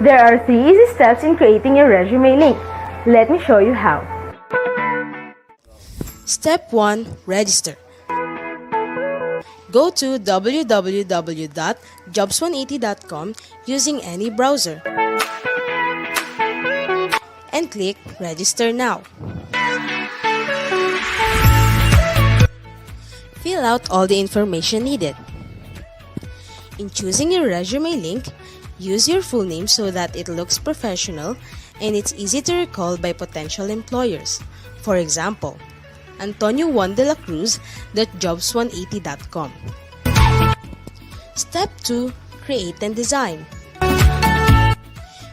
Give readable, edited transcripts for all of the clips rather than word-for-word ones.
There are 3 easy steps in creating your resume link. Let me show you how. Step 1. Register. Go to www.jobs180.com using any browser and click Register Now. Fill out all the information needed. In choosing your resume link, use your full name so that it looks professional and it's easy to recall by potential employers. For example, Antonio Juan de la Cruz.jobs180.com. Step 2. Create and design.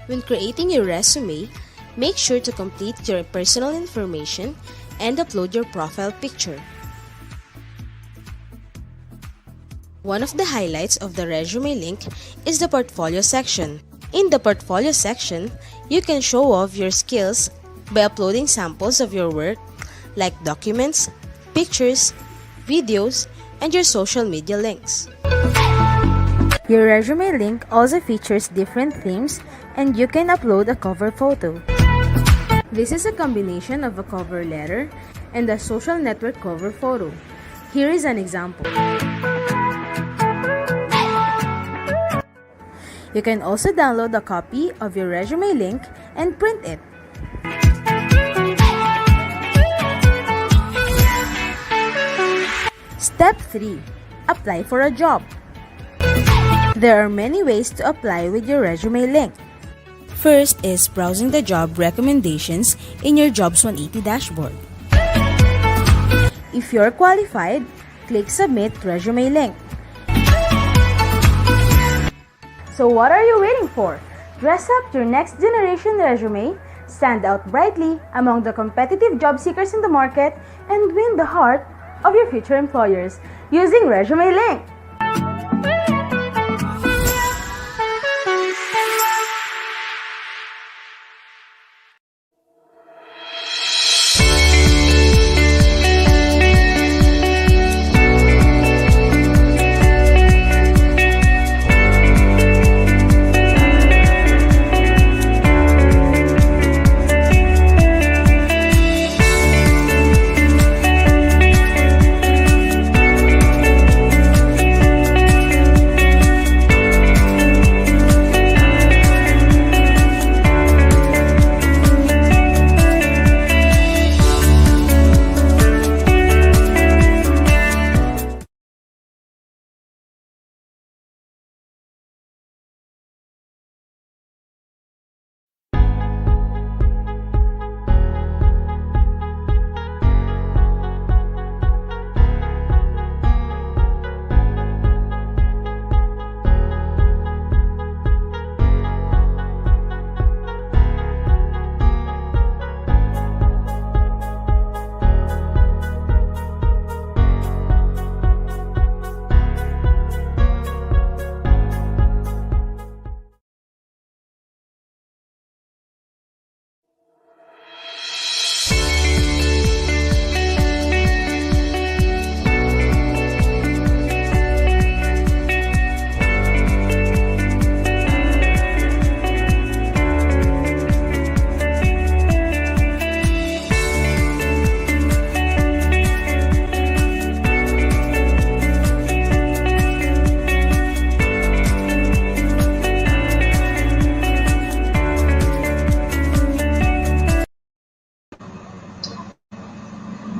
When creating your resume, make sure to complete your personal information and upload your profile picture. One of the highlights of the resume link is the portfolio section. In the portfolio section, you can show off your skills by uploading samples of your work like documents, pictures, videos, and your social media links. Your resume link also features different themes and you can upload a cover photo. This is a combination of a cover letter and a social network cover photo. Here is an example. You can also download a copy of your resume link and print it. Step 3. Apply for a job. There are many ways to apply with your resume link. First is browsing the job recommendations in your Jobs 180 dashboard. If you're qualified, click Submit Resume Link. So what are you waiting for? Dress up your next generation resume, stand out brightly among the competitive job seekers in the market, and win the heart of your future employers using Resume Link.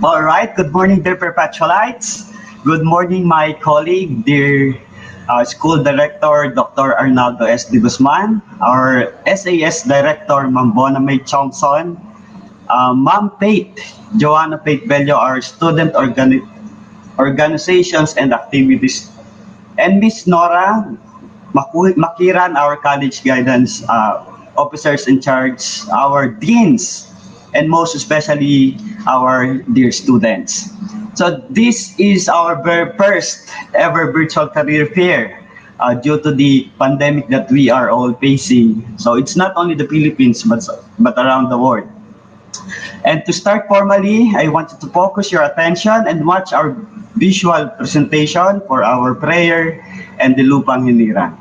All right, good morning, dear Perpetualites. Good morning, my colleague, dear School Director, Dr. Arnaldo S. De Guzman, our SAS Director, Ma'am Bonamay Chongson, Ma'am Pate, Joanna Pate Bello, our Student Organizations and Activities, and Miss Nora Makiran, our College Guidance Officers in Charge, our Deans, and most especially our dear students. So this is our very first ever virtual career fair due to the pandemic that we are all facing. So it's not only the Philippines but around the world. And to start formally, I want you to focus your attention and watch our visual presentation for our prayer and the Lupang Hinirang.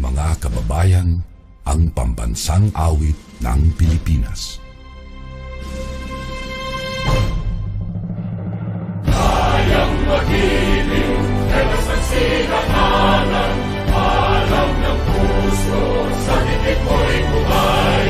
mga kababayan, ang pambansang awit ng Pilipinas. Kayang magiliw, ewas ang sinakanan, alam ng puso, sa dikit mo'y buhay.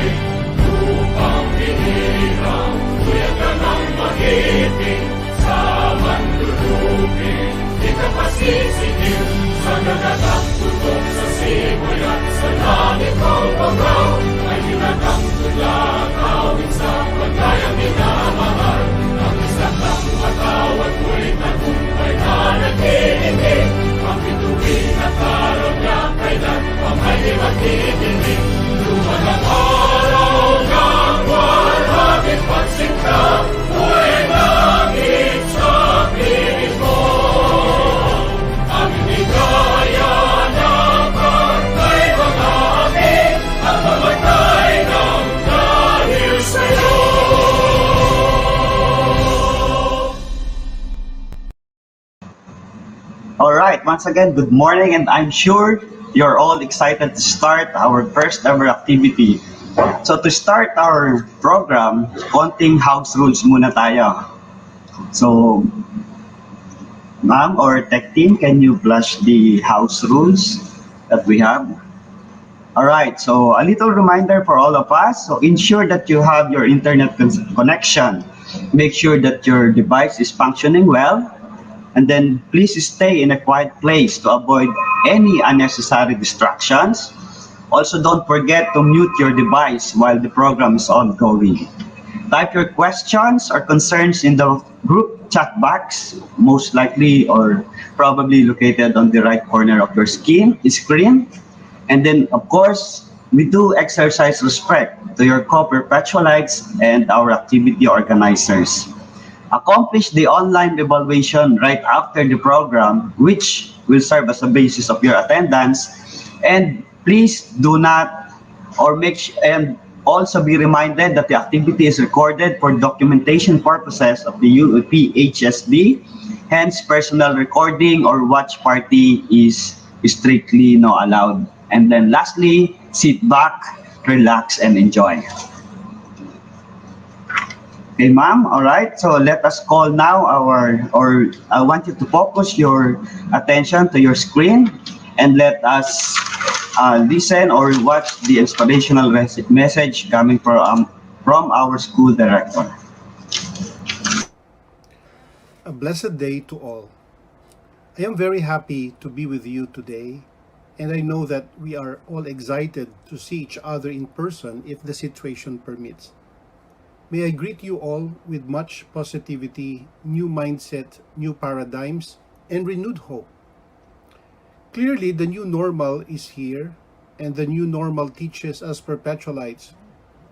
Lupang hinirang, tuyag ka ng magiting, sa manlulupin, di ka pasisingil, sa nagagang tutok sa simoy at sa langit mo pagaw, ay hinatang tulad, awit sa pagkayang minamahal, ang isang ng matawad mo'y tagumpay na nag-iingin, ang bituin at araw niya kailan pang ay di magtitingin. Lumalang araw ng walhagin pagsinta, mo'y langit sa piling mo. Ang inigaya na pagkay mga aking, at mamatay ng dahil sa'yo. All right, once again, good morning, and I'm sure you're all excited to start our first ever activity. So to start our program, konting house rules muna tayo. So, ma'am or tech team, can you flash the house rules that we have? All right, so a little reminder for all of us. So ensure that you have your internet connection. Make sure that your device is functioning well. And then please stay in a quiet place to avoid any unnecessary distractions. Also, don't forget to mute your device while the program is ongoing. Type your questions or concerns in the group chat box, most likely or probably located on the right corner of your screen. And then, of course, we do exercise respect to your co-perpetualites and our activity organizers. Accomplish the online evaluation right after the program, which will serve as a basis of your attendance. And please do not, and also be reminded that the activity is recorded for documentation purposes of the UPHSD. Hence, personal recording or watch party is strictly not allowed. And then lastly, sit back, relax, and enjoy. Okay, ma'am. All right. So let us call now I want you to focus your attention to your screen and let us listen or watch the inspirational message coming from our school director. A blessed day to all. I am very happy to be with you today, and I know that we are all excited to see each other in person if the situation permits. May I greet you all with much positivity, new mindset, new paradigms, and renewed hope. Clearly, the new normal is here, and the new normal teaches us perpetualites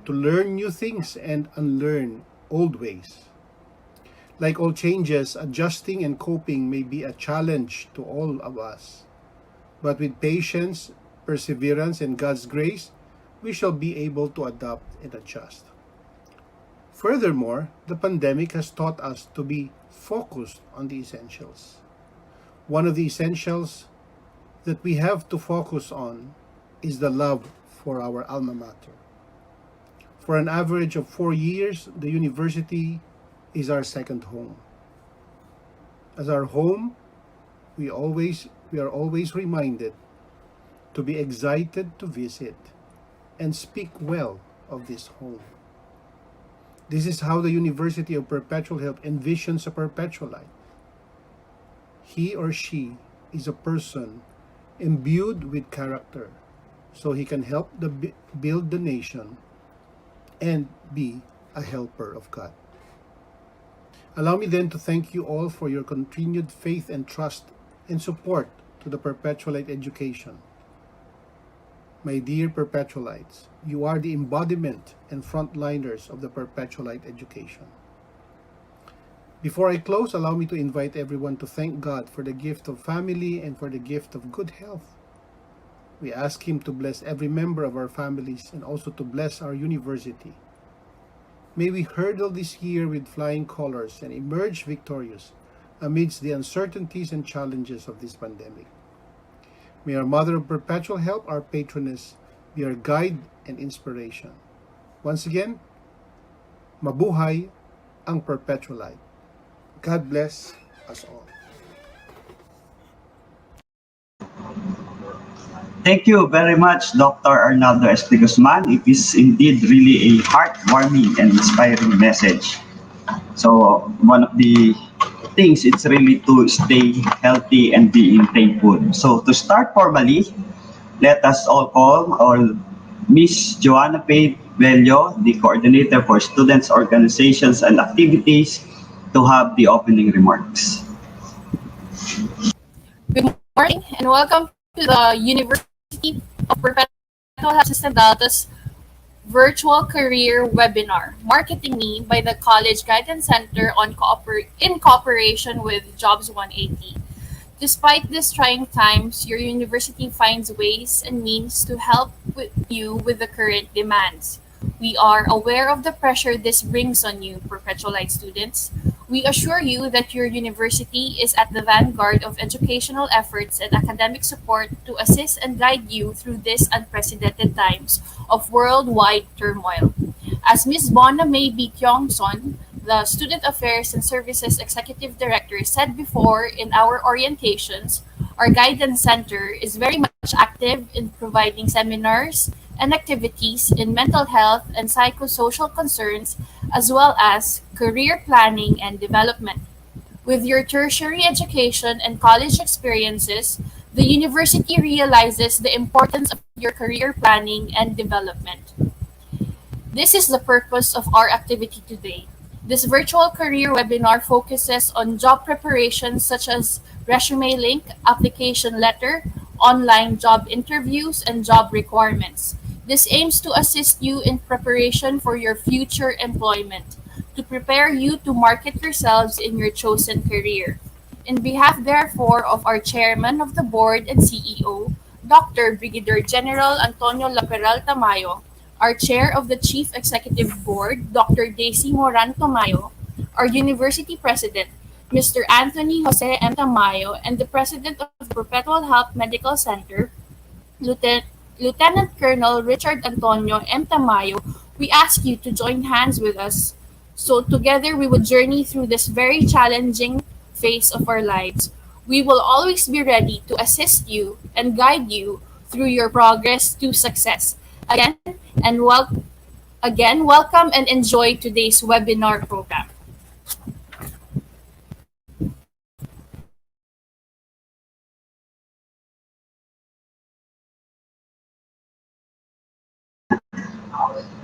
to learn new things and unlearn old ways. Like all changes, adjusting and coping may be a challenge to all of us. But with patience, perseverance, and God's grace, we shall be able to adapt and adjust. Furthermore, the pandemic has taught us to be focused on the essentials. One of the essentials that we have to focus on is the love for our alma mater. For an average of 4 years, the university is our second home. As our home, we are always reminded to be excited to visit and speak well of this home. This is how the University of Perpetual Health envisions a perpetualite. He or she is a person imbued with character, so he can help build the nation and be a helper of God. Allow me then to thank you all for your continued faith and trust and support to the Perpetualite education. My dear Perpetualites, you are the embodiment and frontliners of the Perpetualite education. Before I close, allow me to invite everyone to thank God for the gift of family and for the gift of good health. We ask Him to bless every member of our families and also to bless our university. May we hurdle this year with flying colors and emerge victorious amidst the uncertainties and challenges of this pandemic. May our Mother of Perpetual help, our patroness, be our guide and inspiration. Once again, mabuhay ang Perpetual Light. God bless us all. Thank you very much, Dr. Arnaldo S. de Guzman. It is indeed really a heartwarming and inspiring message. So one of the things, it's really to stay healthy and being thankful. So to start formally, let us all call Miss Joanna P. Vello, the coordinator for students, organizations, and activities, to have the opening remarks. Good morning and welcome to the University of Perpetual Health System Dalta's virtual career webinar, Marketing Me by the College Guidance Center in cooperation with Jobs 180. Despite these trying times, your university finds ways and means to help you with the current demands. We are aware of the pressure this brings on you, Perpetual Light students. We assure you that your university is at the vanguard of educational efforts and academic support to assist and guide you through these unprecedented times of worldwide turmoil. As Ms. Bona May B. Kyongson, the Student Affairs and Services Executive Director, said before in our orientations, our guidance center is very much active in providing seminars and activities in mental health and psychosocial concerns, as well as career planning and development. With your tertiary education and college experiences, the university realizes the importance of your career planning and development. This is the purpose of our activity today. This virtual career webinar focuses on job preparation such as resume link, application letter, online job interviews, and job requirements. This aims to assist you in preparation for your future employment, to prepare you to market yourselves in your chosen career. In behalf, therefore, of our Chairman of the Board and CEO, Dr. Brigadier General Antonio Laperal Tamayo, our Chair of the Chief Executive Board, Dr. Daisy Moran Tamayo, our University President, Mr. Anthony Jose M. Tamayo, and the President of the Perpetual Health Medical Center, Lieutenant Colonel Richard Antonio M. Tamayo, we ask you to join hands with us so together we would journey through this very challenging phase of our lives. We will always be ready to assist you and guide you through your progress to success. Again, welcome and enjoy today's webinar program.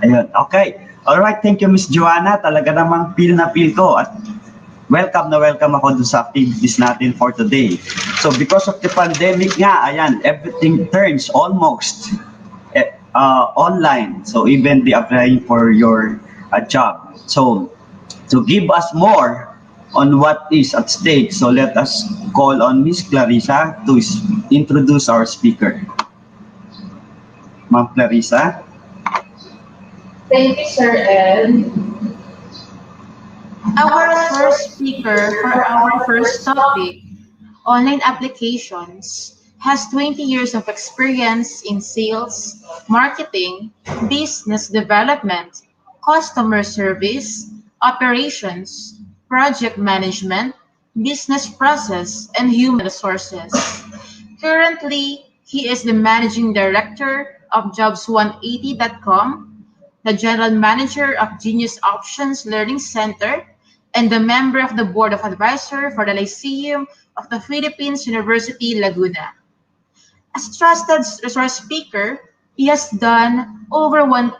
Ayun, okay. Alright, thank you, Miss Joanna. Talaga namang feel na feel ko at welcome na welcome ako dun sa activities natin for today. So because of the pandemic nga, ayan, everything turns almost online. So even the applying for your job. So to give us more on what is at stake, so let us call on Miss Clarissa to introduce our speaker. Ma'am Clarissa. Thank you, Sir Ed. Our first speaker for our first topic, online applications, has 20 years of experience in sales, marketing, business development, customer service, operations, project management, business process, and human resources. Currently, he is the managing director of Jobs180.com, the General Manager of Genius Options Learning Center, and the member of the Board of Advisors for the Lyceum of the Philippines University, Laguna. As a trusted resource speaker, he has done over 1,000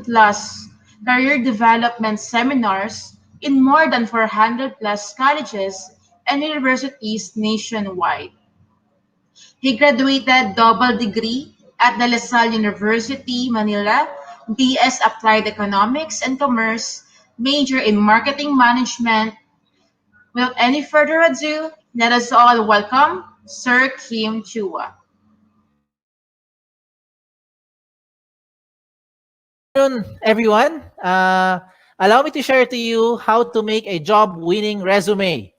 plus career development seminars in more than 400 plus colleges and universities nationwide. He graduated double degree at the La Salle University, Manila, BS Applied Economics and Commerce, major in Marketing Management. Without any further ado, let us all welcome Sir Kim Chua. Everyone. Allow me to share to you how to make a job-winning resume.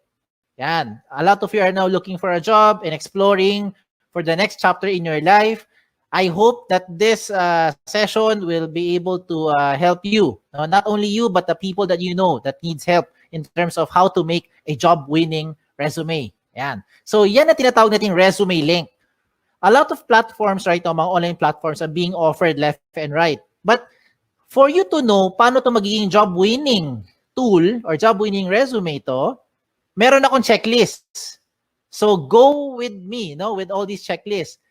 Yan. A lot of you are now looking for a job and exploring for the next chapter in your life. I hope that this session will be able to help you, no? Not only you, but the people that you know that needs help in terms of how to make a job-winning resume. Yan. So yan na tinatawag nating resume link. A lot of platforms right now, mga online platforms are being offered left and right. But for you to know paano to magiging job-winning tool or job-winning resume to, meron akong checklist. So go with me, no, with all these checklists.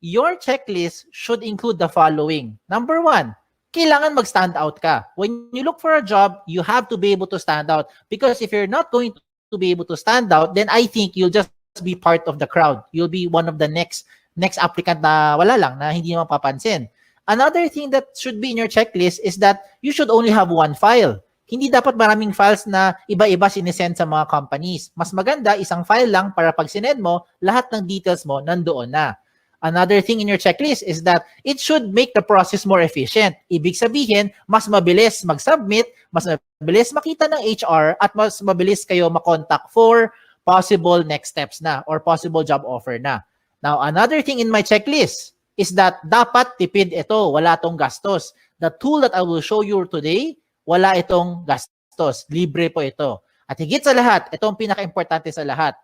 Your checklist should include the following. Number 1, kailangan mag-stand out ka. When you look for a job, you have to be able to stand out. Because if you're not going to be able to stand out, then I think you'll just be part of the crowd. You'll be one of the next applicant na wala lang, na hindi mapapansin. Another thing that should be in your checklist is that you should only have one file. Hindi dapat maraming files na iba-iba sinesend sa mga companies. Mas maganda, isang file lang para pag sinend mo, lahat ng details mo nandoon na. Another thing in your checklist is that it should make the process more efficient. Ibig sabihin, mas mabilis mag-submit, mas mabilis makita ng HR, at mas mabilis kayo makontak for possible next steps na or possible job offer na. Now, another thing in my checklist is that dapat tipid ito, wala itong gastos. The tool that I will show you today, wala itong gastos. Libre po ito. At higit sa lahat, itong pinaka-importante sa lahat,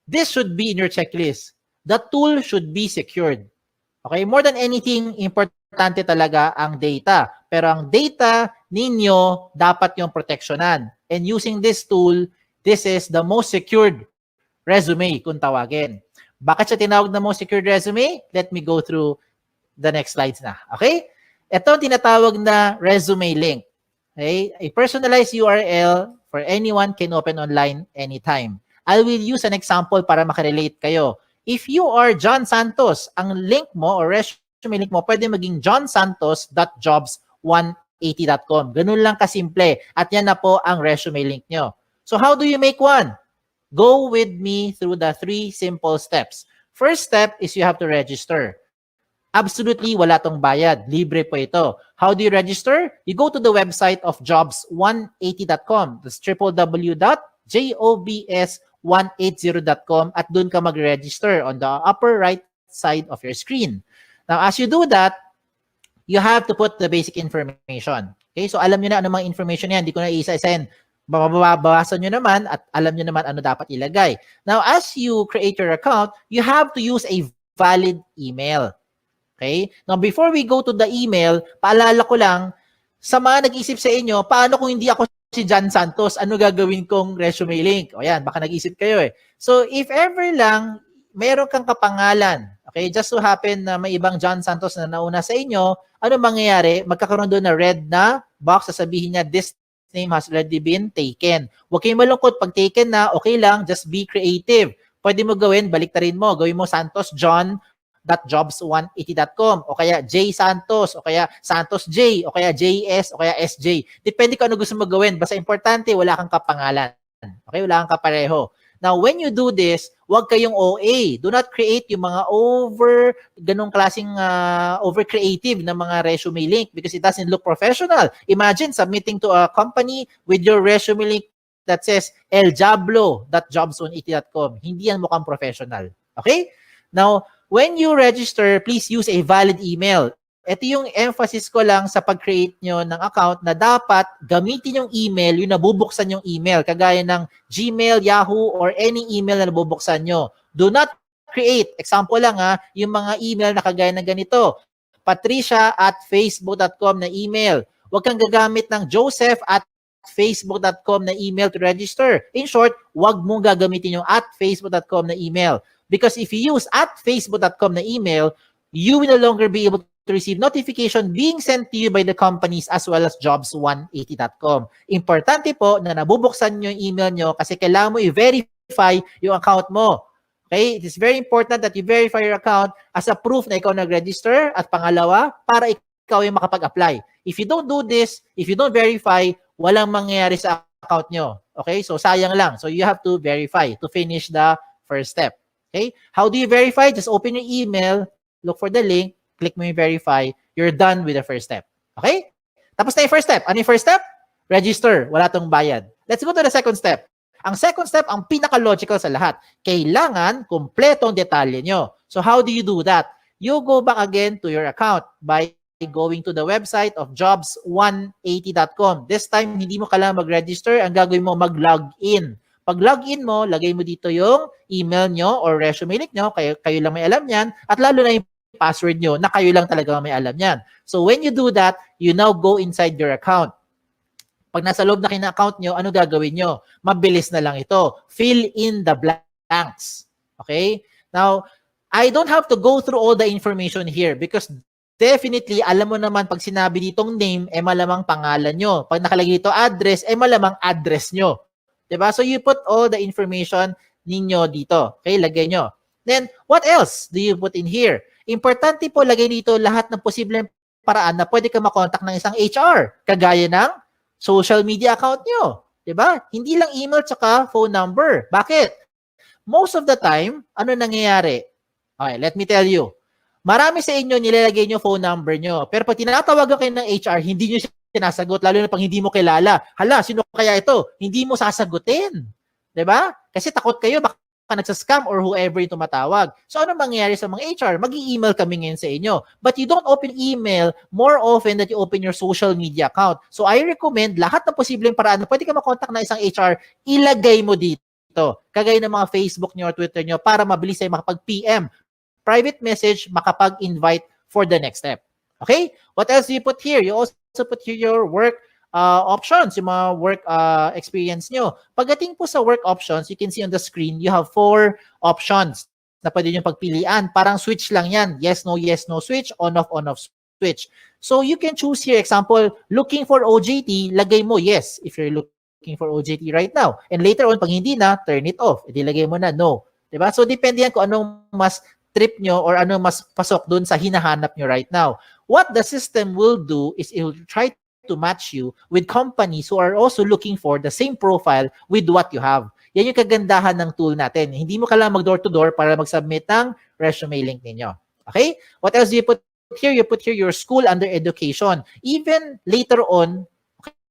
this should be in your checklist. The tool should be secured. Okay? More than anything, importante talaga ang data. Pero ang data ninyo, dapat yung proteksyonan. And using this tool, this is the most secured resume kung tawagin. Bakit siya tinawag na most secured resume? Let me go through the next slides na. Okay? Ito tinatawag na resume link. Okay? A personalized URL for anyone can open online anytime. I will use an example para makarelate kayo. If you are John Santos, ang link mo or resume link mo pwede maging johnsantos.jobs180.com. Ganun lang kasimple. At yan na po ang resume link nyo. So how do you make one? Go with me through the 3 simple steps. First step is you have to register. Absolutely wala tong bayad. Libre po ito. How do you register? You go to the website of jobs180.com. That's www.jobs180.com at dun ka mag-register on the upper right side of your screen. Now, as you do that, you have to put the basic information. Okay? So, alam nyo na ano mga information yan. Hindi ko na isa-isahin. Babawasan nyo naman at alam nyo naman ano dapat ilagay. Now, as you create your account, you have to use a valid email. Okay? Now, before we go to the email, paalala ko lang, sa mga nag-isip sa inyo, paano kung hindi ako si John Santos, ano gagawin kong resume link? O yan, baka nag-isip kayo eh. So, if ever lang, meron kang kapangalan, okay, just so happen na may ibang John Santos na nauna sa inyo, ano mangyayari? Magkakaroon doon na red na box, sasabihin niya, this name has already been taken. Huwag kayong malungkot. Pag taken na, okay lang, just be creative. Pwede mo gawin, baliktarin mo. Gawin mo Santos John jobs180.com o kaya J Santos o kaya Santos J o kaya JS o kaya SJ. Depende kung ano gusto mo gawin. Basta importante, wala kang kapangalan. Okay? Wala kang kapareho. Now, when you do this, huwag kayong OA. Do not create yung mga ganong klaseng over creative na mga resume link because it doesn't look professional. Imagine submitting to a company with your resume link that says eljablo.jobs180.com. Hindi yan mukhang professional. Okay? Now, when you register, please use a valid email. Ito yung emphasis ko lang sa pag-create nyo ng account na dapat gamitin yung email, yung nabubuksan yung email, kagaya ng Gmail, Yahoo, or any email na nabubuksan nyo. Do not create, example lang yung mga email na kagaya ng ganito, patricia@facebook.com na email. Huwag kang gagamit ng joseph@facebook.com na email to register. In short, huwag mong gagamitin yung @facebook.com na email. Because if you use @facebook.com na email, you will no longer be able to receive notification being sent to you by the companies as well as jobs180.com. Importante po na nabubuksan nyo yung email nyo kasi kailangan mo i-verify yung account mo. Okay? It is very important that you verify your account as a proof na ikaw nag-register at pangalawa, para ikaw yung makapag-apply. If you don't do this, if you don't verify, walang mangyayari sa account nyo. Okay? So sayang lang. So you have to verify to finish the first step. Okay? How do you verify? Just open your email, look for the link, click mo yung verify, you're done with the first step. Okay? Tapos na yung first step. Ano yung first step? Register. Wala tong bayad. Let's go to the second step. Ang second step, ang pinaka-logical sa lahat. Kailangan kumpletong detalye nyo. So how do you do that? You go back again to your account by going to the website of jobs180.com. This time, hindi mo kailangan mag-register. Ang gagawin mo, mag-login. Pag login mo, lagay mo dito yung email nyo or resume link nyo, kayo lang may alam yan, at lalo na yung password nyo na kayo lang talaga may alam yan. So when you do that, you now go inside your account. Pag nasa loob na kayo ng account nyo, ano gagawin nyo? Mabilis na lang ito. Fill in the blanks. Okay? Now, I don't have to go through all the information here because definitely, alam mo naman pag sinabi ditong name, malamang pangalan nyo. Pag nakalagay dito address, malamang address nyo. Diba? So you put all the information ninyo dito. Okay, lagay nyo. Then, what else do you put in here? Importante po, lagay dito lahat ng posibleng paraan na pwede ka makontak ng isang HR. Kagaya ng social media account nyo. Diba? Hindi lang email tsaka phone number. Bakit? Most of the time, ano nangyayari? Okay, let me tell you. Marami sa inyo nilalagay nyo phone number nyo. Pero pag tinatawagan kayo ng HR, hindi nyo sinasagot, lalo na pag hindi mo kilala. Hala, sino kaya ito? Hindi mo sasagutin. Diba? Kasi takot kayo, baka nagsascam or whoever yung tumatawag. So ano mangyayari sa mga HR? Mag-i-email kami ngayon sa inyo. But you don't open email more often that you open your social media account. So I recommend lahat ng posibleng paraan na pwede ka makontak na isang HR, ilagay mo dito. Kagaya ng mga Facebook nyo or Twitter nyo para mabilis ay makapag-PM. Private message, makapag-invite for the next step. Okay? What else do you put here? You also put here your work options, yung mga work experience nyo. Pagdating po sa work options, you can see on the screen, you have 4 options na pwede nyo pagpilian. Parang switch lang yan. Yes, no switch, on, off switch. So you can choose here, example, looking for OJT, lagay mo yes if you're looking for OJT right now. And later on, pag hindi na, turn it off. Ilagay mo na no. Diba? So depende yan kung anong mas trip nyo or ano mas pasok dun sa hinahanap nyo right now. What the system will do is it will try to match you with companies who are also looking for the same profile with what you have. Yan yung kagandahan ng tool natin. Hindi mo kailangan mag door-to-door para mag-submit ng resume link ninyo. Okay? What else do you put here? You put here your school under education. Even later on,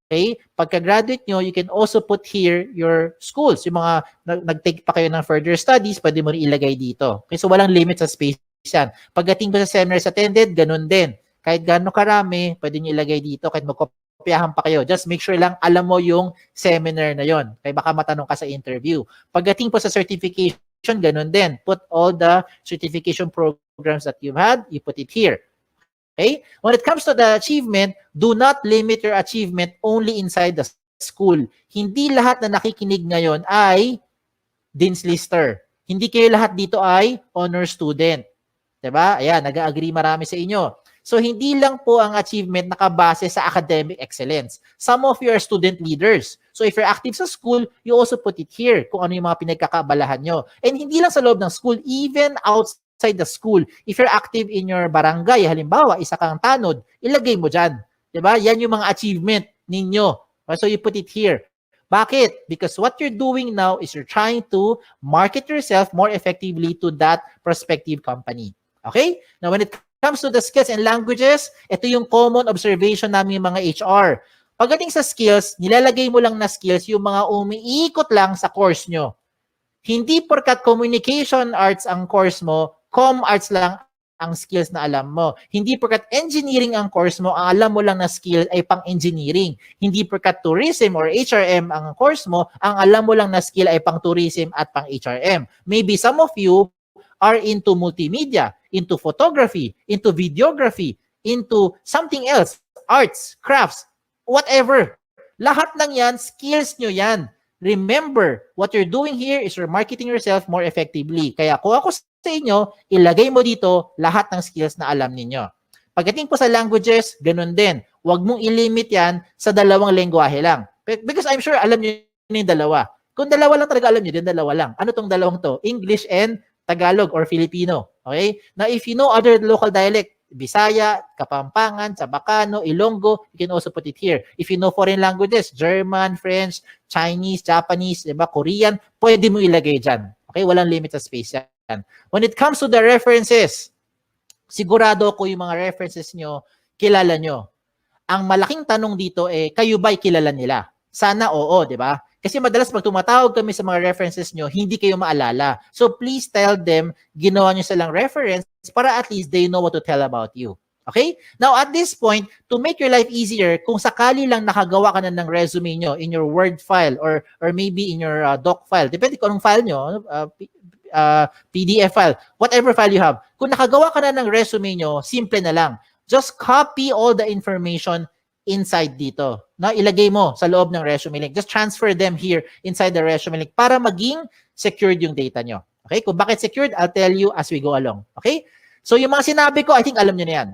okay, pagka-graduate nyo, you can also put here your schools. Yung mga nag-take pa kayo ng further studies, pwede mo rin ilagay dito. Okay, so walang limit sa space yan. Pagdating ko sa seminars attended, ganun din. Kahit gaano karami, pwede nyo ilagay dito. Kahit magkopyahan pa kayo. Just make sure lang alam mo yung seminar na yon. Kaya baka matanong ka sa interview. Pagdating po sa certification, ganun din. Put all the certification programs that you've had, you put it here. Okay? When it comes to the achievement, do not limit your achievement only inside the school. Hindi lahat na nakikinig ngayon ay Dean's Lister. Hindi kayo lahat dito ay honor student. Diba? Ayan, nag-agree marami sa inyo. So, hindi lang po ang achievement nakabase sa academic excellence. Some of you are student leaders. So, if you're active sa school, you also put it here kung ano yung mga pinagkakabalahan nyo. And hindi lang sa loob ng school, even outside the school. If you're active in your barangay, halimbawa, isa kang tanod, ilagay mo dyan. Diba? Yan yung mga achievement ninyo. So, you put it here. Bakit? Because what you're doing now is you're trying to market yourself more effectively to that prospective company. Okay? Now, when it comes to the skills and languages, ito yung common observation namin mga HR. Pagdating sa skills, nilalagay mo lang na skills yung mga umiikot lang sa course nyo. Hindi porkat communication arts ang course mo, com arts lang ang skills na alam mo. Hindi porkat engineering ang course mo, ang alam mo lang na skill ay pang-engineering. Hindi porkat tourism or HRM ang course mo, ang alam mo lang na skill ay pang-tourism at pang-HRM. Maybe some of you are into multimedia, into photography, into videography, into something else, arts, crafts, whatever. Lahat ng yan, skills nyo yan. Remember, what you're doing here is you're marketing yourself more effectively. Kaya kung ako sa inyo, ilagay mo dito lahat ng skills na alam ninyo. Pagdating po sa languages, ganun din. Huwag mong ilimit yan sa 2 lengguwahe lang. Because I'm sure alam nyo yung dalawa. Kung dalawa lang talaga alam nyo, din dalawa lang. Ano tong dalawang to? English and Tagalog or Filipino. Okay? Now, if you know other local dialect, Bisaya, Kapampangan, Chabacano, Ilonggo, you can also put it here. If you know foreign languages, German, French, Chinese, Japanese, diba, Korean, pwede mo ilagay dyan. Okay? Walang limit sa space yan. When it comes to the references, sigurado ko yung mga references nyo, kilala nyo. Ang malaking tanong dito kayo ba'y kilala nila? Sana oo, di ba? Kasi madalas pag tumatawag kami sa mga references nyo, hindi kayo maalala. So please tell them, ginawa nyo silang reference para at least they know what to tell about you. Okay? Now, at this point, to make your life easier, kung sakali lang nakagawa ka na ng resume nyo in your Word file or maybe in your doc file, depende kung anong file nyo, PDF file, whatever file you have. Kung nakagawa ka na ng resume nyo, simple na lang. Just copy all the information inside dito. No, ilagay mo sa loob ng resume link. Just transfer them here inside the resume link para maging secured yung data nyo. Okay? Kung bakit secured, I'll tell you as we go along. Okay? So yung mga sinabi ko, I think alam nyo na yan.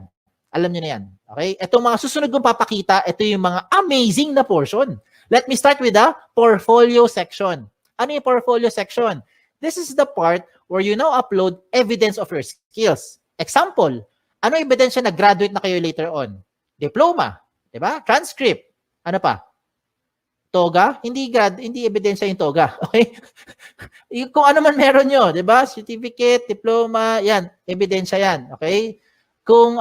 Alam nyo na yan. Okay? Itong mga susunod kong papakita, ito yung mga amazing na portion. Let me start with the portfolio section. Ano yung portfolio section? This is the part where you now upload evidence of your skills. Example, ano ebidensya na graduate na kayo later on? Diploma, di ba? Transcript. Ano pa? Toga? Hindi ebidensya yung toga. Okay? Kung ano man meron nyo, di ba? Certificate, diploma, yan. Ebidensya yan. Okay? Kung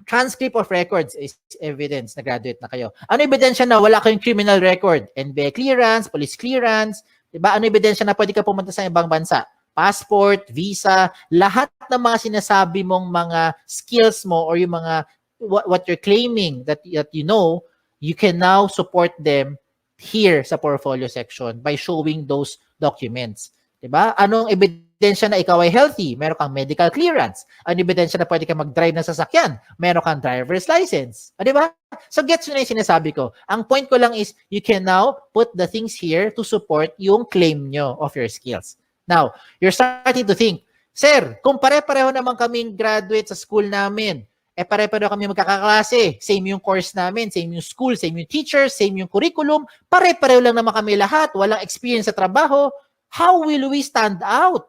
transcript of records is evidence na graduate na kayo. Ano ebidensya na wala kayong criminal record? NBA clearance, police clearance, diba? Ano ebidensya na pwede ka pumunta sa ibang bansa? Passport, visa, lahat ng mga sinasabi mong mga skills mo or yung mga what you're claiming that you know, you can now support them here sa portfolio section by showing those documents. Diba? Anong ebidensya na ikaw ay healthy? Meron kang medical clearance. Anong ebidensya na pwede kang mag-drive ng sasakyan? Meron kang driver's license. Diba? So gets nyo na yung sinasabi ko. Ang point ko lang is you can now put the things here to support yung claim nyo of your skills. Now, you're starting to think, Sir, kung pare-pareho naman kaming graduate sa school namin, pare-pareho kami magkakaklase, same yung course namin, same yung school, same yung teachers, same yung curriculum, pare-pareho lang naman kami lahat, walang experience sa trabaho, how will we stand out?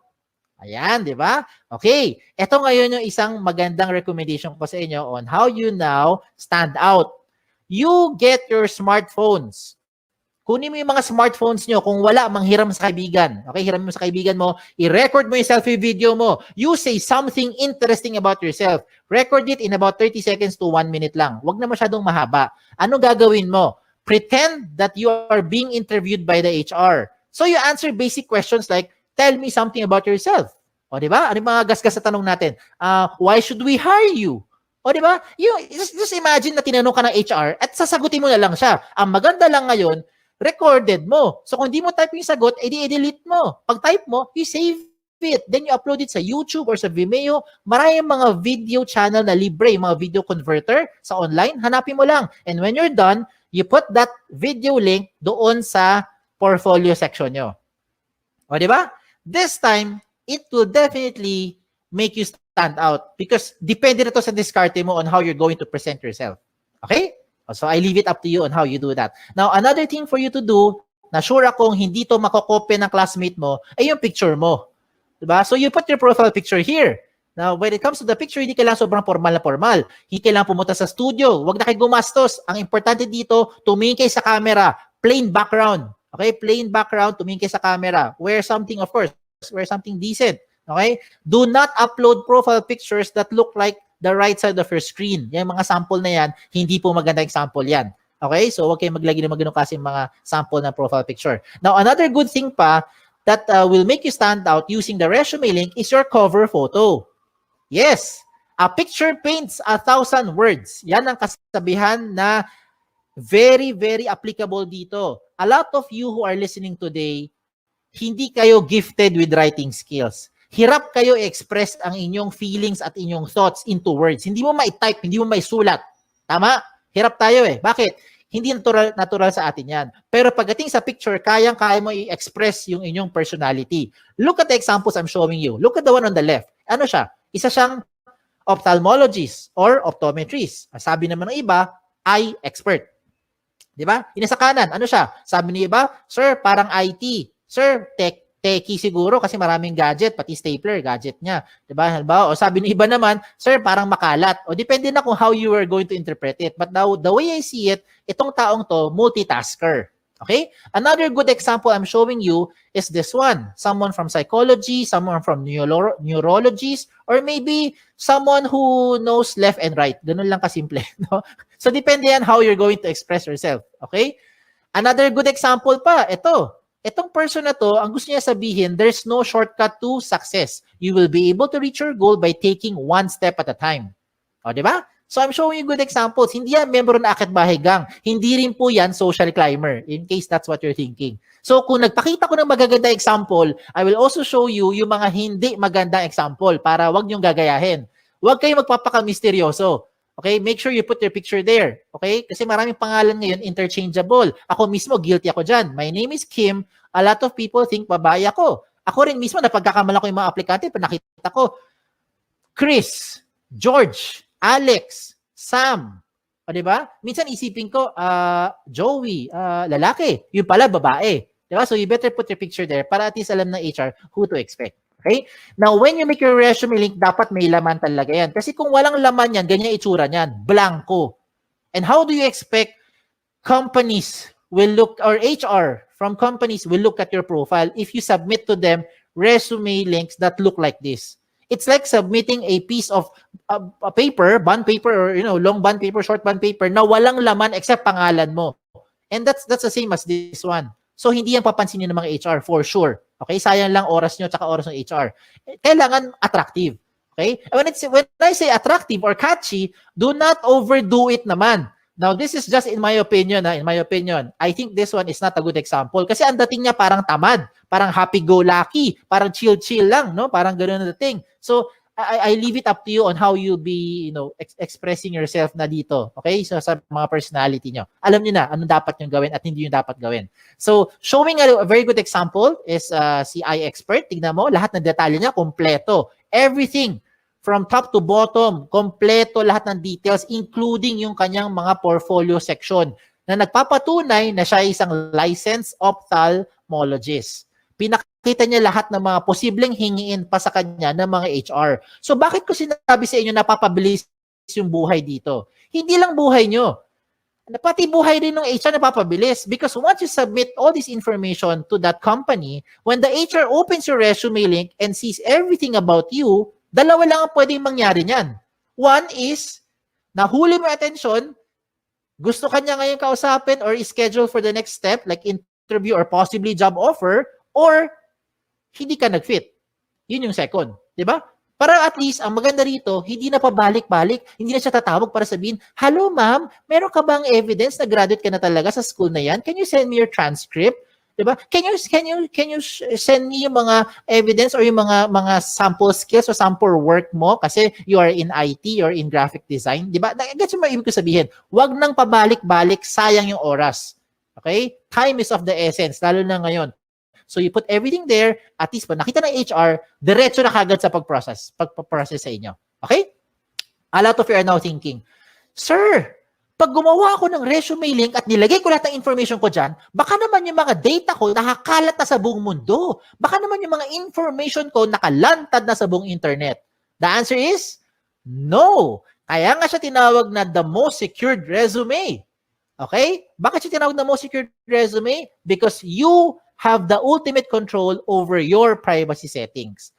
Ayan, di ba? Okay, ito ngayon yung isang magandang recommendation ko sa inyo on how you now stand out. You get your smartphones. Kunin mo yung mga smartphones nyo. Kung wala, manghiram sa kaibigan. Okay, hiram mo sa kaibigan mo. I-record mo yung selfie video mo. You say something interesting about yourself. Record it in about 30 seconds to 1 minute lang. Huwag na masyadong mahaba. Anong gagawin mo? Pretend that you are being interviewed by the HR. So you answer basic questions like, tell me something about yourself. O, di ba? Ano yung mga gasgas sa tanong natin? Why should we hire you? O, di ba? Just imagine na tinanong ka ng HR at sasagutin mo na lang siya. Ang maganda lang ngayon, recorded mo. So kung di mo type yung sagot, i-delete mo. Pag type mo, you save it. Then you upload it sa YouTube or sa Vimeo. Maraming mga video channel na libre, mga video converter sa online. Hanapin mo lang. And when you're done, you put that video link doon sa portfolio section nyo. O, di ba? This time, it will definitely make you stand out because depende na to sa diskarte mo on how you're going to present yourself. Okay? So I leave it up to you on how you do that. Now, another thing for you to do, na sure akong hindi to makokopya ng classmate mo, ay yung picture mo. Diba? So you put your profile picture here. Now, when it comes to the picture, hindi kailangan sobrang formal na formal. Hindi kailangan pumunta sa studio. Huwag na kayo gumastos. Ang importante dito, tumingin kayo sa camera. Plain background. Okay? Plain background, tumingin kayo sa camera. Wear something, of course. Wear something decent. Okay? Do not upload profile pictures that look like the right side of your screen. Yung mga sample na yan, hindi po maganda example yan. Okay? So, huwag kayong maglagay ng magandang kasi mga sample na profile picture. Now, another good thing pa that will make you stand out using the resume link is your cover photo. Yes! A picture paints 1,000 words. Yan ang kasabihan na very, very applicable dito. A lot of you who are listening today, hindi kayo gifted with writing skills. Hirap kayo i-express ang inyong feelings at inyong thoughts into words. Hindi mo ma-type, hindi mo ma-sulat. Tama? Hirap tayo eh. Bakit? Hindi natural sa atin yan. Pero pagdating sa picture, kayang-kaya mo i-express yung inyong personality. Look at the examples I'm showing you. Look at the one on the left. Ano siya? Isa siyang ophthalmologist or optometrist. Sabi naman ng iba, eye expert. Di ba? Yung sa kanan, ano siya? Sabi ng iba, sir, parang IT. Sir, techie siguro kasi maraming gadget, pati stapler, gadget niya. Diba? Halimbawa, o sabi ng iba naman, sir, parang makalat. O depende na kung how you are going to interpret it. But now, the way I see it, itong taong to, multitasker. Okay? Another good example I'm showing you is this one. Someone from psychology, someone from neurologist, or maybe someone who knows left and right. Ganun lang kasimple. No? So, depende yan how you're going to express yourself. Okay? Another good example pa, ito. Itong person na to, ang gusto niya sabihin, there's no shortcut to success. You will be able to reach your goal by taking one step at a time. O, di ba? So I'm showing you good examples. Hindi yan member na Akit Bahay Gang. Hindi rin po yan social climber, in case that's what you're thinking. So kung nagpakita ko ng magaganda example, I will also show you yung mga hindi magandang example para wag niyong gagayahin. Huwag kayong magpapaka-misteryoso. Okay? Make sure you put your picture there. Okay? Kasi maraming pangalan ngayon interchangeable. Ako mismo, guilty ako dyan. My name is Kim. A lot of people think babae ako. Ako rin mismo, napagkakamala ko yung mga aplikante, pag nakita ko, Chris, George, Alex, Sam. O, diba? Minsan isipin ko, Joey, lalaki. Yung pala, babae. Diba? So you better put your picture there para at least alam ng HR who to expect. Okay? Now, when you make your resume link, dapat may laman talaga yan. Kasi kung walang laman yan, ganyan itsura niyan. Blanco. And how do you expect companies will look, or HR from companies will look at your profile if you submit to them resume links that look like this? It's like submitting a piece of a paper, bond paper, or long bond paper, short bond paper na walang laman except pangalan mo. And that's the same as this one. So hindi yan papansinin ng mga HR for sure. Okay? Sayang lang oras nyo at oras ng HR. Kailangan attractive. Okay? When I say attractive or catchy, do not overdo it naman. Now, this is just in my opinion. In my opinion, I think this one is not a good example. Kasi ang dating niya parang tamad, parang happy-go-lucky, parang chill-chill lang, no? Parang gano'n na dating. So, I leave it up to you on how you'll be, expressing yourself na dito. Okay? So, sa mga personality nyo. Alam niyo na ano dapat nyo gawin at hindi nyo dapat gawin. So, showing a very good example is si iExpert. Tignan mo, lahat ng detalye niya, kompleto. Everything from top to bottom, kompleto lahat ng details, including yung kanyang mga portfolio section na nagpapatunay na siya ay isang licensed ophthalmologist. Pinakita niya lahat ng mga posibleng hingiin pa sa kanya ng mga HR. So bakit ko sinabi sa inyo napapabilis yung buhay dito? Hindi lang buhay nyo. Pati buhay rin ng HR napapabilis because once you submit all this information to that company, when the HR opens your resume link and sees everything about you, dalawa lang ang pwedeng mangyari niyan. One is, nahuli mo attention, gusto kanya ngayon kausapin or schedule for the next step like interview or possibly job offer, or hindi ka nag-fit. Yun yung second. Diba? Para at least, ang maganda rito, hindi na pabalik-balik, hindi na siya tatawag para sabihin, hello ma'am, meron ka bang evidence na graduate ka na talaga sa school na yan? Can you send me your transcript? Diba? Can you send me yung mga evidence or yung mga sample skills or sample work mo kasi you are in IT or in graphic design? Diba? Gets mo ibig ko sabihin? Huwag nang pabalik-balik, sayang yung oras. Okay? Time is of the essence, lalo na ngayon. So you put everything there, at least pag nakita ng HR, diretso na kagad sa pagprocess sa inyo. Okay? A lot of you are now thinking, Sir, pag gumawa ako ng resume link at nilagay ko lahat ng information ko dyan, baka naman yung mga data ko nakakalat na sa buong mundo. Baka naman yung mga information ko nakalantad na sa buong internet. The answer is, no. Kaya nga siya tinawag na the most secured resume. Okay? Bakit siya tinawag na most secured resume? Because you have the ultimate control over your privacy settings.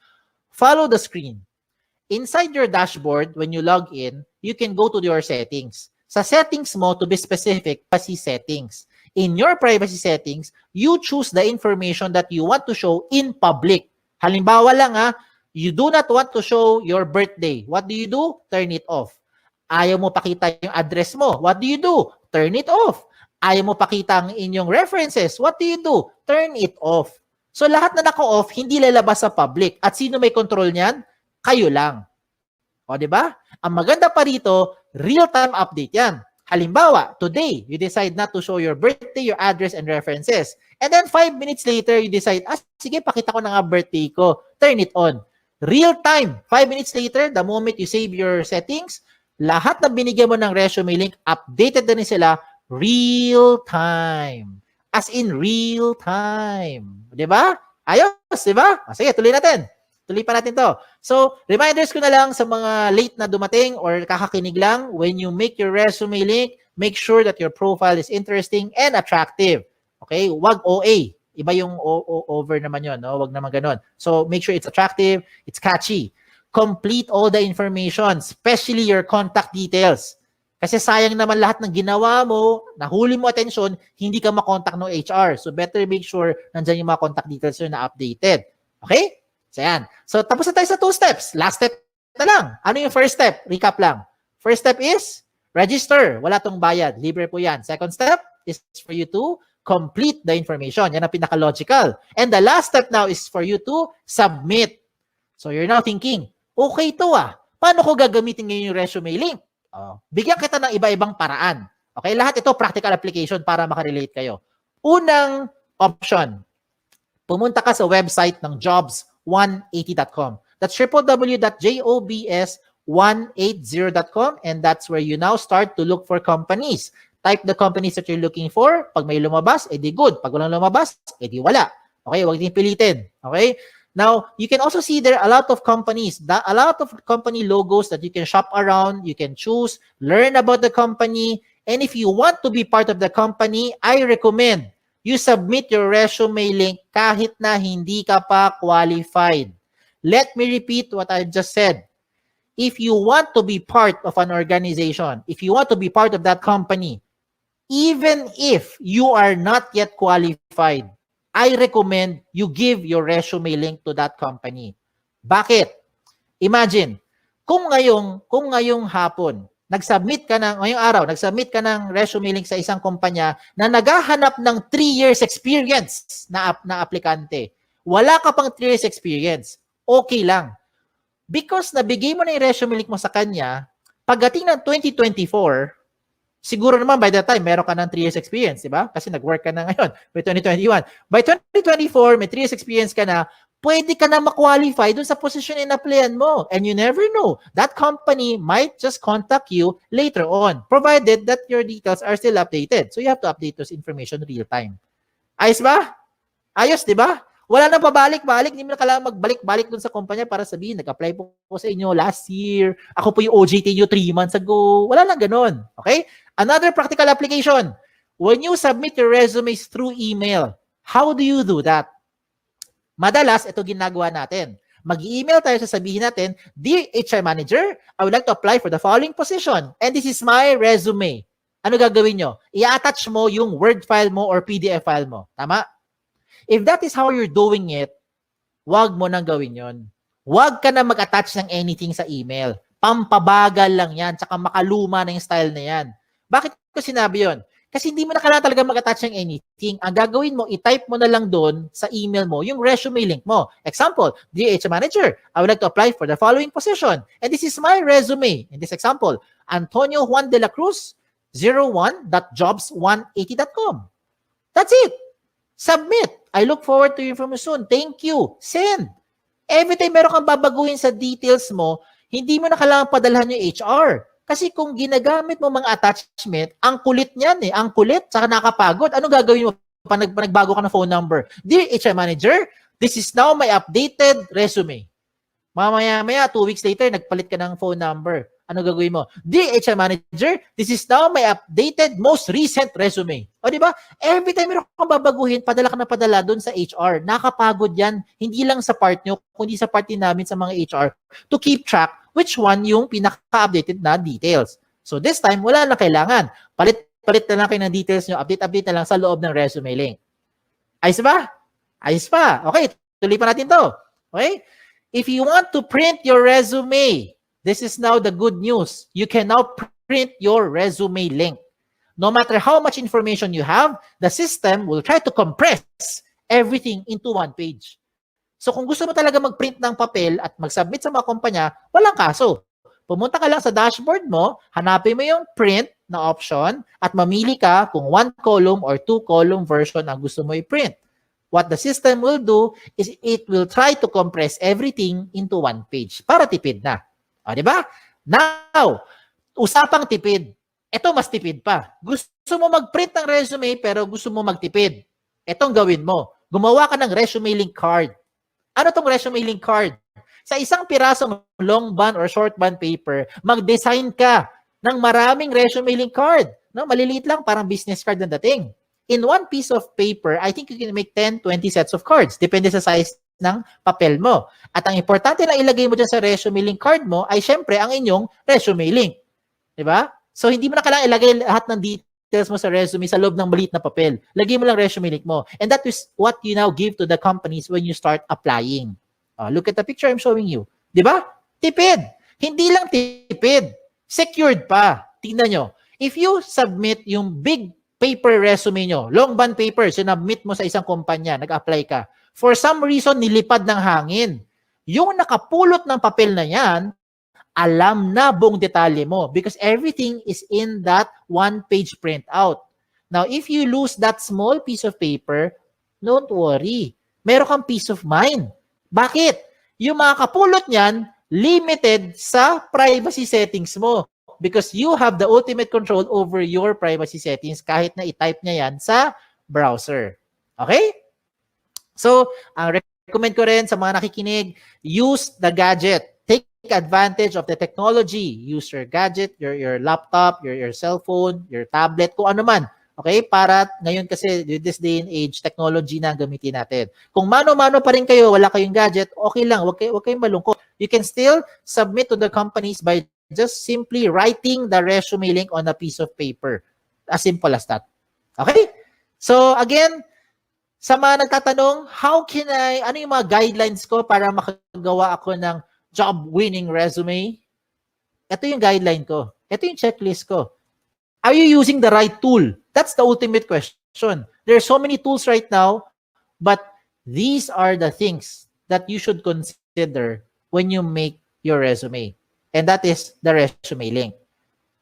Follow the screen. Inside your dashboard, when you log in, you can go to your settings. Sa settings mo, to be specific, privacy settings. In your privacy settings, you choose the information that you want to show in public. Halimbawa lang you do not want to show your birthday. What do you do? Turn it off. Ayaw mo pakita yung address mo. What do you do? Turn it off. Ayaw mo pakita ang inyong references. What do you do? Turn it off. So lahat na naka-off, hindi lalabas sa public. At sino may control niyan? Kayo lang. O, di ba? Ang maganda pa rito, real-time update yan. Halimbawa, today, you decide not to show your birthday, your address, and references. And then 5 minutes later, you decide, sige, pakita ko na nga birthday ko. Turn it on. Real-time. 5 minutes later, the moment you save your settings, lahat na binigyan mo ng resume link, updated na rin sila real time. As in real time. Diba? Ayos, diba? Sige, tuloy natin. Tuloy pa natin to. So, reminders ko na lang sa mga late na dumating or kakakinig lang, when you make your resume link, make sure that your profile is interesting and attractive. Okay? Wag OA. Iba yung over naman yun. No? Wag naman ganun. So, make sure it's attractive, it's catchy. Complete all the information, especially your contact details. Kasi sayang naman lahat ng ginawa mo, nahuli mo atensyon, hindi ka makontak ng HR. So better make sure nandiyan yung mga contact details na updated. Okay? So yan. So tapos na tayo sa 2 steps. Last step na lang. Ano yung first step? Recap lang. First step is register. Wala tong bayad. Libre po yan. Second step is for you to complete the information. Yan ang pinaka-logical. And the last step now is for you to submit. So you're now thinking, okay to paano ko gagamitin ngayon yung resume link? Bigyan kita ng iba-ibang paraan. Okay, lahat ito practical application para makarelate kayo. Unang option, pumunta ka sa website ng jobs180.com. That's www.jobs180.com, and that's where you now start to look for companies. Type the companies that you're looking for. Pag may lumabas, edi good. Pag walang lumabas, edi wala. Okay, huwag din pilitin. Okay? Now, you can also see there are a lot of companies, a lot of company logos that you can shop around, you can choose, learn about the company, and if you want to be part of the company, I recommend you submit your resume link kahit na hindi ka pa qualified. Let me repeat what I just said. If you want to be part of an organization, if you want to be part of that company, even if you are not yet qualified, I recommend you give your resume link to that company. Bakit? Imagine, kung ngayong hapon, ngayong araw, nagsubmit ka ng resume link sa isang kumpanya na naghahanap ng 3 years experience na aplikante. Wala ka pang 3 years experience. Okay lang. Because nabigay mo na yung resume link mo sa kanya, pagdating ng 2024, siguro naman by that time, meron ka ng 3 years experience, di ba? Kasi nag-work ka na ngayon, by 2021. By 2024, may 3 years experience ka na, pwede ka na ma-qualify dun sa position in-applyan mo. And you never know. That company might just contact you later on, provided that your details are still updated. So you have to update those information real time. Ayos ba? Ayos, di ba? Wala nang pabalik-balik, hindi mo na kailangan magbalik-balik dun sa kumpanya para sabihin, nag-apply po sa inyo last year, ako po yung OJT nyo 3 months ago. Wala nang ganun. Okay? Another practical application. When you submit your resumes through email, how do you do that? Madalas, ito ginagawa natin. Mag-email tayo, sasabihin natin, Dear HR Manager, I would like to apply for the following position, and this is my resume. Ano gagawin nyo? I-attach mo yung Word file mo or PDF file mo. Tama? If that is how you're doing it, wag mo nang gawin yon. Wag ka na mag-attach ng anything sa email. Pampabagal lang yan, tsaka makaluma na yung style na yan. Bakit ko sinabi yon? Kasi hindi mo na kailangan talaga mag-attach ng anything. Ang gagawin mo, i-type mo na lang doon sa email mo yung resume link mo. Example, Dear HR Manager, I would like to apply for the following position. And this is my resume. In this example, Antonio Juan de la Cruz, 01.jobs180.com. That's it. Submit. I look forward to your information soon. Thank you. Send. Every time meron kang babaguhin sa details mo, hindi mo na kailangan padalhan yung HR. Kasi kung ginagamit mo mga attachment, ang kulit niyan Ang kulit, saka nakapagod. Ano gagawin mo pag nagbago ka ng phone number? Dear HR Manager, this is now my updated resume. Mamaya-maya, 2 weeks later, nagpalit ka ng phone number. Ano gagawin mo? Dear HR Manager, this is now my updated, most recent resume. O di ba? Every time meron kang babaguhin, padala ka na padala doon sa HR. Nakapagod yan, hindi lang sa part nyo, kundi sa part din namin sa mga HR to keep track which one yung pinaka-updated na details. So this time, wala na kailangan. Palit na lang kayo ng details nyo, update na lang sa loob ng resume link. Ayos ba? Ayos pa. Okay, tuloy pa natin to. Okay? If you want to print your resume, this is now the good news. You can now print your resume link. No matter how much information you have, the system will try to compress everything into one page. So kung gusto mo talaga mag-print ng papel at mag-submit sa mga kumpanya, walang kaso. Pumunta ka lang sa dashboard mo, hanapin mo yung print na option at mamili ka kung 1 column or 2 column version ang gusto mo i-print. What the system will do is it will try to compress everything into one page para tipid na. O, di ba? Now, usapang tipid. Ito mas tipid pa. Gusto mo mag-print ng resume pero gusto mo magtipid. Itong gawin mo. Gumawa ka ng resume link card. Ano tong resume link card? Sa isang pirasong long bond or short bond paper, mag-design ka ng maraming resume link card. No, maliliit lang, parang business card na dating. In one piece of paper, I think you can make 10, 20 sets of cards. Depende sa size ng papel mo. At ang importante na ilagay mo dyan sa resume link card mo ay syempre ang inyong resume link. Diba? So, hindi mo na kailangan ilagay lahat ng details mo sa resume sa loob ng maliit na papel. Lagay mo lang resume link mo. And that is what you now give to the companies when you start applying. Look at the picture I'm showing you. Di ba? Tipid. Hindi lang tipid. Secured pa. Tingnan nyo. If you submit yung big paper resume nyo, long bond paper, sinubmit mo sa isang kumpanya, nag-apply ka. For some reason, nilipad ng hangin. Yung nakapulot ng papel na yan, alam na buong detalye mo because everything is in that one-page printout. Now, if you lose that small piece of paper, don't worry. Meron kang peace of mind. Bakit? Yung mga kapulot niyan, limited sa privacy settings mo because you have the ultimate control over your privacy settings kahit na i-type niya yan sa browser. Okay? So, ang recommend ko rin sa mga nakikinig, use the gadget. Take advantage of the technology. Use your gadget, your laptop, your cell phone, your tablet, kung ano man. Okay? Para ngayon kasi, this day and age, technology na ang gamitin natin. Kung mano-mano pa rin kayo, wala kayong gadget, okay lang. Huwag kayong malungkot. You can still submit to the companies by just simply writing the resume link on a piece of paper. As simple as that. Okay? So, again, sa mga nagtatanong, ano yung mga guidelines ko para makagawa ako ng job-winning resume? Ito yung guideline ko. Ito yung checklist ko. Are you using the right tool? That's the ultimate question. There are so many tools right now, but these are the things that you should consider when you make your resume. And that is the resume link.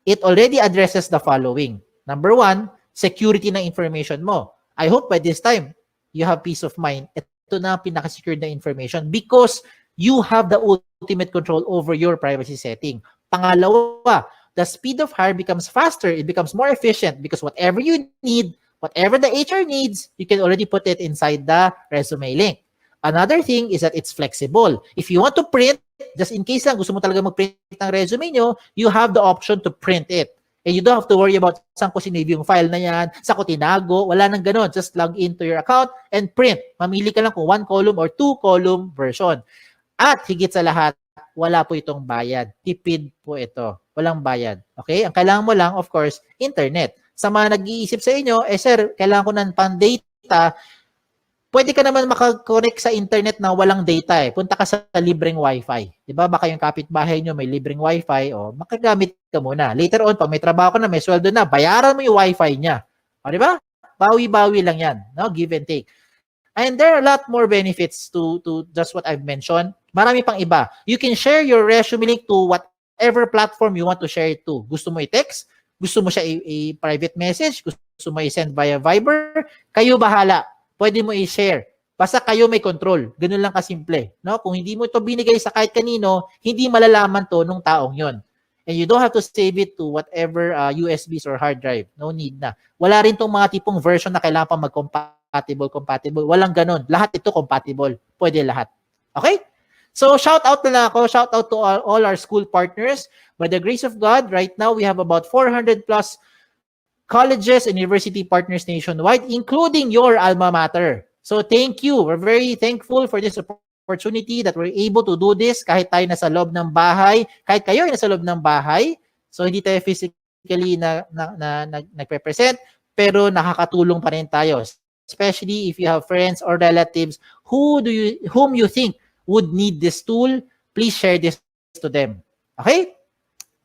It already addresses the following. Number 1, security ng information mo. I hope by this time, you have peace of mind. Ito na pinaka-secured na information because you have the ultimate control over your privacy setting. Pangalawa, the speed of hire becomes faster. It becomes more efficient because whatever you need, whatever the HR needs, you can already put it inside the resume link. Another thing is that it's flexible. If you want to print, just in case lang gusto mo talaga mag-print ng resume nyo, you have the option to print it. And you don't have to worry about saan ko sinave yung file na yan, saan ko tinago, wala nang ganon. Just log into your account and print. Mamili ka lang kung 1 column or 2 column version. At higit sa lahat, wala po itong bayad. Tipid po ito. Walang bayad. Okay? Ang kailangan mo lang, of course, internet. Sa mga nag-iisip sa inyo, sir, kailangan ko ng pan-data, pwede ka naman makakonect sa internet na walang data eh. Punta ka sa libreng wifi. Diba? Baka yung kapitbahay nyo may libreng wifi, makagamit ka muna. Later on, pag may trabaho ka na, may sweldo na, bayaran mo yung wifi niya. Diba? Bawi-bawi lang yan. No? Give and take. And there are a lot more benefits to just what I've mentioned. Marami pang iba. You can share your resume link to whatever platform you want to share it to. Gusto mo i-text? Gusto mo siya i-private message? Gusto mo i-send via Viber? Kayo bahala. Pwede mo i-share. Basta kayo may control. Ganun lang kasimple. No? Kung hindi mo ito binigay sa kahit kanino, hindi malalaman to nung taong yon. And you don't have to save it to whatever USBs or hard drive. No need na. Wala rin tong mga tipong version na kailangan pa mag-compatible. Walang ganun. Lahat ito compatible. Pwede lahat. Okay? So, shout out na lang ako. Shout out to all our school partners. By the grace of God, right now we have about 400 plus colleges and university partners nationwide, including your alma mater. So thank you. We're very thankful for this opportunity that we're able to do this kahit tayo nasa loob ng bahay, kahit kayo ay nasa loob ng bahay. So hindi tayo physically nagpe-present, pero nakakatulong pa rin tayo. Especially if you have friends or relatives whom you think would need this tool, please share this to them. Okay?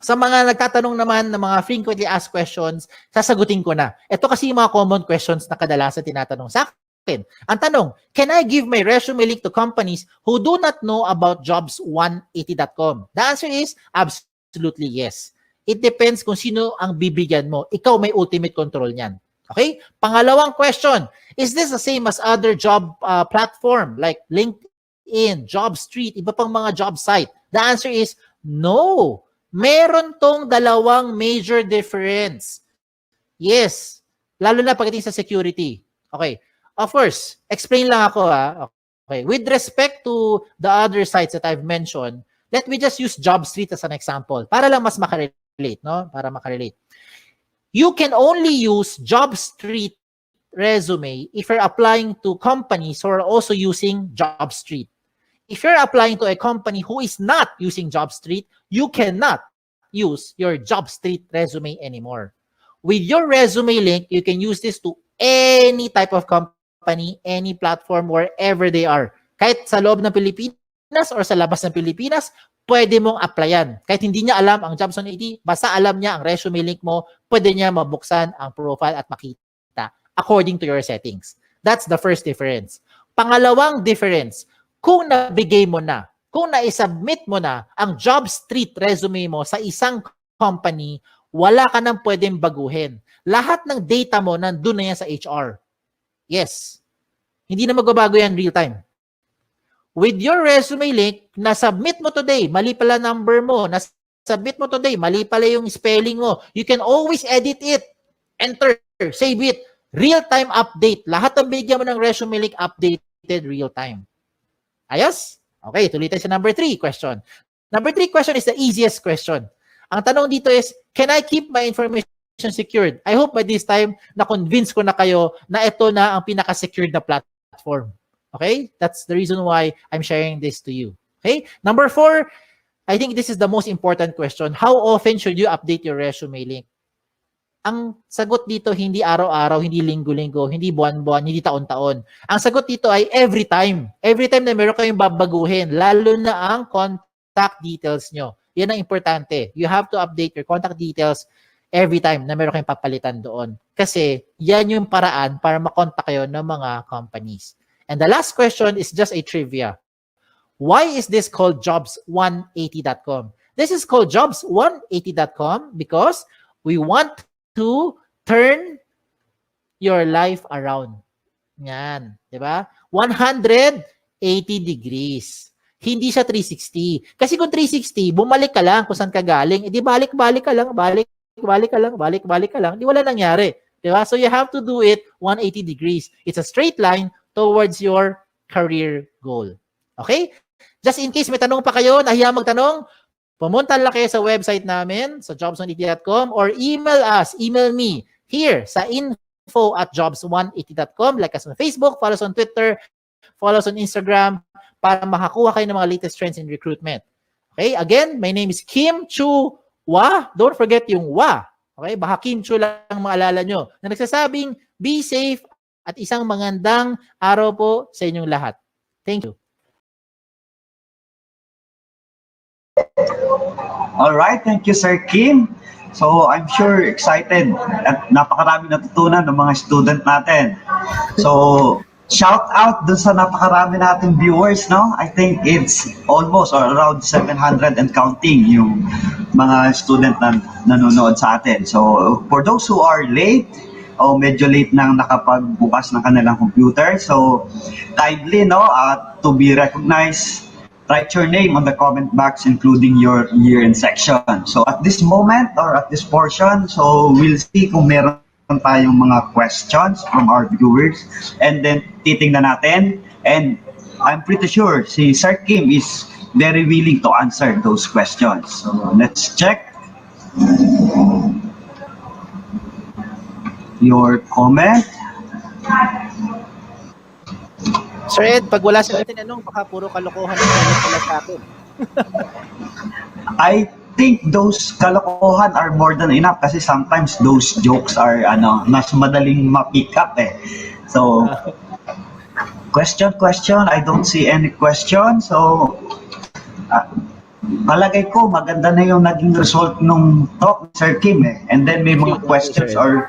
Sa mga nagtatanong naman ng mga frequently asked questions, sasagutin ko na. Ito kasi yung mga common questions na kadalasan tinatanong sa akin. Ang tanong, can I give my resume link to companies who do not know about jobs180.com? The answer is absolutely yes. It depends kung sino ang bibigyan mo. Ikaw may ultimate control niyan. Okay? Pangalawang question, is this the same as other job platform like LinkedIn, JobStreet, iba pang mga job site? The answer is no. Meron tong dalawang major difference. Yes. Lalo na pagdating sa security. Okay. Of course, explain lang ako ha. Okay. With respect to the other sites that I've mentioned, let me just use JobStreet as an example para lang mas makarelate, no? Para makarelate. You can only use JobStreet resume if you're applying to companies who are also using JobStreet. If you're applying to a company who is not using JobStreet, you cannot. use your job street resume anymore. With your resume link, you can use this to any type of company, any platform, wherever they are. Kahit sa loob ng Pilipinas or sa labas ng Pilipinas, pwede mong applyan. Kahit hindi niya alam ang Jobs on AD, basta alam niya ang resume link mo, pwede niya mabuksan ang profile at makita according to your settings. That's the first difference. Pangalawang difference, kung nabigay mo na, kung na-submit mo na ang job street resume mo sa isang company, wala ka nang pwedeng baguhin. Lahat ng data mo nandun na yan sa HR. Yes. Hindi na magbabago yan real time. With your resume link, na-submit mo today, mali pala number mo, na-submit mo today, mali pala yung spelling mo, you can always edit it, enter, save it, real-time update. Lahat ng bigyan mo ng resume link updated real-time. Ayos? Okay, tulitin sa number 3 question. Number 3 question is the easiest question. Ang tanong dito is, can I keep my information secured? I hope by this time, na-convince ko na kayo na ito na ang pinaka-secured na platform. Okay? That's the reason why I'm sharing this to you. Okay? Number 4, I think this is the most important question. How often should you update your resume link? Ang sagot dito, hindi araw-araw, hindi linggo-linggo, hindi buwan-buwan, hindi taon-taon. Ang sagot dito ay every time. Every time na meron kayong babaguhin, lalo na ang contact details nyo. Yan ang importante. You have to update your contact details every time na meron kayong papalitan doon. Kasi yan yung paraan para makontak kayo ng mga companies. And the last question is just a trivia. Why is this called jobs180.com? This is called jobs180.com because we want to turn your life around. Yan, di ba? 180 degrees. Hindi siya 360. Kasi kung 360, bumalik ka lang kung saan ka galing, edi balik-balik ka lang, balik-balik ka lang, di wala nangyari. Di ba? So you have to do it 180 degrees. It's a straight line towards your career goal. Okay? Just in case may tanong pa kayo, nahiya magtanong, pumunta lang kayo sa website namin, sa jobs180.com, or email us, email me here sa info@jobs180.com. Like us on Facebook, follow us on Twitter, follow us on Instagram, para makakuha kayo ng mga latest trends in recruitment. Okay? Again, my name is Kim Chu Wa. Don't forget yung Wa. Okay? Baka Kim Chu lang maalala nyo. Na nagsasabing, be safe at isang magandang araw po sa inyong lahat. Thank you. All right, thank you, Sir Kim. So, I'm sure excited at napakarami natutunan ng mga student natin. So, shout out dun sa napakarami nating viewers, no? I think it's almost or around 700 and counting yung mga student na nanonood sa atin. So, for those who are late, o medyo late nang nakapagbukas ng kanilang computer, so kindly, no, to be recognized, write your name on the comment box, including your year and section. So at this moment or at this portion, so we'll see kung meron tayong mga questions from our viewers, and then titingnan natin, and I'm pretty sure si Sir Kim is very willing to answer those questions. So let's check your comment. Sir Ed, pag wala silang tinanong, baka puro kalokohan ang pala sa akin. I think those kalokohan are more than enough kasi sometimes those jokes are mas madaling ma-pick up eh. So, question, I don't see any question. So, palagay ko maganda na yung naging result nung talk ni Sir Kim eh. And then may mga questions or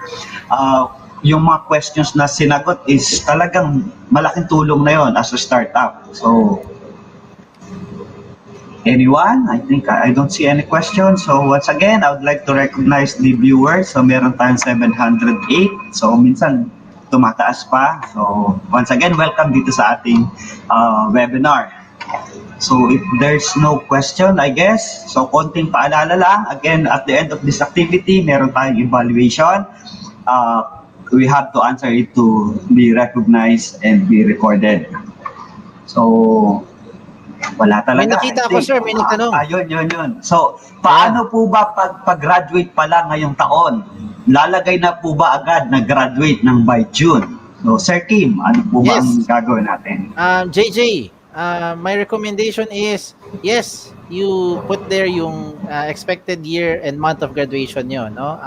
yung mga questions na sinagot is talagang malaking tulong na yon as a startup. So, anyone? I think I don't see any questions. So, once again, I would like to recognize the viewers. So, meron tayong 708. So, minsan tumataas pa. So, once again, welcome dito sa ating webinar. So, if there's no question, I guess, so konting paalala lang. Again, at the end of this activity, meron tayong evaluation. We have to answer it to be recognized and be recorded. So, wala talaga. May nakita ako, sir. May nagtanong. Yun. So, paano po ba pag-graduate pa lang ngayong taon? Lalagay na po ba agad na graduate ng by June? So, Sir Kim, ano po ba ang gagawin natin? JJ, my recommendation is, yes, you put there yung expected year and month of graduation nyo, no?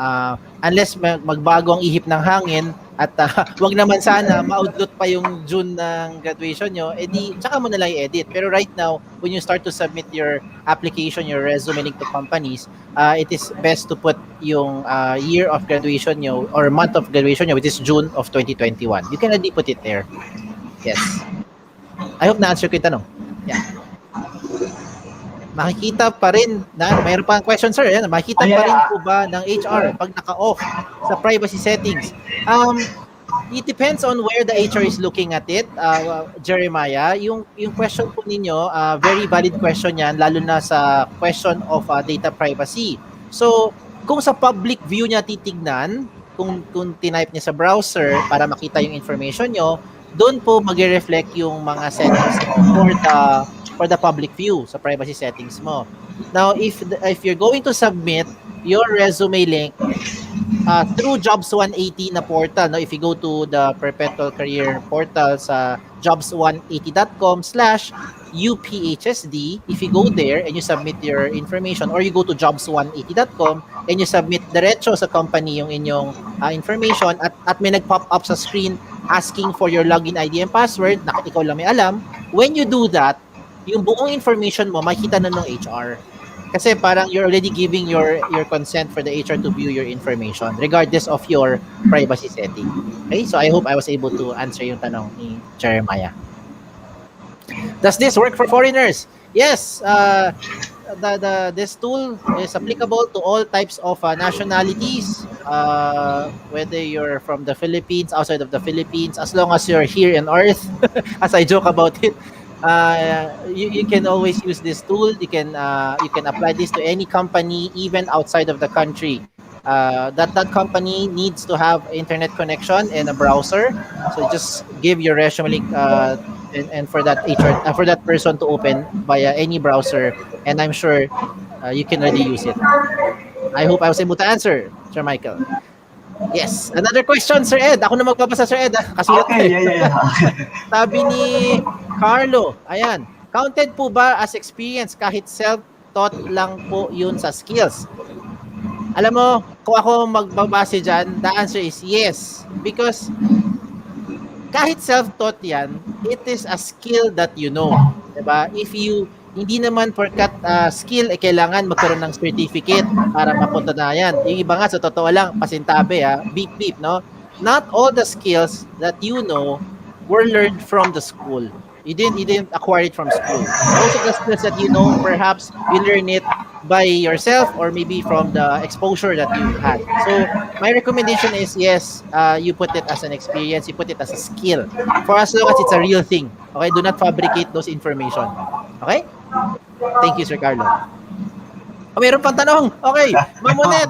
Unless magbago ang ihip ng hangin at wag naman sana maudlot pa yung June ng graduation nyo, edi tsaka mo na lang i-edit. Pero right now, when you start to submit your application, your resume link to companies, it is best to put yung year of graduation nyo or month of graduation nyo, which is June of 2021. You can already put it there. Yes. I hope na-answer ko yung tanong. Yeah. Makikita pa rin na mayroon pa ang question, sir. Yan, makikita pa rin po ba ng HR pag naka-off sa privacy settings? It depends on where the HR is looking at it, Jeremiah. Yung question po ninyo, very valid question yan, lalo na sa question of data privacy. So, kung sa public view niya titignan, kung tinype niya sa browser para makita yung information nyo, doon po mag-reflect yung mga settings mo for the public view sa privacy settings mo. Now, if you're going to submit your resume link through Jobs 180 na portal, no, if you go to the Perpetual Career portal sa jobs180.com/UPHSD, if you go there and you submit your information, or you go to jobs180.com and you submit diretso sa company yung inyong information at may nag-pop up sa screen asking for your login ID and password, na ikaw lang may alam, when you do that, yung buong information mo makita na ng HR. Kasi parang you're already giving your consent for the HR to view your information regardless of your privacy setting. Okay? So I hope I was able to answer yung tanong ni Jeremiah. Does this work for foreigners? Yes. This tool is applicable to all types of nationalities, whether you're from the Philippines, outside of the Philippines, as long as you're here in Earth, as I joke about it. You can always use this tool. You can apply this to any company, even outside of the country. That company needs to have internet connection and a browser. So just give your resume link and for that for that person to open via any browser, and I'm sure you can already use it. I hope I was able to answer, Sir Michael. Yes. Another question, Sir Ed. Ako na magpapasa, Sir Ed. Kasulat Okay, yeah. Sabi ni Carlo, ayan, counted po ba as experience kahit self-taught lang po yun sa skills? Alam mo, kung ako magbabase dyan, the answer is yes. Because kahit self-taught yan, it is a skill that you know. Diba? If you, hindi naman porkat skill, kailangan magkaroon ng certificate para mapunta na yan. Yung iba nga, sa totoo lang, pasintabi, beep, no? Not all the skills that you know were learned from the school. You didn't acquire it from school. Most of the skills that you know, perhaps you learn it by yourself or maybe from the exposure that you had. So my recommendation is yes, you put it as an experience, you put it as a skill. For as long as it's a real thing. Okay, do not fabricate those information. Okay? Thank you, Sir Carlo. Mayroon pang tanong. Okay, Mamonet,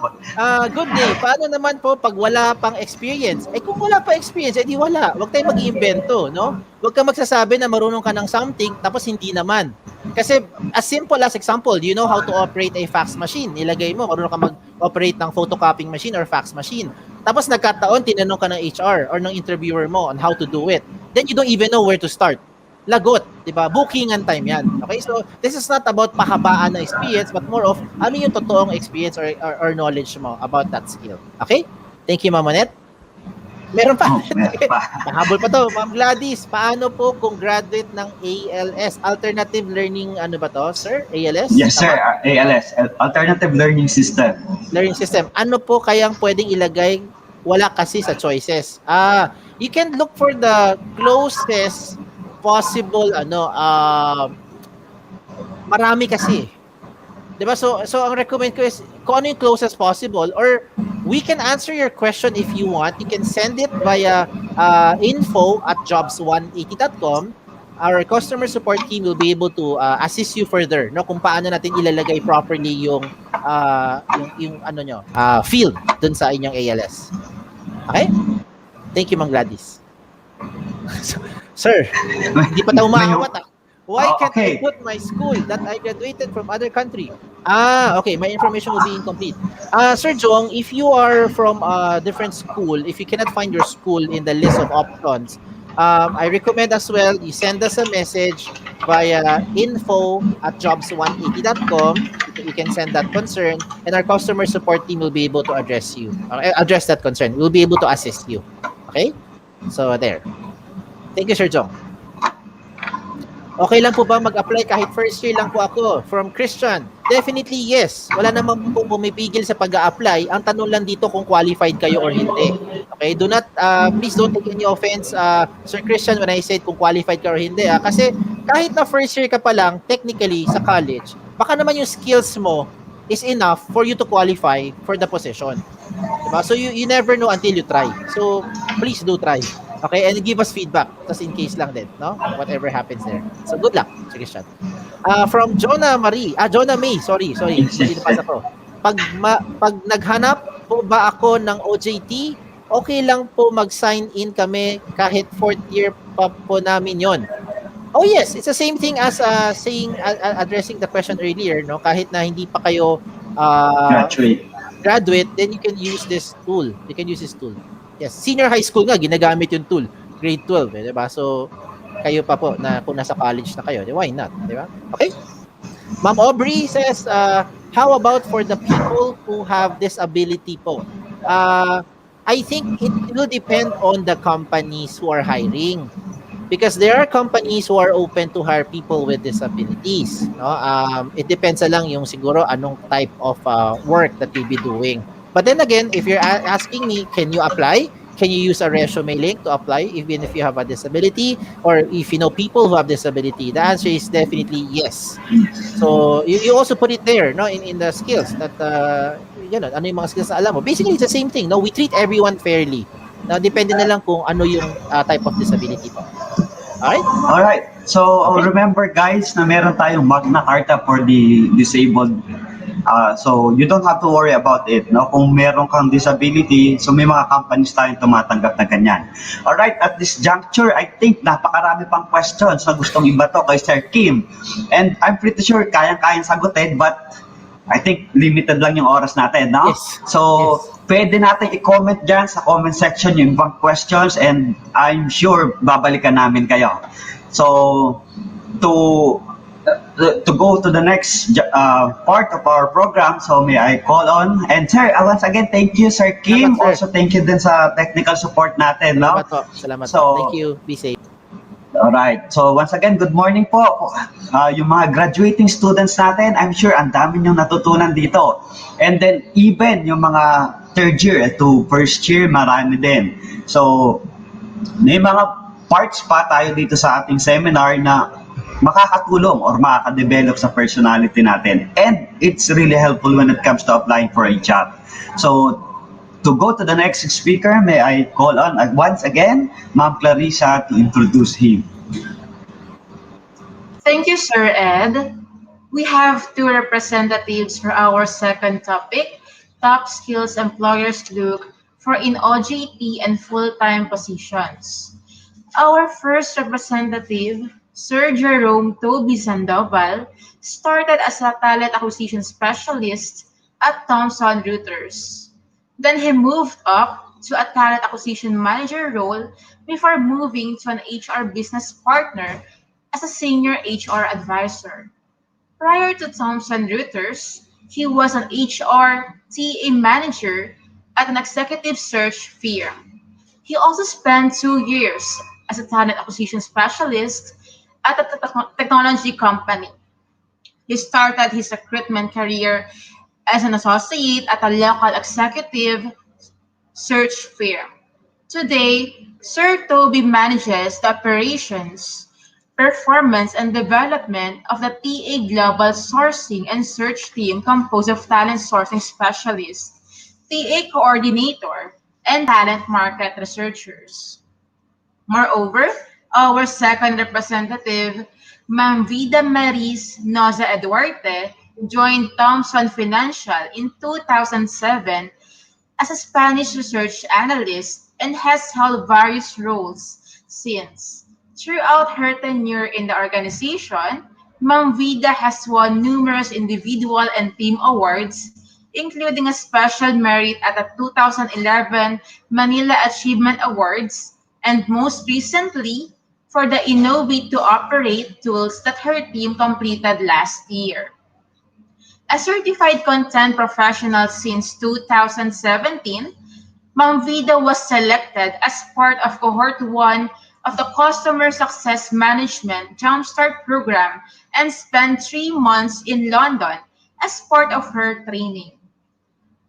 good day. Paano naman po pag wala pang experience? Kung wala pa experience, edi wala. Huwag tayong mag-iimbento, no? Huwag kang magsasabi na marunong ka ng something, tapos hindi naman. Kasi, as simple as example, you know how to operate a fax machine. Nilagay mo, marunong ka mag-operate ng photocopying machine or fax machine. Tapos nagkataon, tinanong ka ng HR or ng interviewer mo on how to do it. Then you don't even know where to start. Lagot, di ba? Bookingan time yan. Okay, so this is not about pahabaan na experience, but more of ano yung totoong experience or knowledge mo about that skill. Okay? Thank you, Ma'am Monet. Meron pa. Pahabol pa to. Ma'am Gladys, paano po kung graduate ng ALS? Alternative Learning, ano ba to, sir? ALS? Yes, sir. ALS. Alternative Learning System. Learning System. Ano po kayang pwedeng ilagay? Wala kasi sa choices. You can look for the closest possible marami kasi. 'Di ba? So ang recommend ko is kung ano yung closest possible, or we can answer your question if you want. You can send it via info@jobs180.com. Our customer support team will be able to assist you further, no, kung paano natin ilalagay properly yung field dun sa inyong ALS. Okay? Thank you, Ma'am Gladys. Sir, hindi pa tayo maawat. Why can't I put my school that I graduated from other country? Okay, my information will be incomplete. Sir Jong, if you are from a different school, if you cannot find your school in the list of options, I recommend as well you send us a message via info@jobs180.com. You can send that concern, and our customer support team will be able to address you, address that concern. We'll be able to assist you. Okay? So there. Thank you, Sir Jong. Okay lang po ba mag-apply kahit first year lang po ako? From Christian, definitely yes. Wala naman po pumipigil sa pag-a-apply. Ang tanong lang dito kung qualified kayo or hindi. Okay, do not, please don't take any offense, Sir Christian, when I said kung qualified ka or hindi. Kasi kahit na first year ka pa lang, technically, sa college, baka naman yung skills mo is enough for you to qualify for the position. Diba? So you never know until you try. So please do try. Okay, and give us feedback just in case lang din, no? Whatever happens there. So good luck, sige Sean. From Jonah May, sorry, hindi napasa ko. Pag naghanap po ba ako ng OJT, okay lang po mag-sign in kami kahit fourth year pa po namin yon. Oh yes, it's the same thing as addressing the question earlier, no? Kahit na hindi pa kayo graduate, then you can use this tool. Yes, senior high school nga ginagamit yung tool. Grade 12, di ba? So kayo pa po na kung nasa college na kayo, why not, di ba? Okay? Ma'am Aubrey says, how about for the people who have disability po? I think it will depend on the companies who are hiring. Because there are companies who are open to hire people with disabilities. No? It depends lang yung siguro anong type of work that you'll be doing. But then again, if you're asking me, can you apply? Can you use a resume link to apply even if you have a disability? Or if you know people who have disability? The answer is definitely yes. So you also put it there, no, in the skills that, ano yung mga skills na alam mo. Basically, it's the same thing. No? We treat everyone fairly. Now, depende na lang kung ano yung type of disability po. Alright. So, remember guys na meron tayong Magna Carta for the disabled. So, you don't have to worry about it. No? Kung meron kang disability, so may mga companies tayong tumatanggap na ganyan. Alright, at this juncture, I think napakarami pang questions na gustong ibato kay Sir Kim. And I'm pretty sure kayang-kayang sagutin, but I think limited lang yung oras natin, no? Yes. So, pwede natin i-comment dyan sa comment section yung ibang questions and I'm sure babalikan namin kayo. So, to go to the next part of our program, so may I call on? And sir, once again, thank you, Sir Kim. Salamat, sir. Also, thank you din sa technical support natin, no? Salamat So, po. Thank you. Be safe. Alright. So once again, good morning po. Yung mga graduating students natin, I'm sure ang dami niyong natutunan dito. And then even yung mga third year to first year, marami din. So may mga parts pa tayo dito sa ating seminar na makakatulong or makaka-develop sa personality natin. And it's really helpful when it comes to applying for a job. So to go to the next speaker, may I call on once again, Ma'am Clarissa to introduce him. Thank you, Sir Ed. We have two representatives for our second topic, top skills employers look for in OJT and full-time positions. Our first representative, Sir Jerome Toby Sandoval, started as a talent acquisition specialist at Thomson Reuters. Then he moved up to a talent acquisition manager role before moving to an HR business partner as a senior HR advisor. Prior to Thomson Reuters, he was an HR TA manager at an executive search firm. He also spent 2 years as a talent acquisition specialist at a technology company. He started his recruitment career as an associate at a local executive search firm. Today, Sir Toby manages the operations, performance, and development of the TA Global Sourcing and Search team composed of talent sourcing specialists, TA coordinator, and talent market researchers. Moreover, our second representative, Ma'am Vida Maris Noza Eduarte, joined Thomson Financial in 2007 as a Spanish research analyst and has held various roles since. Throughout her tenure in the organization, Ma'am Vida has won numerous individual and team awards, including a special merit at the 2011 Manila Achievement Awards and most recently, for the Innovate to Operate tools that her team completed last year. A certified content professional since 2017, Ma'am Vida was selected as part of Cohort 1 of the Customer Success Management Jumpstart program and spent 3 months in London as part of her training.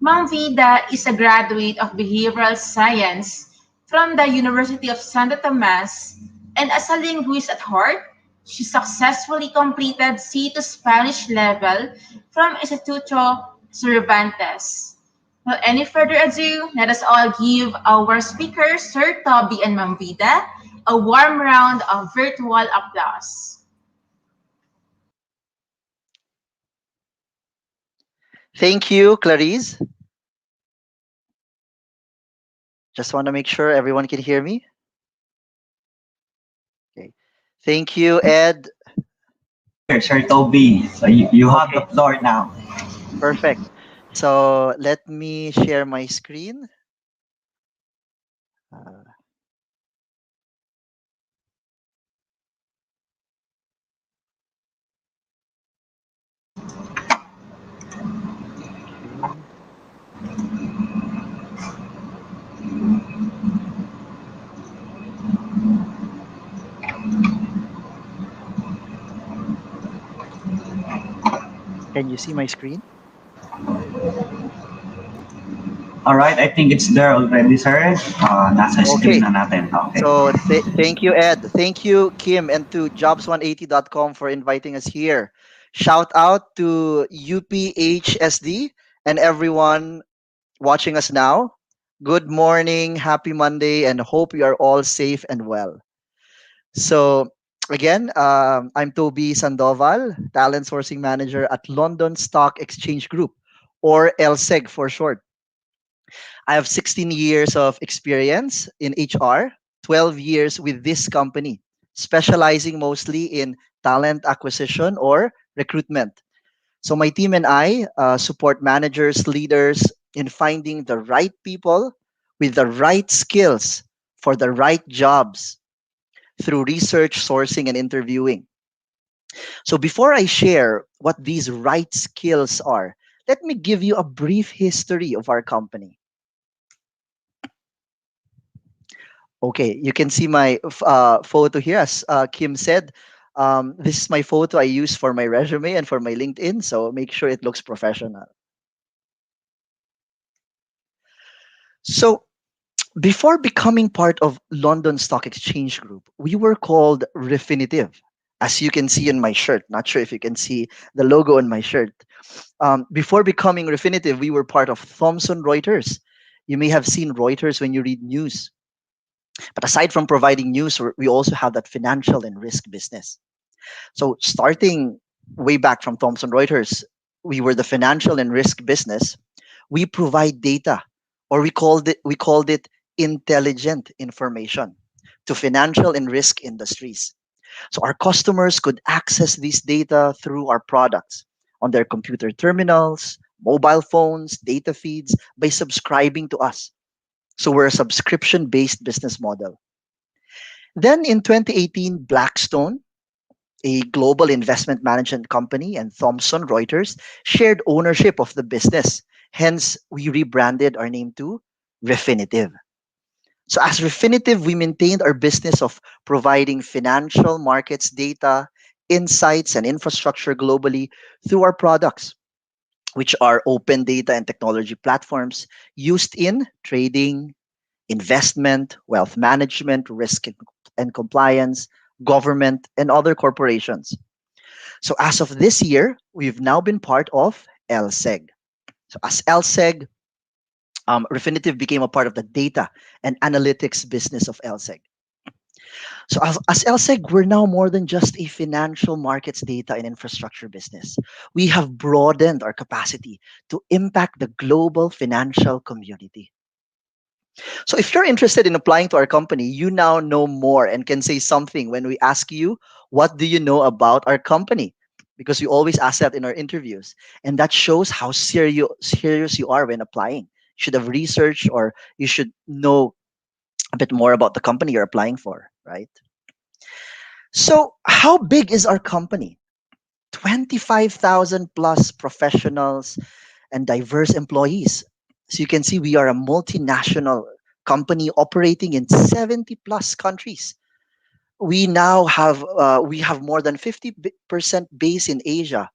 Ma'am Vida is a graduate of behavioral science from the University of Santo Tomas, and as a linguist at heart, she successfully completed C2 Spanish level from Instituto Cervantes. Without any further ado, let us all give our speakers, Sir Toby and Ma'am Vida, a warm round of virtual applause. Thank you, Clarice. Just want to make sure everyone can hear me. Okay. Thank you, Ed. Here, Sir Toby. So you have the Okay, floor now. perfect. So let me share my screen. Uh, okay. Can you see my screen? All right, I think it's there already, sir. Nasa screen Okay. na natin. Okay. So thank you, Ed. Thank you, Kim, and to jobs180.com for inviting us here. Shout out to UPHSD and everyone watching us now. Good morning, happy Monday, and hope you are all safe and well. So, again, I'm Toby Sandoval, Talent Sourcing Manager at London Stock Exchange Group, or LSEG for short. I have 16 years of experience in HR, 12 years with this company, specializing mostly in talent acquisition or recruitment. So my team and I support managers, leaders in finding the right people with the right skills for the right jobs through research, sourcing, and interviewing. So before I share what these right skills are, let me give you a brief history of our company. Okay, you can see my photo here. As Kim said, this is my photo I use for my resume and for my LinkedIn. So make sure it looks professional. So before becoming part of London Stock Exchange Group, we were called Refinitiv. As you can see in my shirt, not sure if you can see the logo on my shirt. Before becoming Refinitiv, we were part of Thomson Reuters. You may have seen Reuters when you read news. But aside from providing news, we also have that financial and risk business. So starting way back from Thomson Reuters, we were the financial and risk business. We provide data, or we called it intelligent information to financial and risk industries. So our customers could access this data through our products on their computer terminals, mobile phones, data feeds by subscribing to us. So we're a subscription based business model. Then in 2018, Blackstone, a global investment management company, and Thomson Reuters shared ownership of the business. Hence, we rebranded our name to Refinitiv. So, as Refinitiv, we maintained our business of providing financial markets data, insights, and infrastructure globally through our products, which are open data and technology platforms used in trading, investment, wealth management, risk and compliance, government, and other corporations. So as of this year, we've now been part of LSEG. So as LSEG, Refinitiv became a part of the data and analytics business of LSEG. So as LSEG, we're now more than just a financial markets data and infrastructure business. We have broadened our capacity to impact the global financial community. So if you're interested in applying to our company, you now know more and can say something when we ask you, what do you know about our company? Because we always ask that in our interviews. And that shows how serious you are when applying. You should have researched, or you should know a bit more about the company you're applying for, right? So, how big is our company? 25,000 plus professionals and diverse employees. So you can see we are a multinational company operating in 70 plus countries. We have more than 50% base in Asia,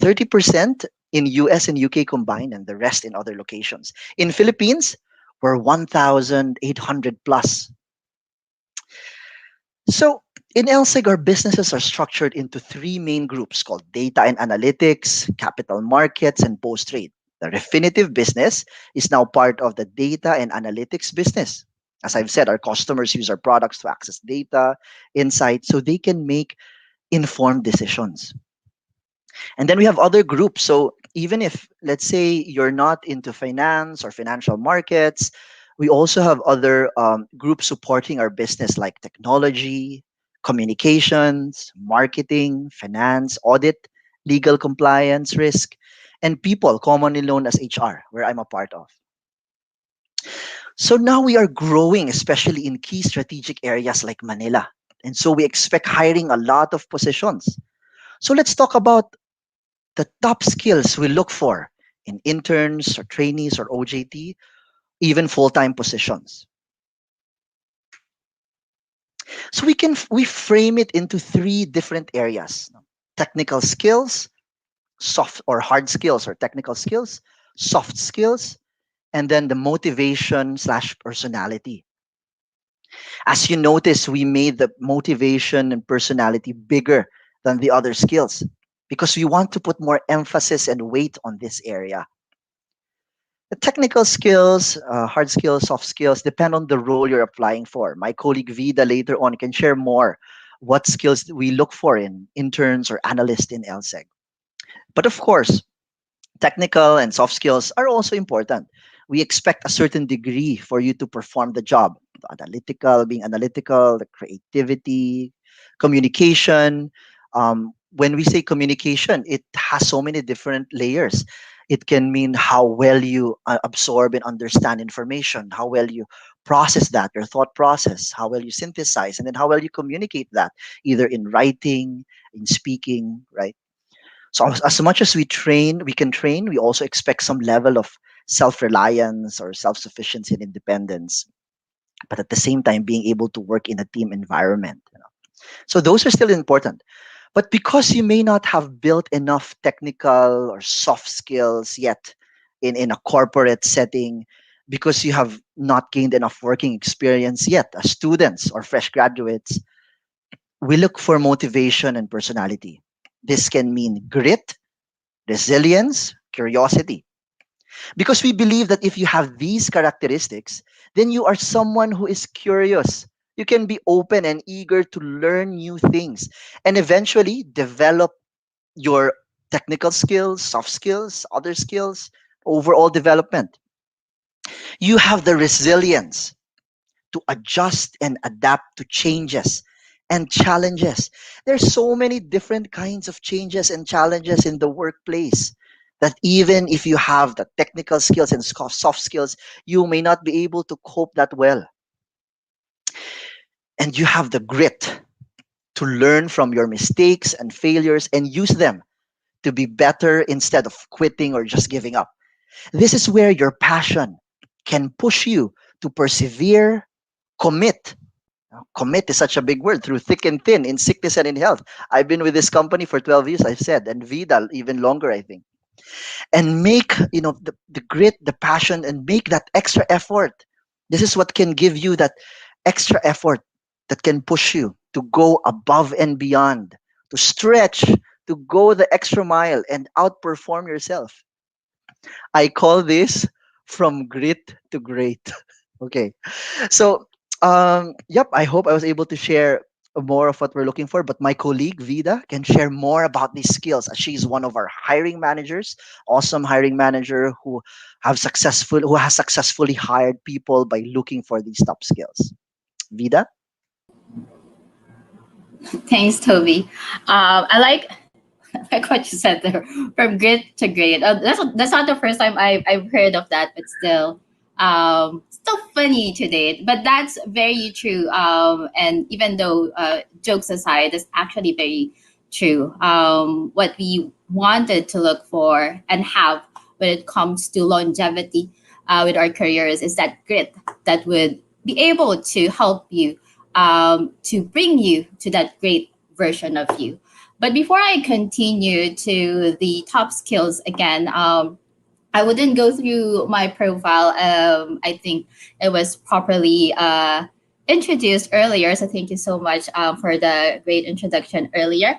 30% in US and UK combined, and the rest in other locations. In Philippines, we're 1,800 plus. So in LSEG, our businesses are structured into three main groups called data and analytics, capital markets, and post trade. The Refinitiv business is now part of the data and analytics business. As I've said, our customers use our products to access data, insight, so they can make informed decisions. And then we have other groups. So even if, let's say, you're not into finance or financial markets, we also have other groups supporting our business like technology, communications, marketing, finance, audit, legal compliance, risk, and people, commonly known as HR, where I'm a part of. So now we are growing, especially in key strategic areas like Manila. And so we expect hiring a lot of positions. So let's talk about the top skills we look for in interns or trainees or OJT, even full-time positions. So we frame it into three different areas: technical skills, soft or hard skills or technical skills, soft skills, and then the motivation slash personality. As you notice, we made the motivation and personality bigger than the other skills because we want to put more emphasis and weight on this area. The technical skills, hard skills, soft skills, depend on the role you're applying for. My colleague Vida later on can share more what skills we look for in interns or analysts in LSEG. But of course, technical and soft skills are also important. We expect a certain degree for you to perform the job. The analytical, being analytical, the creativity, communication. When we say communication, it has so many different layers. It can mean how well you absorb and understand information, how well you process that, your thought process, how well you synthesize, and then how well you communicate that, either in writing, in speaking, right? So as much as we can train, we also expect some level of self-reliance or self-sufficiency and independence, but at the same time being able to work in a team environment. So those are still important. But because you may not have built enough technical or soft skills yet in a corporate setting, because you have not gained enough working experience yet as students or fresh graduates, we look for motivation and personality. This can mean grit, resilience, curiosity. Because we believe that if you have these characteristics, then you are someone who is curious. You can be open and eager to learn new things and eventually develop your technical skills, soft skills, other skills, overall development. You have the resilience to adjust and adapt to changes and challenges. There's so many different kinds of changes and challenges in the workplace that even if you have the technical skills and soft skills, you may not be able to cope that well. And you have the grit to learn from your mistakes and failures and use them to be better instead of quitting or just giving up. This is where your passion can push you to persevere, commit. Now, commit is such a big word, through thick and thin, in sickness and in health. I've been with this company for 12 years, I've said, and Vida even longer, I think. And make, the grit, the passion, and make that extra effort. This is what can give you that extra effort that can push you to go above and beyond, to stretch, to go the extra mile and outperform yourself. I call this from grit to great. Okay. So, yep, I hope I was able to share more of what we're looking for, but my colleague Vida can share more about these skills as she's one of our hiring managers, awesome hiring manager who has successfully hired people by looking for these top skills. Vida? Thanks, Toby. I like like what you said there, from grit to great. That's not the first time I've heard of that, but still, Still funny to date, but that's very true. And even though jokes aside, that's actually very true. What we wanted to look for and have when it comes to longevity with our careers is that grit that would be able to help you, to bring you to that great version of you. But before I continue to the top skills again, I wouldn't go through my profile. I think it was properly introduced earlier. So thank you so much for the great introduction earlier.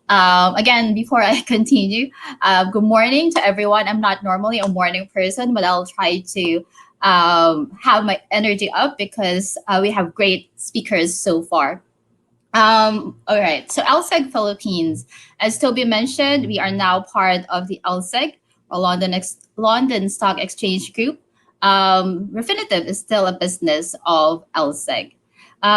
Again, before I continue, good morning to everyone. I'm not normally a morning person, but I'll try to have my energy up because we have great speakers so far. All right. So LSEG Philippines, as Toby mentioned, we are now part of the LSEG or London Stock Exchange Group. Refinitiv is still a business of LSEG.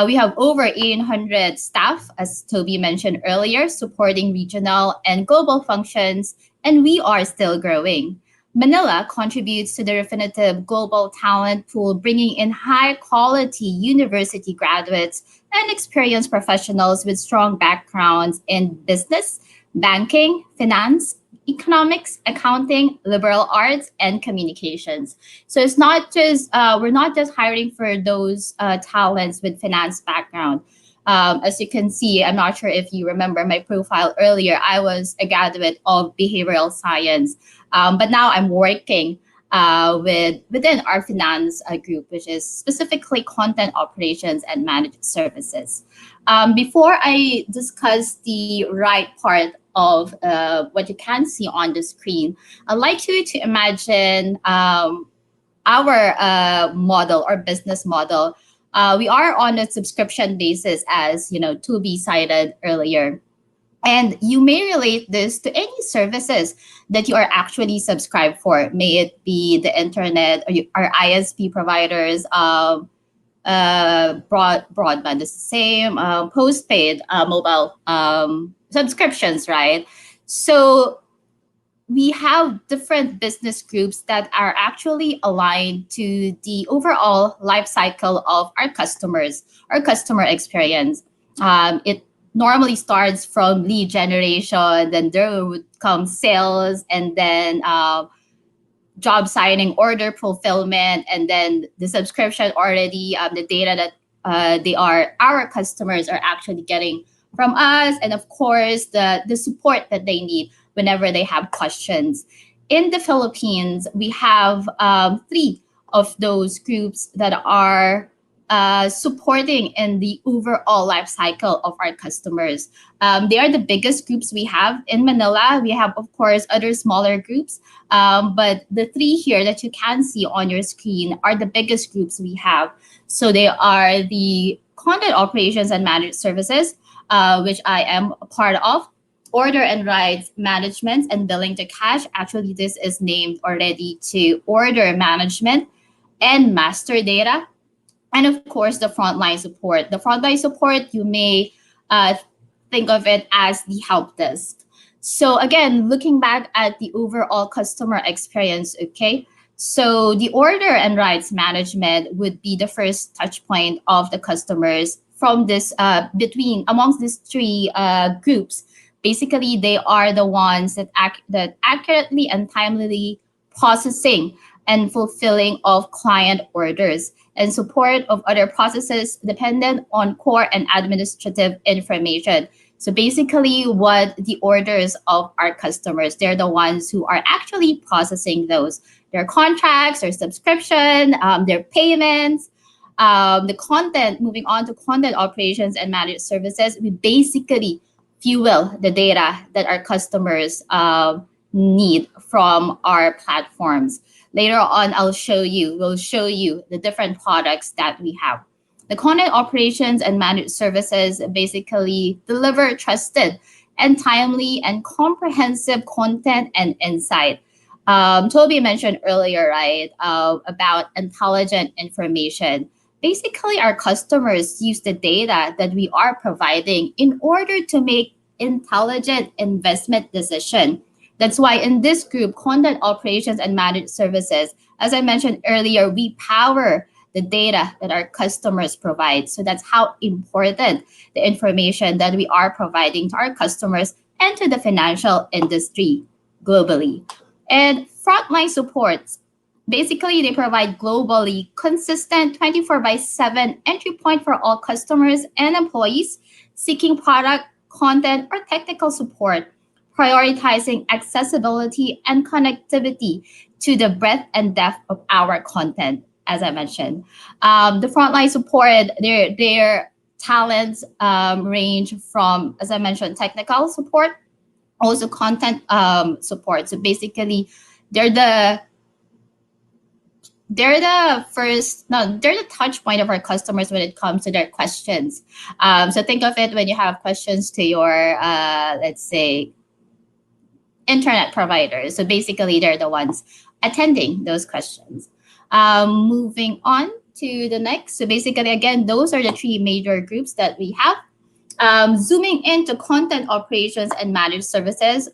We have over 800 staff, as Toby mentioned earlier, supporting regional and global functions, and we are still growing. Manila contributes to the Refinitiv global talent pool, bringing in high quality university graduates and experienced professionals with strong backgrounds in business, banking, finance, economics, accounting, liberal arts, and communications. So it's not just we're not just hiring for those talents with finance background. As you can see, I'm not sure if you remember my profile earlier. I was a graduate of behavioral science, but now I'm working within our finance group, which is specifically content operations and managed services. Before I discuss the right part of what you can see on the screen, I'd like you to imagine our model or business model. We are on a subscription basis, as you know, to be cited earlier. And you may relate this to any services that you are actually subscribed for, may it be the internet or our ISP providers, broadband is the same, postpaid mobile subscriptions, right? So we have different business groups that are actually aligned to the overall life cycle of our customers, our customer experience. It normally starts from lead generation, then there would come sales, and then job signing, order fulfillment, and then the subscription already, the data that our customers are actually getting from us, and of course the support that they need whenever they have questions. In the Philippines, we have three of those groups that are supporting in the overall life cycle of our customers. They are the biggest groups we have in Manila. We have, of course, other smaller groups, but the three here that you can see on your screen are the biggest groups we have. So they are the content operations and managed services, which I am a part of, order and rights management and billing to cash. Actually, this is named already to order management and master data. And of course, the frontline support. The frontline support, you may think of it as the help desk. So again, looking back at the overall customer experience, okay? So the order and rights management would be the first touch point of the customers from this amongst these three groups. Basically, they are the ones that accurately and timely processing and fulfilling of client orders and support of other processes dependent on core and administrative information. So basically what the orders of our customers, they're the ones who are actually processing those, their contracts, their subscription, their payments, the content. Moving on to content operations and managed services, we basically fuel the data that our customers need from our platforms. Later on, we'll show you the different products that we have. The content operations and managed services basically deliver trusted and timely and comprehensive content and insight. Toby mentioned earlier, right, about intelligent information. Basically, our customers use the data that we are providing in order to make intelligent investment decision. That's why in this group, content operations and managed services, As I mentioned earlier, we power the data that our customers provide. So that's how important the information that we are providing to our customers and to the financial industry globally. And frontline supports. Basically, they provide globally consistent 24 by 7 entry point for all customers and employees seeking product, content, or technical support, prioritizing accessibility and connectivity to the breadth and depth of our content, as I mentioned. The frontline support, their talents range from, as I mentioned, technical support, also content support. So basically, they're the they're the touch point of our customers when it comes to their questions. So think of it when you have questions to your, let's say, internet providers. So basically, they're the ones attending those questions. Moving on to the next. So basically, again, those are the three major groups that we have. Zooming into content operations and managed services,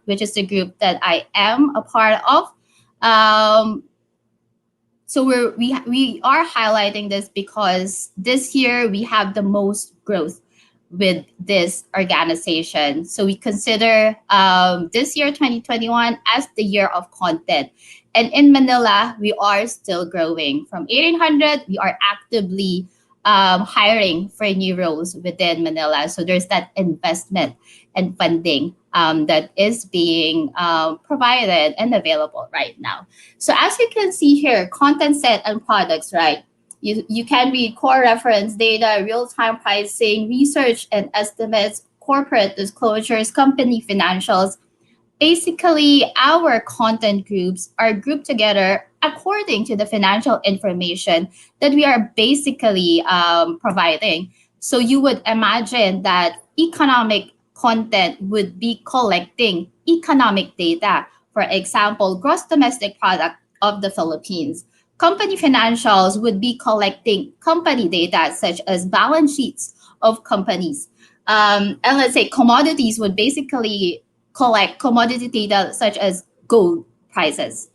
which is the group that I am a part of. So we are highlighting this because this year we have the most growth with this organization. So we consider this year, 2021, as the year of content. And in Manila, we are still growing. From 1,800, we are actively hiring for new roles within Manila. So there's that investment and funding that is being provided and available right now. So as you can see here, content set and products, right? You can read core reference data, real-time pricing, research and estimates, corporate disclosures, company financials. Basically, our content groups are grouped together according to the financial information that we are basically providing. So you would imagine that economic content would be collecting economic data. For example, gross domestic product of the Philippines. Company financials would be collecting company data such as balance sheets of companies. And let's say commodities would basically collect commodity data such as gold prices.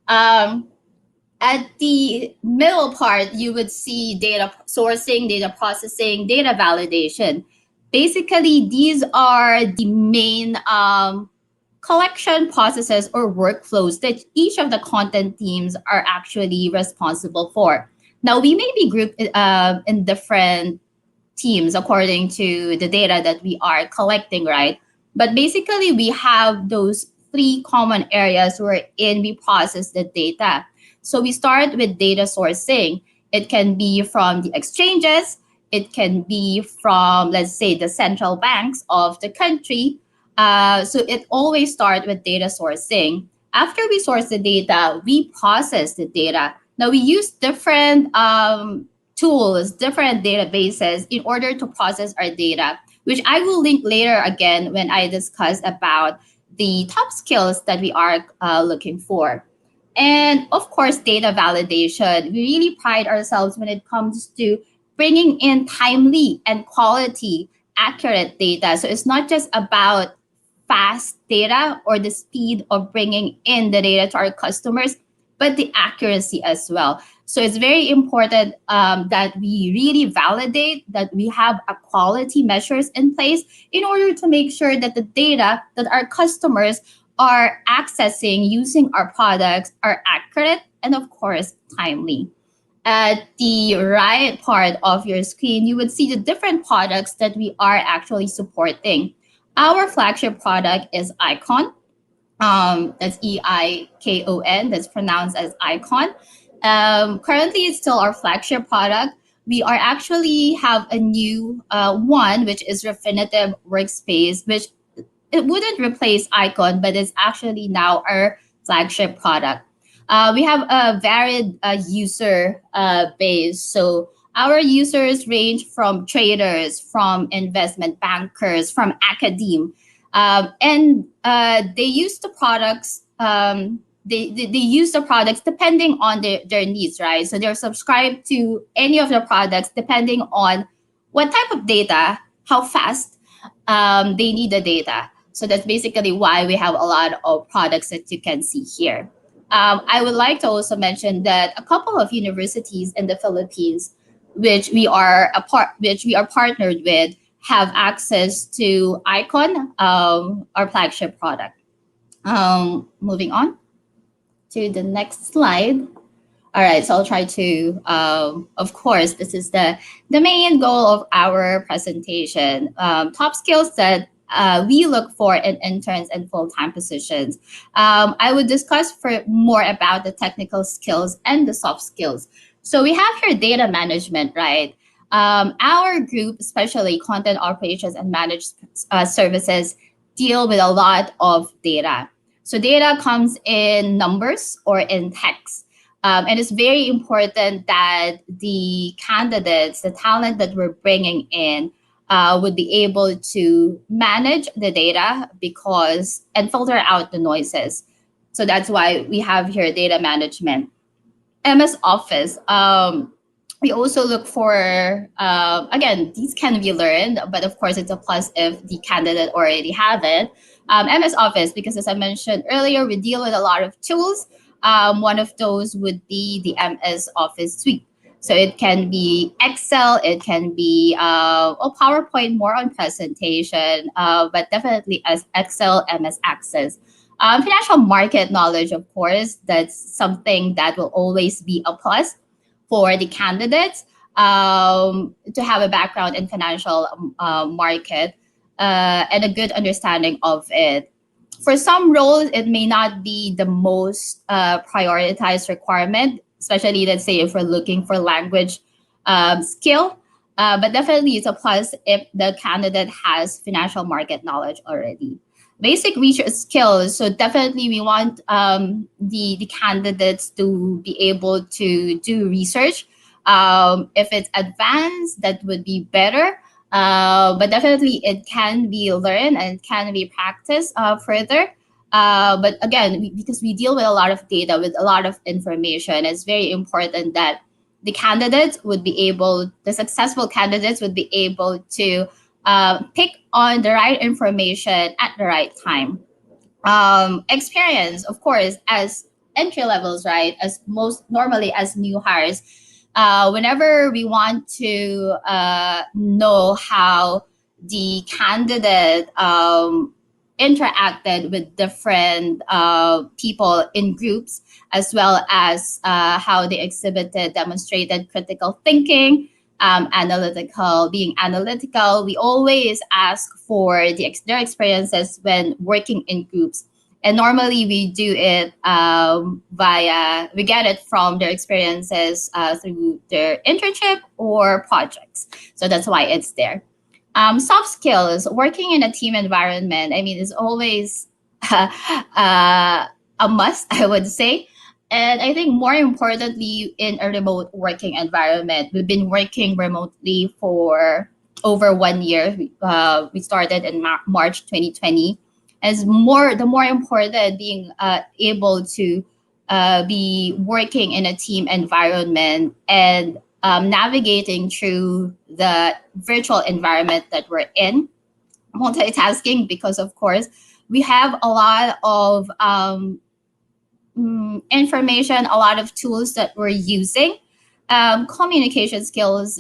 At the middle part, you would see data sourcing, data processing, data validation. Basically, these are the main collection processes or workflows that each of the content teams are actually responsible for. Now, we may be grouped in different teams according to the data that we are collecting, right? But basically, we have those three common areas wherein we process the data. So we start with data sourcing. It can be from the exchanges. It can be from, let's say, the central banks of the country. So it always starts with data sourcing. After we source the data, we process the data. Now we use different tools, different databases in order to process our data, which I will link later again when I discuss about the top skills that we are looking for. And of course, data validation. We really pride ourselves when it comes to bringing in timely and quality, accurate data. So it's not just about fast data or the speed of bringing in the data to our customers, but the accuracy as well. So it's very important that we really validate that we have a quality measures in place in order to make sure that the data that our customers are accessing using our products are accurate and of course timely. At the right part of your screen, you would see the different products that we are actually supporting. Our flagship product is Icon. That's EIKON. That's pronounced as Icon. Currently, it's still our flagship product. We are actually have a new one, which is Refinitiv Workspace, which it wouldn't replace Icon, but it's actually now our flagship product. We have a varied user base. So our users range from traders, from investment bankers, from academe, and they use the products. They use the products depending on their needs, right? So they're subscribed to any of the products depending on what type of data, how fast they need the data. So that's basically why we have a lot of products that you can see here. I would like to also mention that a couple of universities in the Philippines, which we are partnered with, have access to Icon, our flagship product. Moving on to the next slide. All right, so I'll try to. Of course, this is the main goal of our presentation. Top skills that we look for in interns and full time positions. I would discuss for more about the technical skills and the soft skills. So we have here data management, right? Our group, especially content operations and managed services, deal with a lot of data. So data comes in numbers or in text. And it's very important that the candidates, the talent that we're bringing in, would be able to manage the data because and filter out the noises. So that's why we have here data management. MS Office. We also look for again, these can be learned, but of course it's a plus if the candidate already have it. MS Office, because as I mentioned earlier, we deal with a lot of tools. One of those would be the MS Office suite. So it can be Excel, it can be PowerPoint, more on presentation, but definitely as Excel, MS Access. Financial market knowledge, of course, that's something that will always be a plus for the candidates, to have a background in financial market, and a good understanding of it. For some roles, it may not be the most prioritized requirement, especially let's say if we're looking for language skill. But definitely it's a plus if the candidate has financial market knowledge already. Basic research skills. So definitely we want the candidates to be able to do research. If it's advanced, that would be better. But definitely it can be learned and can be practiced further. But again, because we deal with a lot of data, with a lot of information, it's very important that the successful candidates would be able to pick on the right information at the right time. Experience, of course, as entry levels, right? As most normally as new hires, whenever we want to know how the candidate interacted with different people in groups, as well as how they demonstrated critical thinking, being analytical. We always ask for their experiences when working in groups. And normally we do it we get it from their experiences through their internship or projects. So that's why it's there. Soft skills, working in a team environment, I mean, is always a must, I would say. And I think more importantly, in a remote working environment, we've been working remotely for over 1 year. We started in March 2020. The more important being able to be working in a team environment and navigating through the virtual environment that we're in. Multitasking, because of course we have a lot of information, a lot of tools that we're using. Communication skills,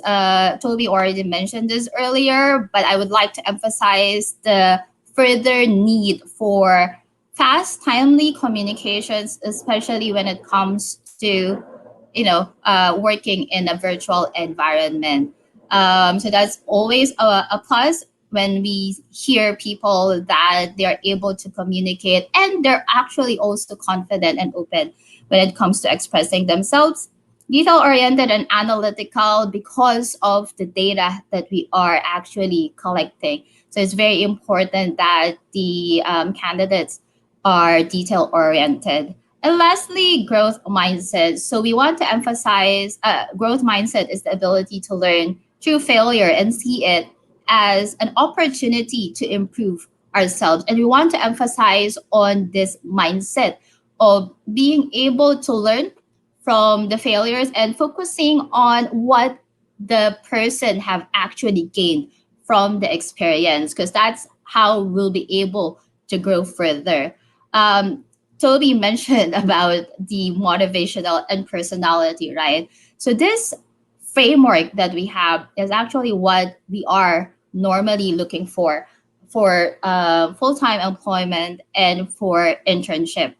Toby already mentioned this earlier, but I would like to emphasize the further need for fast, timely communications, especially when it comes to, working in a virtual environment. So that's always a plus when we hear people that they're able to communicate and they're actually also confident and open when it comes to expressing themselves. Detail oriented and analytical because of the data that we are actually collecting. So it's very important that the candidates are detail oriented. And lastly, growth mindset. So we want to emphasize growth mindset is the ability to learn through failure and see it as an opportunity to improve ourselves. And we want to emphasize on this mindset of being able to learn from the failures and focusing on what the person have actually gained from the experience, because that's how we'll be able to grow further. Toby mentioned about the motivational and personality, right? So this framework that we have is actually what we are normally looking for full-time employment and for internship.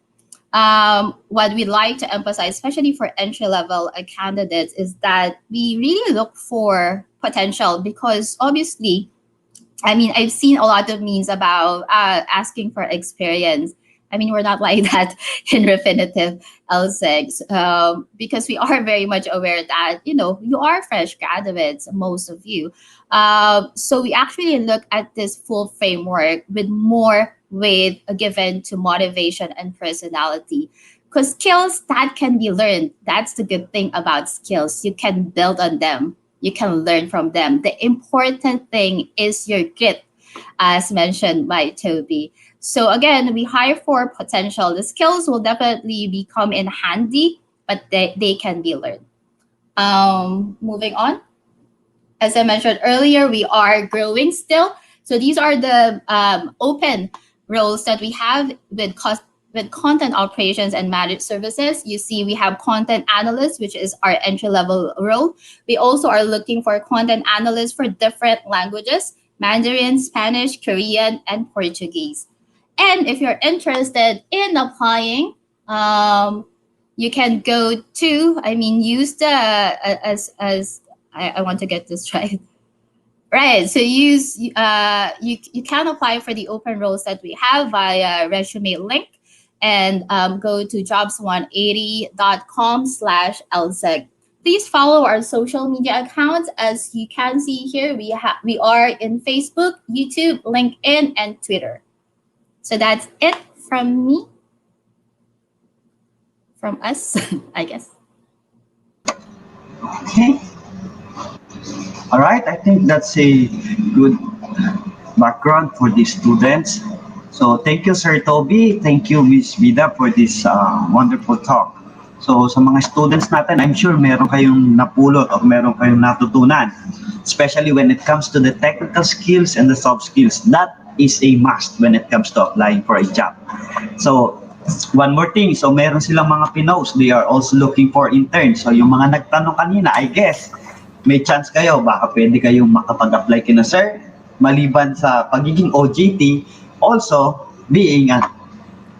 What we like to emphasize, especially for entry-level candidates, is that we really look for potential because obviously, I mean, I've seen a lot of memes about asking for experience. I mean, we're not like that in Refinitiv LSEGs because we are very much aware that, you know, you are fresh graduates, most of you. So we actually look at this full framework with more weight given to motivation and personality. Because skills that can be learned, that's the good thing about skills. You can build on them, you can learn from them. The important thing is your grit, as mentioned by Toby. So again, we hire for potential. The skills will definitely become in handy, but they can be learned. Moving on. As I mentioned earlier, we are growing still. So these are the open roles that we have with content operations and managed services. You see, we have content analyst, which is our entry level role. We also are looking for content analysts for different languages: Mandarin, Spanish, Korean, and Portuguese. And if you're interested in applying, you can go to, I mean, use the, as I want to get this right. Right. So use you can apply for the open roles that we have via resume link and go to jobs180.com/LSEG. Please follow our social media accounts. As you can see here, we are in Facebook, YouTube, LinkedIn, and Twitter. So that's it from me, from us, I guess. Okay. All right. I think that's a good background for the students. So thank you, Sir Toby. Thank you, Miss Vida, for this wonderful talk. So sa mga students natin, I'm sure meron kayong napulot or meron kayong natutunan, especially when it comes to the technical skills and the soft skills. That is a must when it comes to applying for a job. So one more thing, so meron silang mga pinos, they are also looking for interns. So yung mga nagtanong kanina, I guess, may chance kayo, baka pwede kayong makapag-apply kina sir, maliban sa pagiging OJT, also being a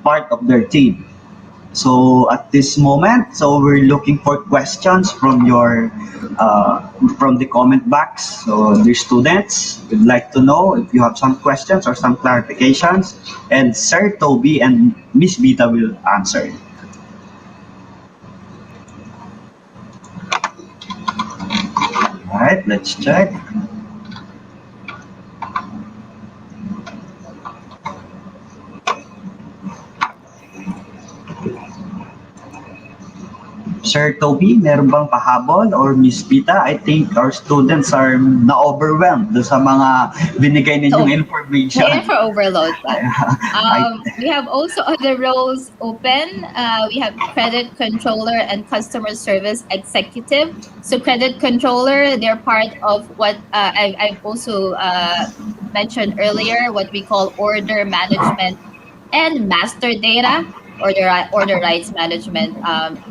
part of their team. So at this moment, so we're looking for questions from from the comment box. So the students would like to know if you have some questions or some clarifications, and Sir Toby and Miss Vita will answer. All right, let's check. Sir Toby, meron bang pahabol or Miss Vita? I think our students are na-overwhelmed sa mga binigay ninyong information. Sorry for overload. We have also other roles open. We have credit controller and customer service executive. So credit controller, they're part of what I've also mentioned earlier, what we call order management and master data, order rights management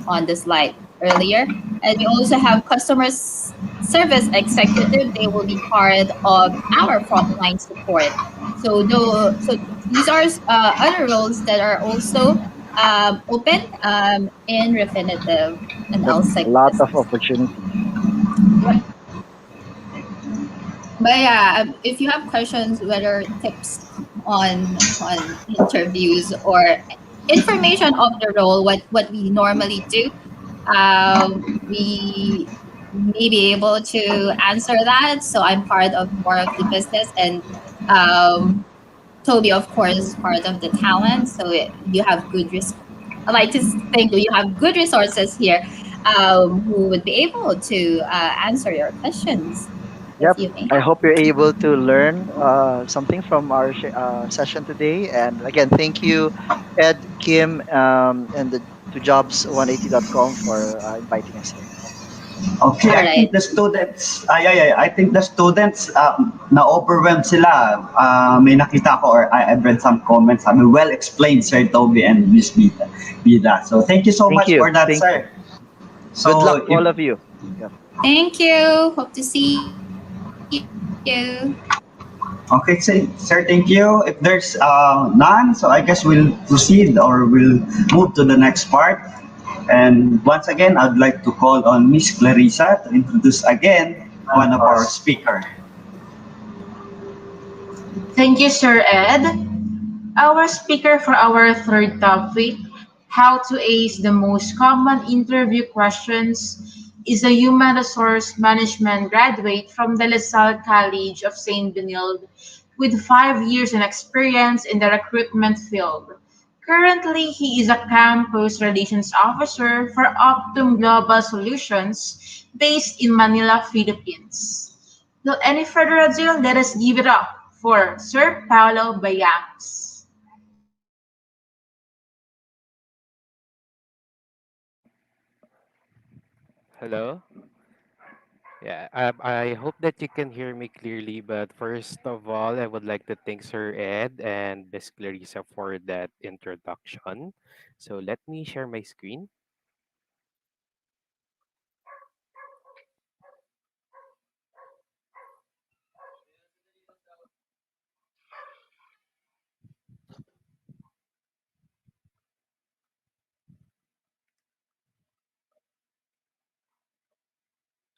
on the slide earlier. And we also have customer service executive. They will be part of our frontline support. So these are other roles that are also open in Refinitiv and LSEG. A lot of opportunity. But yeah, if you have questions, whether tips on interviews or information of the role, what we normally do, we may be able to answer that. So I'm part of more of the business, and Toby, of course, is part of the talent. So you have I like to think you have good resources here who would be able to answer your questions. Yep. I hope you're able to learn something from our session today. And again, thank you, Ed, Kim, and to jobs180.com for inviting us here. Okay, All I right. think the students, I think the students, na-overwhelmed sila. May nakita ko or I've read some comments. Well explained, Sir Toby and Miss Bida. So thank you so Thank much you. for that, Thank you. sir. Good So luck to if all of you. Yeah. Thank you. Hope to see you. okay, sir, thank you. If there's none, so I guess we'll proceed or we'll move to the next part. And once again, I'd like to call on Miss Clarissa to introduce again one of our speaker. Thank you, Sir Ed. Our speaker for our third topic, how to ace the most common interview questions, is a human resource management graduate from the LaSalle College of St. Benilde with 5 years in experience in the recruitment field. Currently, he is a campus relations officer for Optum Global Solutions based in Manila, Philippines. Without any further ado, let us give it up for Sir Paulo Bayams. Hello. Yeah, I hope that you can hear me clearly. But first of all, I would like to thank Sir Ed and Miss Clarissa for that introduction. So let me share my screen.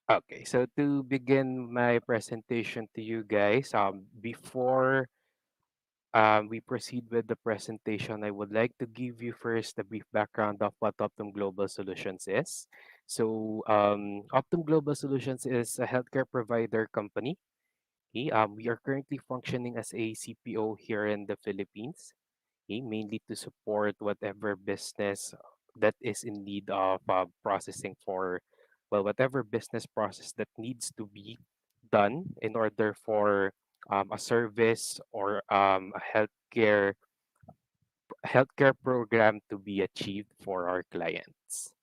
Okay, so to begin my presentation to you guys, before we proceed with the presentation, I would like to give you first a brief background of what Optum Global Solutions is. So, Optum Global Solutions is a healthcare provider company. Okay, we are currently functioning as a CPO here in the Philippines, okay, mainly to support whatever business that is in need of processing for, well, whatever business process that needs to be done in order for a service or a healthcare program to be achieved for our clients.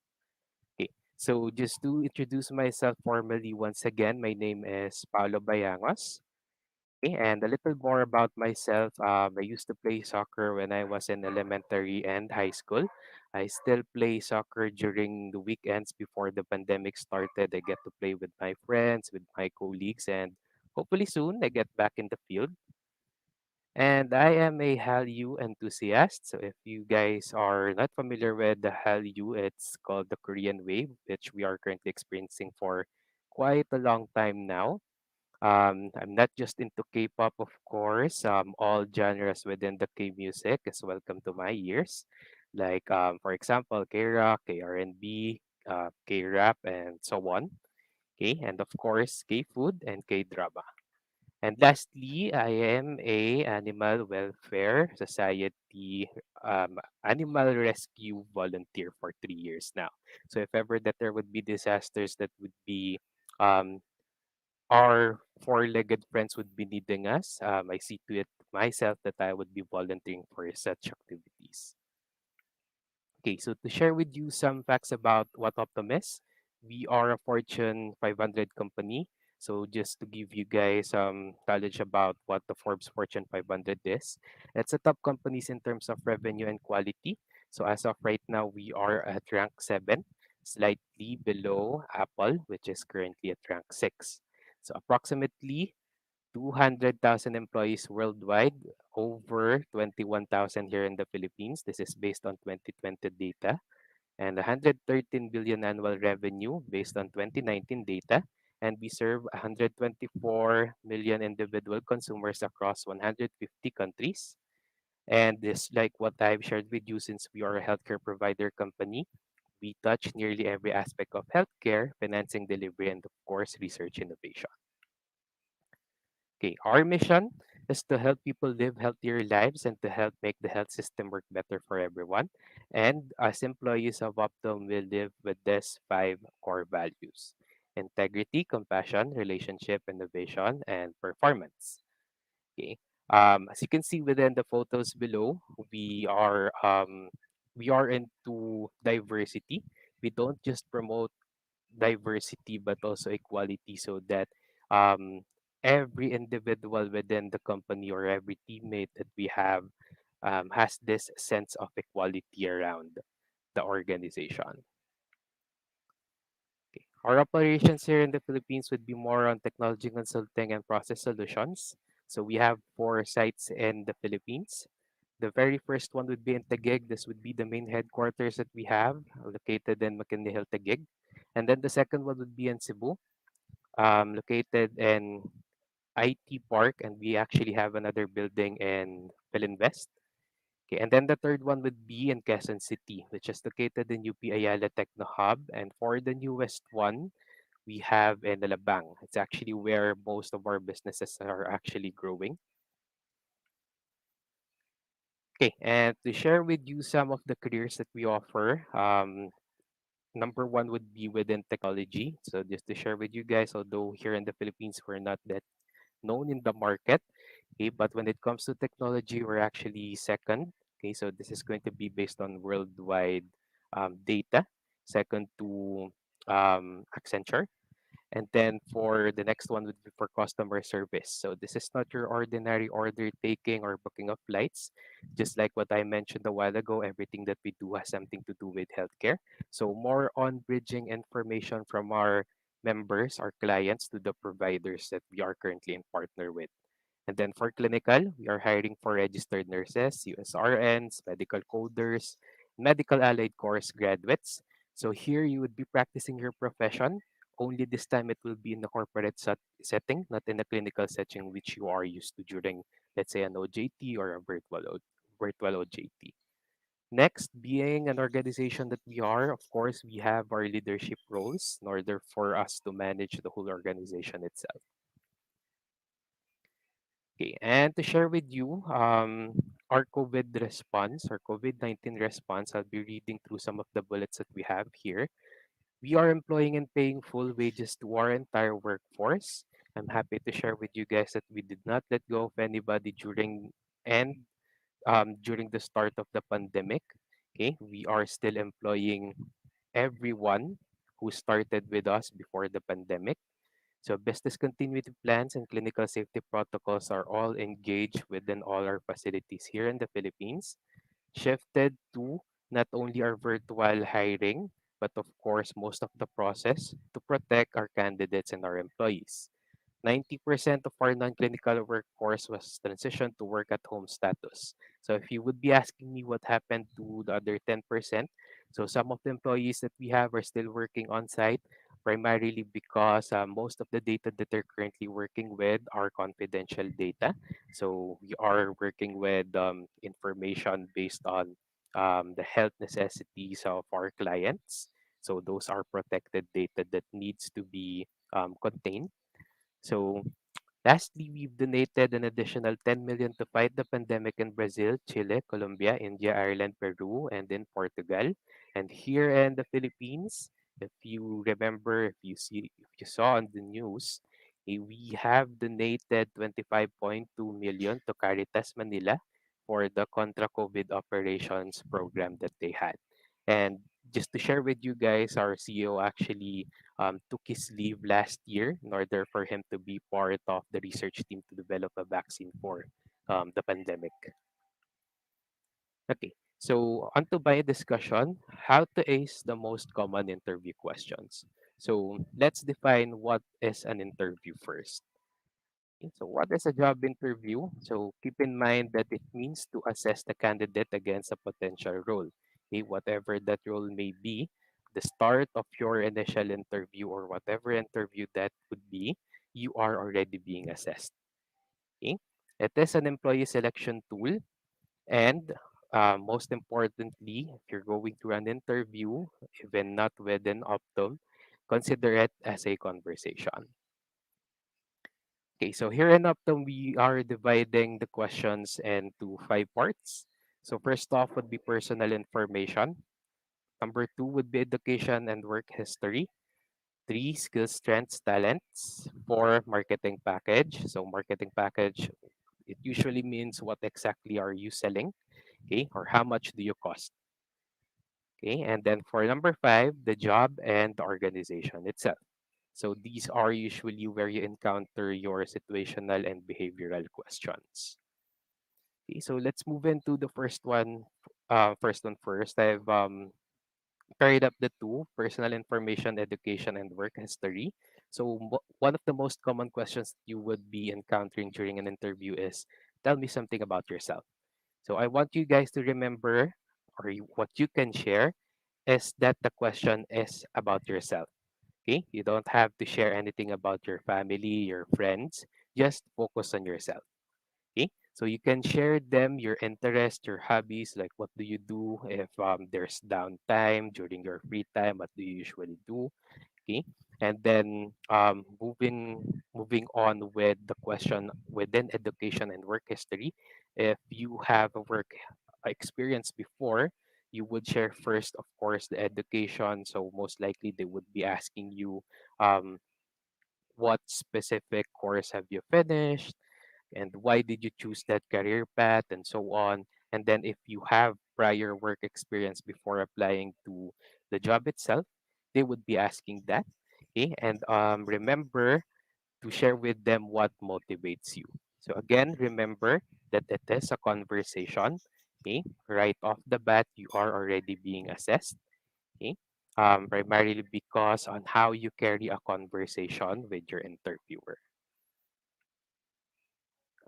Okay, so just to introduce myself formally once again, my name is Paulo Bayangos. Okay, and a little more about myself. I used to play soccer when I was in elementary and high school. I still play soccer during the weekends before the pandemic started. I get to play with my friends, with my colleagues, and hopefully soon I get back in the field. And I am a Hallyu enthusiast. So if you guys are not familiar with the Hallyu, it's called the Korean wave, which we are currently experiencing for quite a long time now. I'm not just into K-pop, of course. All genres within the K-music is welcome to my ears. Like, for example, K-rock, K-R&B, K-rap, and so on. Okay, and of course, K-food and K-drama. And lastly, I am a animal welfare society animal rescue volunteer for 3 years now. So if ever that there would be disasters that would be um, our four-legged friends would be needing us, I see to it myself that I would be volunteering for such activities. Okay, so to share with you some facts about what Optum is, we are a Fortune 500 company. So just to give you guys some knowledge about what the Forbes Fortune 500 is, it's a top companies in terms of revenue and quality. So as of right now, we are at rank 7, slightly below Apple, which is currently at rank 6. So approximately 200,000 employees worldwide, over 21,000 here in the Philippines. This is based on 2020 data, and 113 billion annual revenue based on 2019 data. And we serve 124 million individual consumers across 150 countries. And this, like what I've shared with you, since we are a healthcare provider company, we touch nearly every aspect of healthcare, financing, delivery, and of course, research innovation. Okay, our mission is to help people live healthier lives and to help make the health system work better for everyone. And as employees of Optum, we live with these five core values: integrity, compassion, relationship, innovation, and performance. Okay. As you can see within the photos below, we are into diversity. We don't just promote diversity but also equality, so that um, every individual within the company or every teammate that we have has this sense of equality around the organization. Okay. Our operations here in the Philippines would be more on technology consulting and process solutions. So we have four sites in the Philippines. The very first one would be in Taguig. This would be the main headquarters that we have, located in McKinley Hill, Taguig. And then the second one would be in Cebu, located in IT Park, and we actually have another building in Philinvest. Okay, and then the third one would be in Quezon City, which is located in UP Ayala Techno Hub. And for the newest one, we have in Alabang. It's actually where most of our businesses are actually growing. Okay, and to share with you some of the careers that we offer, number one would be within technology. So just to share with you guys, although here in the Philippines we're not that known in the market, okay, but when it comes to technology, we're actually second. Okay, so this is going to be based on worldwide data, second to Accenture. And then for the next one would be for customer service. So this is not your ordinary order taking or booking of flights. Just like what I mentioned a while ago, everything that we do has something to do with healthcare. So more on bridging information from our members, our clients, to the providers that we are currently in partner with. And then for clinical, we are hiring for registered nurses, USRNs, medical coders, medical allied course graduates. So here you would be practicing your profession. Only this time it will be in a corporate setting, not in a clinical setting, which you are used to during, let's say, an OJT or a virtual OJT. Next, being an organization that we are, of course, we have our leadership roles in order for us to manage the whole organization itself. Okay, and to share with you our COVID response, our COVID-19 response, I'll be reading through some of the bullets that we have here. We are employing and paying full wages to our entire workforce. I'm happy to share with you guys that we did not let go of anybody and during the start of the pandemic. Okay, we are still employing everyone who started with us before the pandemic. So business continuity plans and clinical safety protocols are all engaged within all our facilities here in the Philippines, shifted to not only our virtual hiring, but of course, most of the process to protect our candidates and our employees. 90% of our non-clinical workforce was transitioned to work at home status. So if you would be asking me what happened to the other 10%, so some of the employees that we have are still working on site, primarily because most of the data that they're currently working with are confidential data. So we are working with information based on the health necessities of our clients. So those are protected data that needs to be contained. So lastly, we've donated an additional 10 million to fight the pandemic in Brazil, Chile, Colombia, India, Ireland, Peru, and in Portugal. And here in the Philippines, if you remember, if you saw on the news, we have donated 25.2 million to Caritas Manila for the contra COVID operations program that they had. And just to share with you guys, our CEO actually took his leave last year in order for him to be part of the research team to develop a vaccine for the pandemic. Okay, so on to my discussion, how to ace the most common interview questions. So let's define what is an interview first. Okay, so what is a job interview? So keep in mind that it means to assess the candidate against a potential role. Okay, whatever that role may be, the start of your initial interview or whatever interview that would be, you are already being assessed. Okay? It is an employee selection tool, and most importantly, if you're going through an interview, even not with an Optum, consider it as a conversation. Okay, so here in Optum, we are dividing the questions into five parts. So first off would be personal information. Number two would be education and work history. Three, skills, strengths, talents. Four, marketing package. So marketing package, it usually means what exactly are you selling, okay, or how much do you cost. Okay, and then for number five, the job and the organization itself. So these are usually where you encounter your situational and behavioral questions. Okay, so let's move into the first one. First one first. I've paired up the two: personal information, education, and work history. So one of the most common questions you would be encountering during an interview is, "Tell me something about yourself." So I want you guys to remember, or what you can share is that the question is about yourself. Okay, you don't have to share anything about your family, your friends. Just focus on yourself. Okay, so you can share them your interests, your hobbies, like what do you do if there's downtime during your free time, what do you usually do. Okay, and then moving on with the question within education and work history. If you have a work experience before, you would share first, of course, the education. So most likely they would be asking you, um, what specific course have you finished, and why did you choose that career path, and so on. And then if you have prior work experience before applying to the job itself, they would be asking that. Okay, and remember to share with them what motivates you. So again, remember that it is a conversation. Okay, right off the bat, you are already being assessed. Okay, primarily because on how you carry a conversation with your interviewer.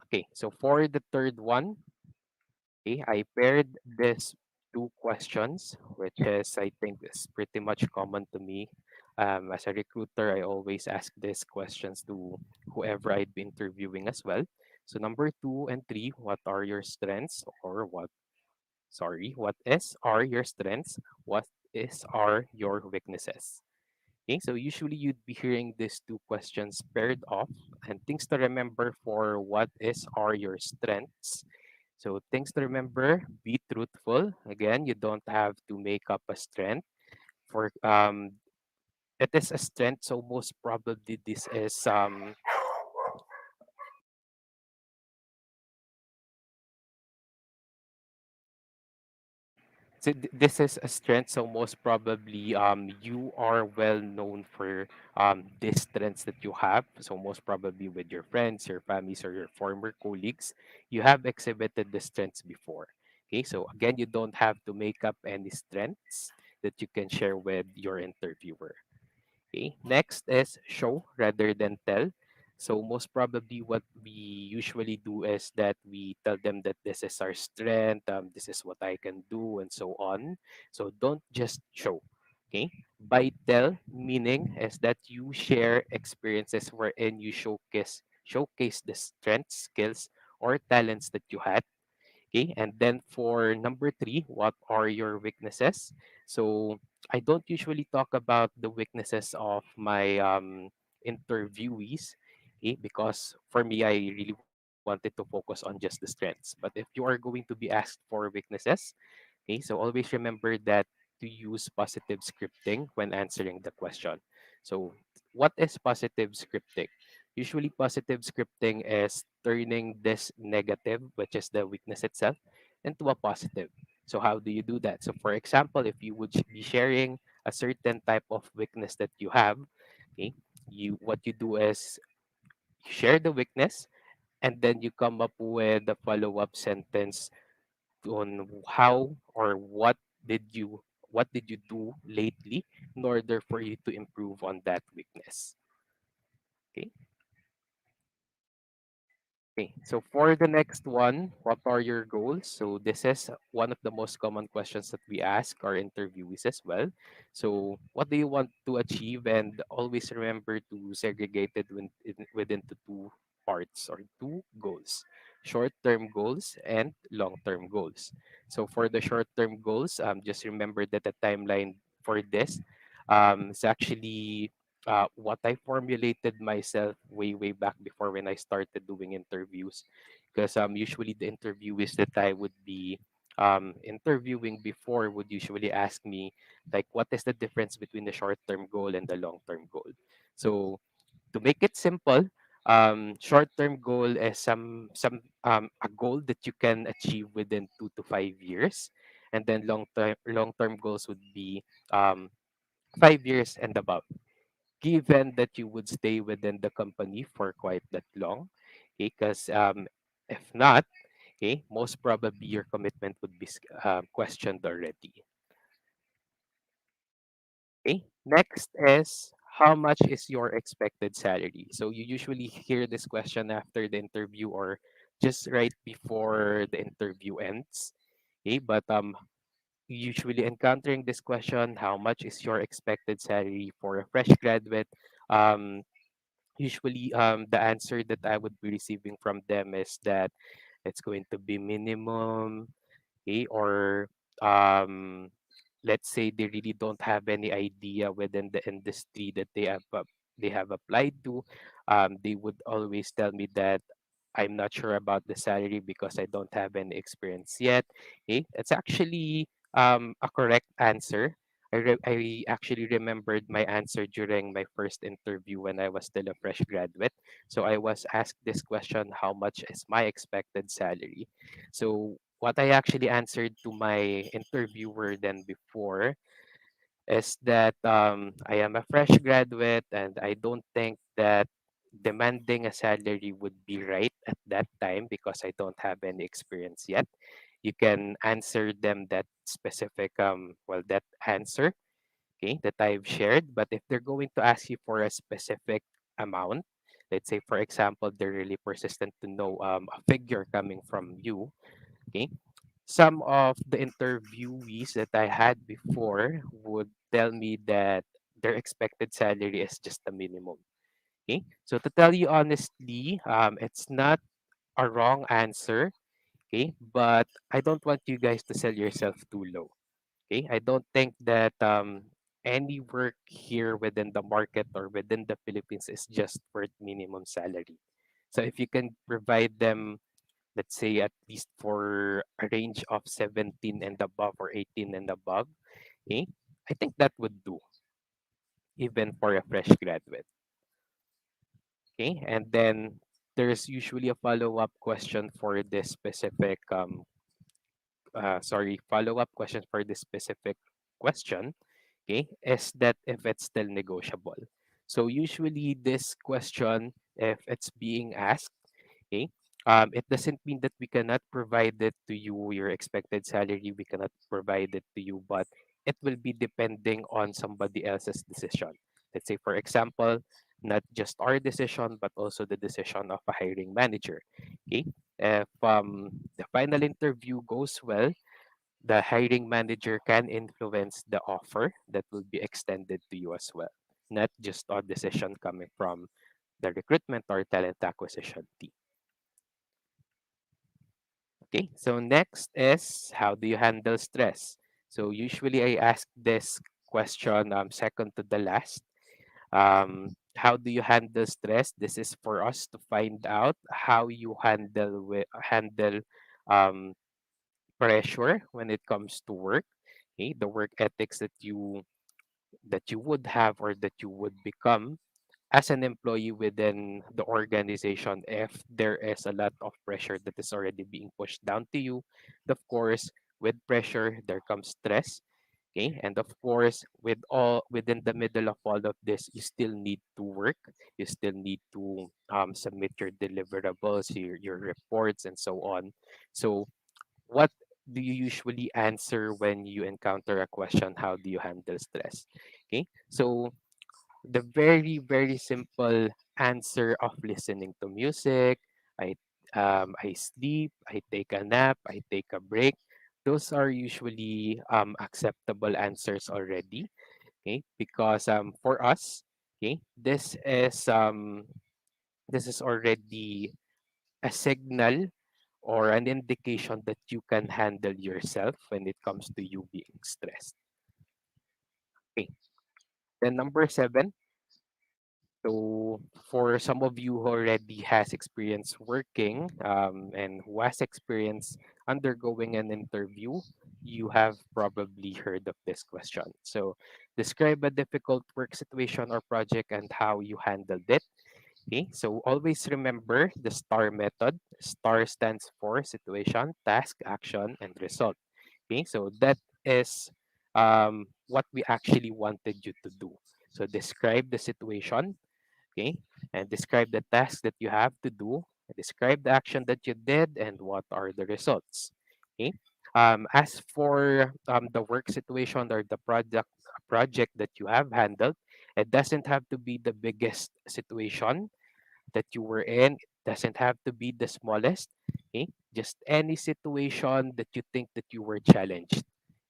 Okay, so for the third one, okay, I paired this two questions, which is, I think, is pretty much common to me. As a recruiter, I always ask these questions to whoever I'd be interviewing as well. So number two and three, what are your strengths, or what is are your strengths? What is are your weaknesses? Okay, so usually you'd be hearing these two questions paired off, and things to remember for what is are your strengths. So things to remember: be truthful. Again, you don't have to make up a strength. For it is a strength, so most probably this is this is a strength, so most probably you are well known for these strengths that you have. So most probably with your friends, your families, or your former colleagues, you have exhibited the strengths before. Okay, so again, you don't have to make up any strengths that you can share with your interviewer. Okay, next is show rather than tell. So most probably what we usually do is that we tell them that this is our strength, this is what I can do, and so on. So don't just show. Okay, by tell meaning is that you share experiences wherein you showcase the strengths, skills, or talents that you had. Okay, and then for number three, what are your weaknesses? So I don't usually talk about the weaknesses of my interviewees, okay, because for me, I really wanted to focus on just the strengths. But if you are going to be asked for weaknesses, okay, so always remember that to use positive scripting when answering the question. So, what is positive scripting? Usually, positive scripting is turning this negative, which is the weakness itself, into a positive. So, how do you do that? So, for example, if you would be sharing a certain type of weakness that you have, okay, what you do is you share the weakness, and then you come up with a follow-up sentence on how or what did you do lately in order for you to improve on that weakness. Okay. Okay, so for the next one, what are your goals? So this is one of the most common questions that we ask our interviewees as well. So what do you want to achieve? And always remember to segregate it within the two parts or two goals: short-term goals and long-term goals. So for the short-term goals, just remember that the timeline for this is actually what I formulated myself way back before when I started doing interviews, because usually the interviewees that I would be interviewing before would usually ask me, like, what is the difference between the short term goal and the long term goal. So to make it simple, short term goal is a goal that you can achieve within 2 to 5 years, and then long term goals would be 5 years and above. Given that you would stay within the company for quite that long, okay, because if not, okay, most probably your commitment would be questioned already. Okay, next is how much is your expected salary? So you usually hear this question after the interview or just right before the interview ends. Okay, but usually encountering this question, how much is your expected salary for a fresh graduate? Um, Usually, the answer that I would be receiving from them is that it's going to be minimum, okay, or um, let's say they really don't have any idea within the industry that they have applied to. They would always tell me that I'm not sure about the salary because I don't have any experience yet. Okay, it's actually a correct answer. I actually remembered my answer during my first interview when I was still a fresh graduate. So I was asked this question, how much is my expected salary? So what I actually answered to my interviewer then before is that I am a fresh graduate and I don't think that demanding a salary would be right at that time because I don't have any experience yet. You can answer them that specific that answer, okay, that I've shared. But if they're going to ask you for a specific amount, let's say for example they're really persistent to know a figure coming from you, okay, some of the interviewees that I had before would tell me that their expected salary is just the minimum. Okay, so to tell you honestly, it's not a wrong answer. Okay, but I don't want you guys to sell yourself too low. Okay, I don't think that any work here within the market or within the Philippines is just worth minimum salary. So if you can provide them, let's say at least for a range of 17 and above or 18 and above, okay, I think that would do even for a fresh graduate. Okay, and then there's usually a follow-up question for this specific follow-up question for this specific question, okay, is that if it's still negotiable. So usually this question, if it's being asked, okay, it doesn't mean that we cannot provide it to you, your expected salary, we cannot provide it to you, but it will be depending on somebody else's decision. Let's say, for example, not just our decision, but also the decision of a hiring manager. Okay, if the final interview goes well, the hiring manager can influence the offer that will be extended to you as well, not just a decision coming from the recruitment or talent acquisition team. Okay, so next is how do you handle stress? So usually I ask this question second to the last. How do you handle stress? This is for us to find out how you handle um, pressure when it comes to work. Okay, the work ethics that you would have or that you would become as an employee within the organization if there is a lot of pressure that is already being pushed down to you. Of course, with pressure there comes stress. Okay, and of course within the middle of all of this, you still need to work, you still need to submit your deliverables, your reports and so on. So what do you usually answer when you encounter a question, how do you handle stress? Okay, so the very very simple answer of listening to music, I sleep, I take a nap, I take a break, those are usually acceptable answers already. Okay, because for us, okay, this is already a signal or an indication that you can handle yourself when it comes to you being stressed. Okay, then number 7. So for some of you who already has experience working and who has experience undergoing an interview, you have probably heard of this question. So describe a difficult work situation or project and how you handled it. Okay, so always remember the STAR method. STAR stands for situation, task, action, and result. Okay, so that is what we actually wanted you to do. So describe the situation, okay, and describe the task that you have to do, and describe the action that you did, and what are the results. Okay. As for the work situation or the project that you have handled, it doesn't have to be the biggest situation that you were in. It doesn't have to be the smallest. Okay, just any situation that you think that you were challenged,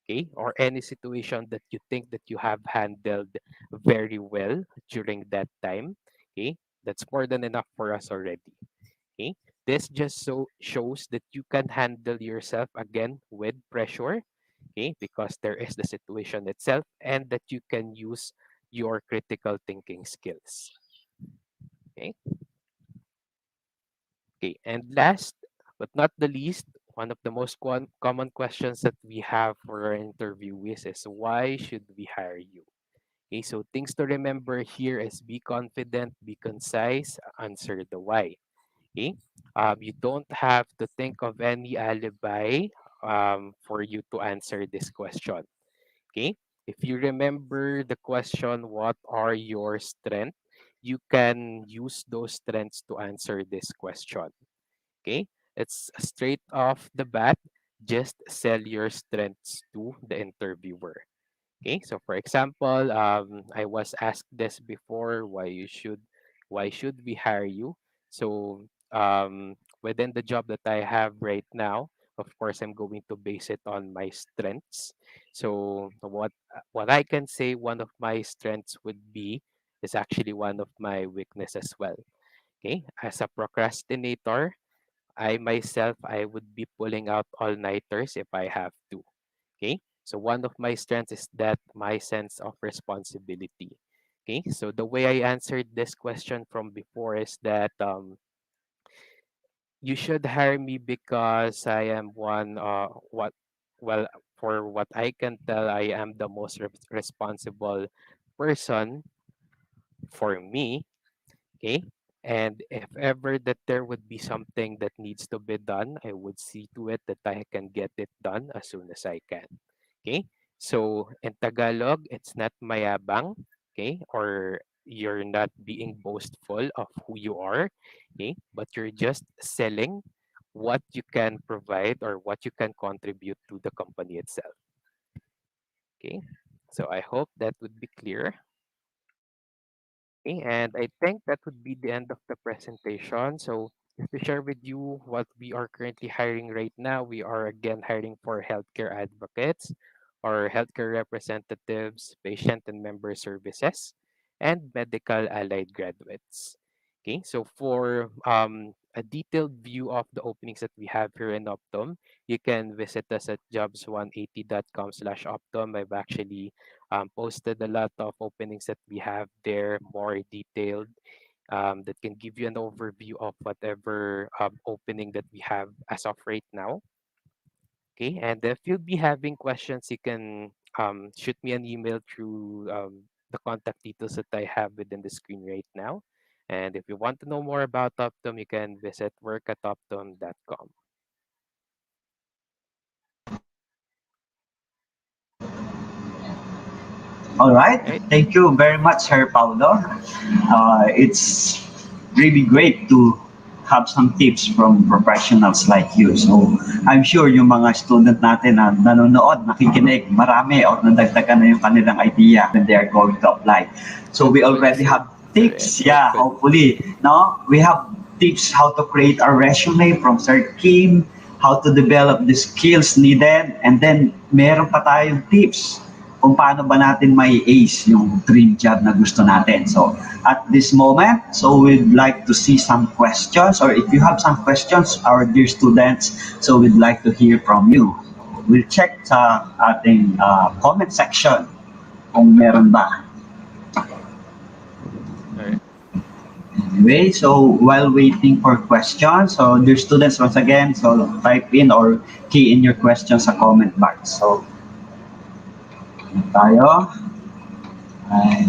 okay, or any situation that you think that you have handled very well during that time, okay, that's more than enough for us already. Okay, this just so shows that you can handle yourself again with pressure, okay, because there is the situation itself, and that you can use your critical thinking skills. Okay. Okay, and last but not the least, one of the most common questions that we have for our interviewees is, why should we hire you? Okay, so things to remember here is, be confident, be concise, answer the why. Okay, you don't have to think of any alibi for you to answer this question. Okay, if you remember the question, what are your strengths? You can use those strengths to answer this question. Okay, it's straight off the bat, just sell your strengths to the interviewer. Okay, so for example, I was asked this before, why should we hire you? So within the job that I have right now, of course, I'm going to base it on my strengths. So what I can say one of my strengths would be is actually one of my weakness as well. Okay, as a procrastinator, I myself, I would be pulling out all-nighters if I have to. Okay. So one of my strengths is that my sense of responsibility. Okay. So the way I answered this question from before is that you should hire me because I am one, what, well, for what I can tell, I am the most responsible person for me. Okay. And if ever that there would be something that needs to be done, I would see to it that I can get it done as soon as I can. Okay. So in Tagalog, it's not mayabang. Okay. Or you're not being boastful of who you are. Okay. But you're just selling what you can provide or what you can contribute to the company itself. Okay. So I hope that would be clear. Okay, and I think that would be the end of the presentation. So just to share with you what we are currently hiring right now, we are again hiring for healthcare advocates or healthcare representatives, patient and member services, and medical allied graduates. Okay, so for a detailed view of the openings that we have here in Optum, you can visit us at jobs180.com/Optum. I've actually posted a lot of openings that we have there, more detailed, that can give you an overview of whatever opening that we have as of right now. Okay, and if you'll be having questions, you can shoot me an email through the contact details that I have within the screen right now. And if you want to know more about Optum, you can visit workatoptum.com. All right. Right? Thank you very much, Sir Paulo. It's really great to have some tips from professionals like you. So, I'm sure yung mga student natin na nanonood, nakikinig, marami or nadagdagan na yung kanilang idea when they are going to apply. So, we Hopefully, already sir. have tips. Yeah, Hopefully. hopefully. No, we have tips how to create a resume from Sir Kim, how to develop the skills needed, and then meron pa tayong tips kung paano ba natin may ace yung dream job na gusto natin. So, at this moment, so we'd like to see some questions, or if you have some questions, our dear students, so we'd like to hear from you. We'll check sa ating comment section kung meron ba. All right. Anyway, so while waiting for questions, so dear students, once again, so type in or key in your questions sa comment box. So, tayo. I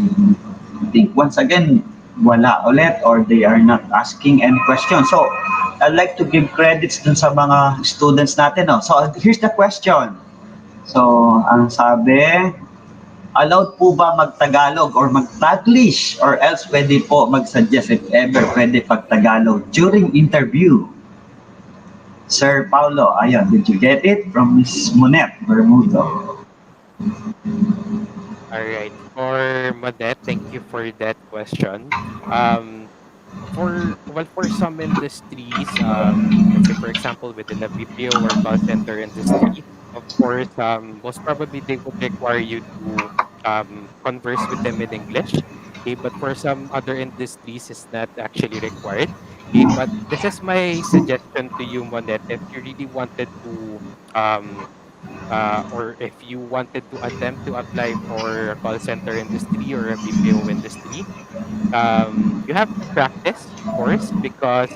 think once again, wala ulit or they are not asking any questions. So, I'd like to give credits dun sa mga students natin. No? So, here's the question. So, ang sabi, allowed po ba mag-Tagalog or mag-Taglish or else pwede po mag-suggest if ever pwede pag-Tagalog during interview? Sir Paulo, ayun, did you get it? From Miss Monet Bermudo. All right. For Madet, thank you for that question. Um, for some industries, let's say for example within the BPO or call center industry, of course, most probably they would require you to converse with them in English. Okay, but for some other industries, it's not actually required. Okay, but this is my suggestion to you, Monet, if you really wanted to um or if you wanted to attempt to apply for a call center industry or a BPO industry, you have to practice, of course, because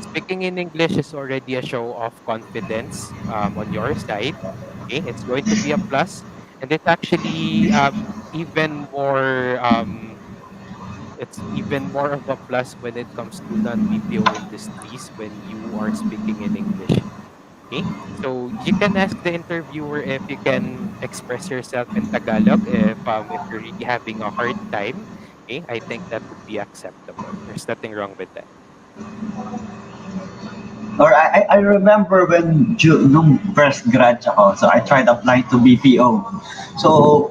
speaking in English is already a show of confidence on your side. Okay, it's going to be a plus, and it's actually even more. It's even more of a plus when it comes to non BPO industries when you are speaking in English. Okay, so you can ask the interviewer if you can express yourself in Tagalog if you're really having a hard time. Okay, I think that would be acceptable. There's nothing wrong with that. Or I remember when nung first grad ako, so I tried applying to BPO. So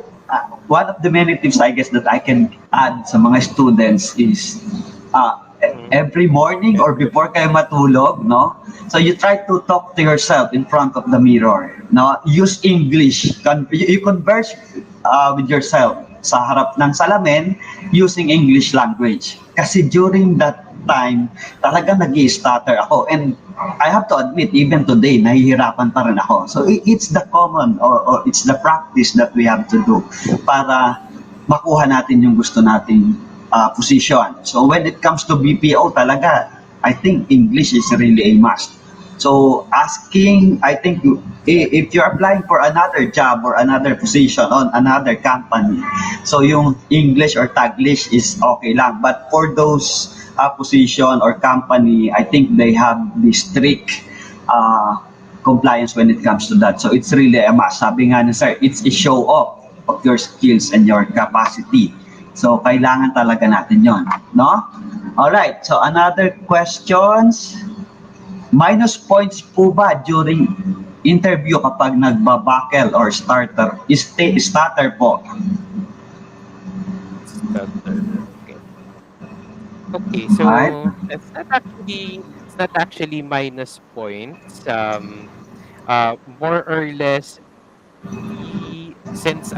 one of the many tips I guess that I can add sa mga students is Mhm. every morning Yes, or sir. before kayo matulog, no? So you try to talk to yourself in front of the mirror, no? Use English. You converse with yourself sa harap ng salamin using English language. Kasi during that time, talaga nag-i-stutter ako. And I have to admit, even today, nahihirapan pa rin ako. So it's the common or it's the practice that we have to do para makuha natin yung gusto nating position. So when it comes to BPO talaga, I think English is really a must. So asking, I think if you're applying for another job or another position on another company, so yung English or Taglish is okay lang. But for those position or company, I think they have the strict uh, compliance when it comes to that. So it's really a must. Sabi nga ni sir, it's a show off of your skills and your capacity. So kailangan talaga natin yon, no? All right. So another questions. Minus points po ba during interview kapag nagbabakel or stutter po? Stutter. Okay. Okay, Right? so it's not actually minus points. More or less we since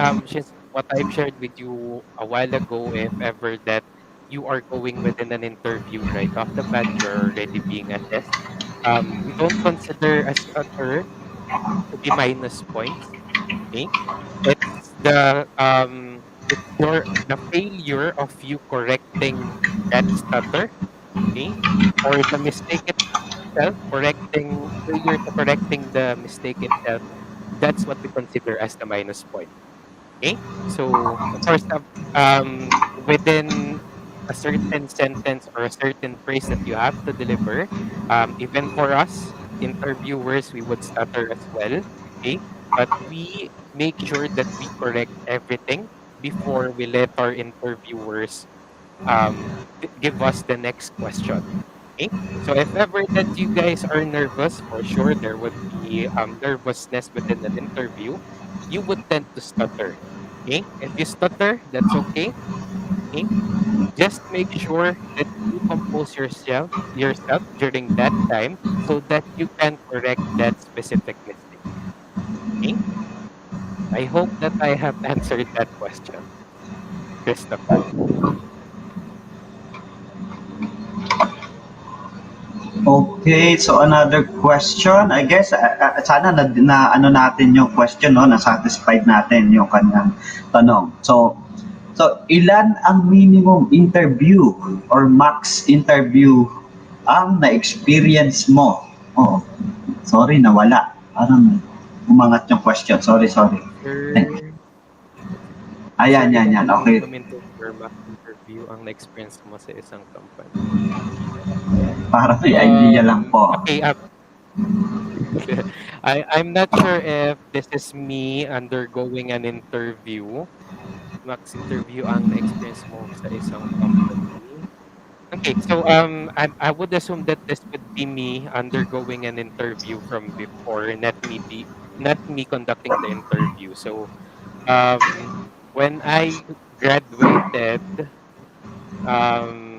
what I've shared with you a while ago, if ever that you are going within an interview right off the bat, you're already being assessed. We don't consider a stutter to be minus points. Okay, it's the failure of you correcting that stutter. Okay, or the mistake itself, correcting failure to correcting the mistake itself. That's what we consider as the minus point. Okay? So, of course, within a certain sentence or a certain phrase that you have to deliver, even for us, interviewers, we would stutter as well. Okay? But we make sure that we correct everything before we let our interviewers give us the next question. Okay? So if ever that you guys are nervous, for sure there would be nervousness within an interview. You would tend to stutter. Okay? If you stutter, that's okay. Okay? Just make sure that you compose yourself during that time so that you can correct that specific mistake. Okay? I hope that I have answered that question, Christopher. Okay, so another question. I guess sana na ano natin yung question, no, na satisfied natin yung kanyang tanong. So ilan ang minimum interview or max interview ang na-experience mo? Oh, sorry nawala. Parang umangat yung question. Sorry. Sir, Ayan, ilan yan. ang Okay. minimum interview or max interview ang na-experience mo sa isang company? Para may idea lang po. Okay, I'm not sure if this is me undergoing an interview. Max interview ang na-experience mo sa isang company. Okay, so I would assume that this would be me undergoing an interview from before, not me conducting the interview. So when I graduated,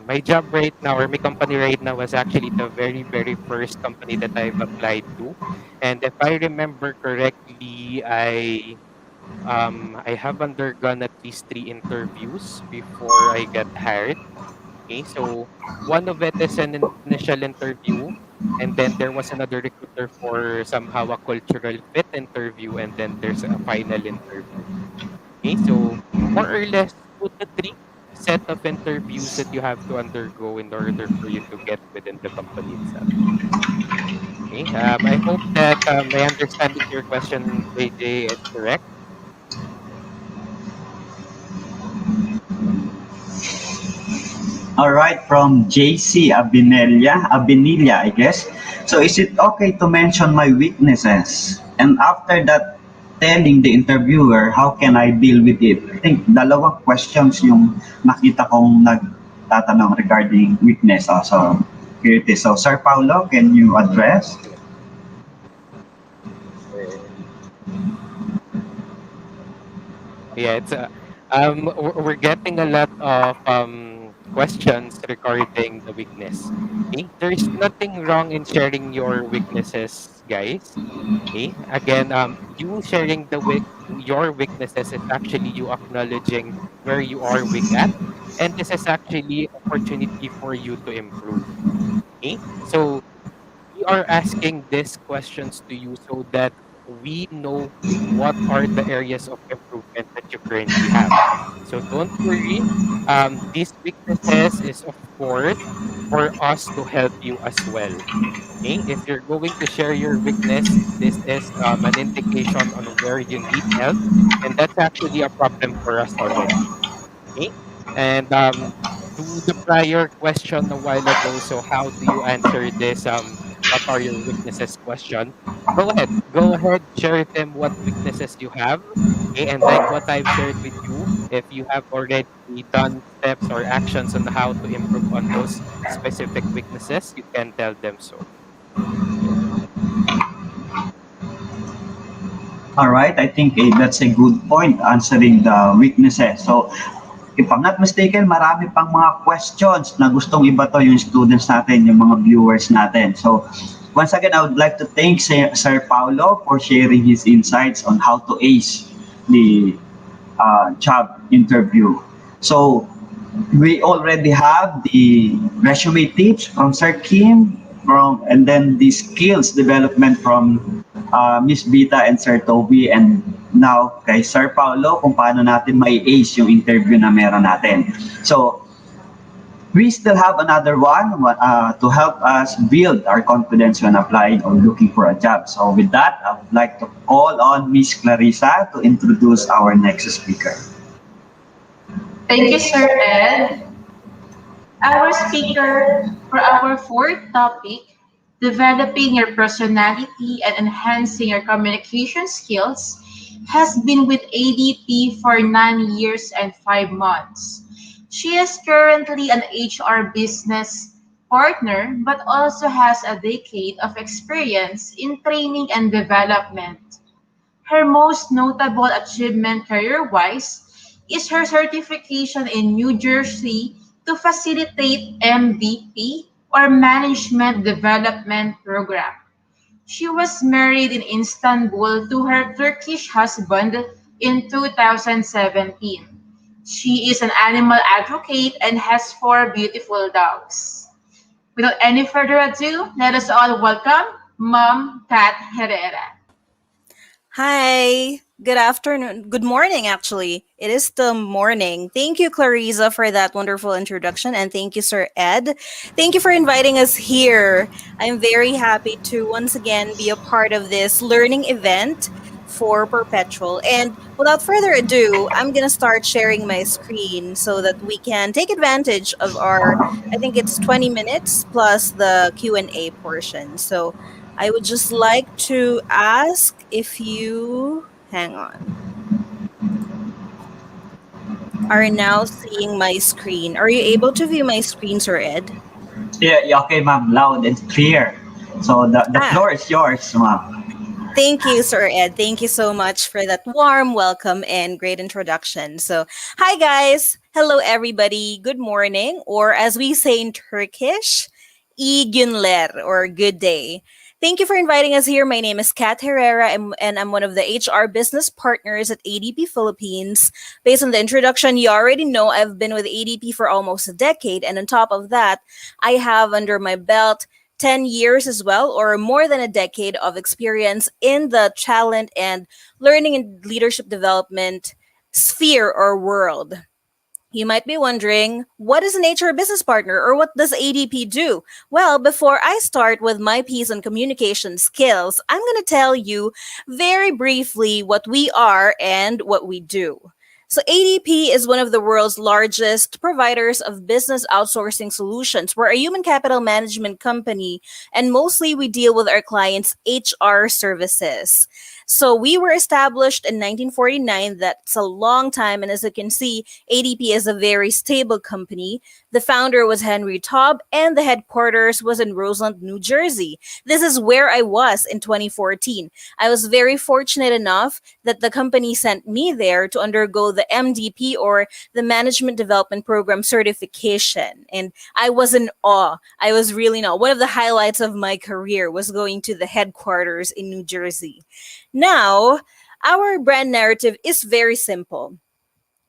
my job right now or my company right now was actually the very first company that I've applied to, and if I remember correctly, I have undergone at least three interviews before I get hired. Okay, so one of it is an initial interview, and then there was another recruiter for somehow a cultural fit interview, and then there's a final interview. Okay, so more or less 2 to 3 set of interviews that you have to undergo in order for you to get within the company itself. Okay, I hope that my understanding to your question, JJ, is correct. All right, from JC Abinilla, I guess. So is it okay to mention my weaknesses? And after that, telling the interviewer, how can I deal with it? I think dalawang questions yung nakita kong nagtatanong regarding weakness. So here it is. So Sir Paulo, can you address? Yeah, it's we're getting a lot of questions regarding the weakness. Okay? There's nothing wrong in sharing your weaknesses, guys. Okay? Again, you sharing your weaknesses is actually you acknowledging where you are weak at, and this is actually opportunity for you to improve. Okay? So we are asking these questions to you so that we know what are the areas of improvement that you currently have. So don't worry. These weaknesses is of course for us to help you as well. Okay? If you're going to share your weakness, this is an indication on where you need help, and that's actually a problem for us already. Okay? And to the prior question a while ago, so how do you answer this? What are your weaknesses question? Go ahead, share them what weaknesses you have. Okay, and like what I've shared with you, if you have already done steps or actions on how to improve on those specific weaknesses, you can tell them so. All right, I think that's a good point answering the weaknesses. So if I'm not mistaken, marami pang mga questions na gustong ibato yung students natin, yung mga viewers natin. So, once again, I would like to thank Sir Paulo for sharing his insights on how to ace the job interview. So, we already have the resume tips from Sir Kim, and then the skills development from Miss Vita and Sir Toby, and now kay Sir Paulo kung paano natin may ace yung interview na meron natin. So we still have another one to help us build our confidence when applying or looking for a job. So with that, I would like to call on Miss Clarissa to introduce our next speaker. Thank you, Sir Ed. Our speaker for our fourth topic, developing your personality and enhancing your communication skills, has been with ADP for 9 years and 5 months. She is currently an HR business partner but also has a decade of experience in training and development. Her most notable achievement career-wise is her certification in New Jersey to facilitate MVP or Management Development Program. She was married in Istanbul to her Turkish husband in 2017. She is an animal advocate and has four beautiful dogs. Without any further ado, let us all welcome Mom Kat Herrera. Hi. Good afternoon. Good morning, actually. It is the morning. Thank you, Clarissa, for that wonderful introduction. And thank you, Sir Ed. Thank you for inviting us here. I'm very happy to once again be a part of this learning event for Perpetual. And without further ado, I'm going to start sharing my screen so that we can take advantage of our, I think it's 20 minutes plus the Q&A portion. So I would just like to ask if you, hang on, are now seeing my screen. Are you able to view my screen, Sir Ed? Yeah, yeah, okay, ma'am. Loud and clear. So the Ah, floor is yours, ma'am. thank you, Sir Ed. Thank you so much for that warm welcome and great introduction. So, hi guys. Hello, everybody. Good morning, or as we say in Turkish, iyi günler, or good day. Thank you for inviting us here. My name is Kat Herrera, and I'm one of the HR business partners at ADP Philippines. Based on the introduction, you already know I've been with ADP for almost a decade, and on top of that, I have under my belt 10 years as well, or more than a decade of experience in the talent and learning and leadership development sphere or world. You might be wondering, what is an HR business partner or what does ADP do? Well, before I start with my piece on communication skills, I'm going to tell you very briefly what we are and what we do. So, ADP is one of the world's largest providers of business outsourcing solutions. We're a human capital management company, and mostly we deal with our clients' HR services. So, we were established in 1949. That's a long time. And as you can see, ADP is a very stable company. The founder was Henry Taub, and the headquarters was in Roseland, New Jersey. This is where I was in 2014. I was very fortunate enough that the company sent me there to undergo the MDP, or the Management Development Program certification. And I was in awe. I was really in awe. One of the highlights of my career was going to the headquarters in New Jersey. Now, our brand narrative is very simple.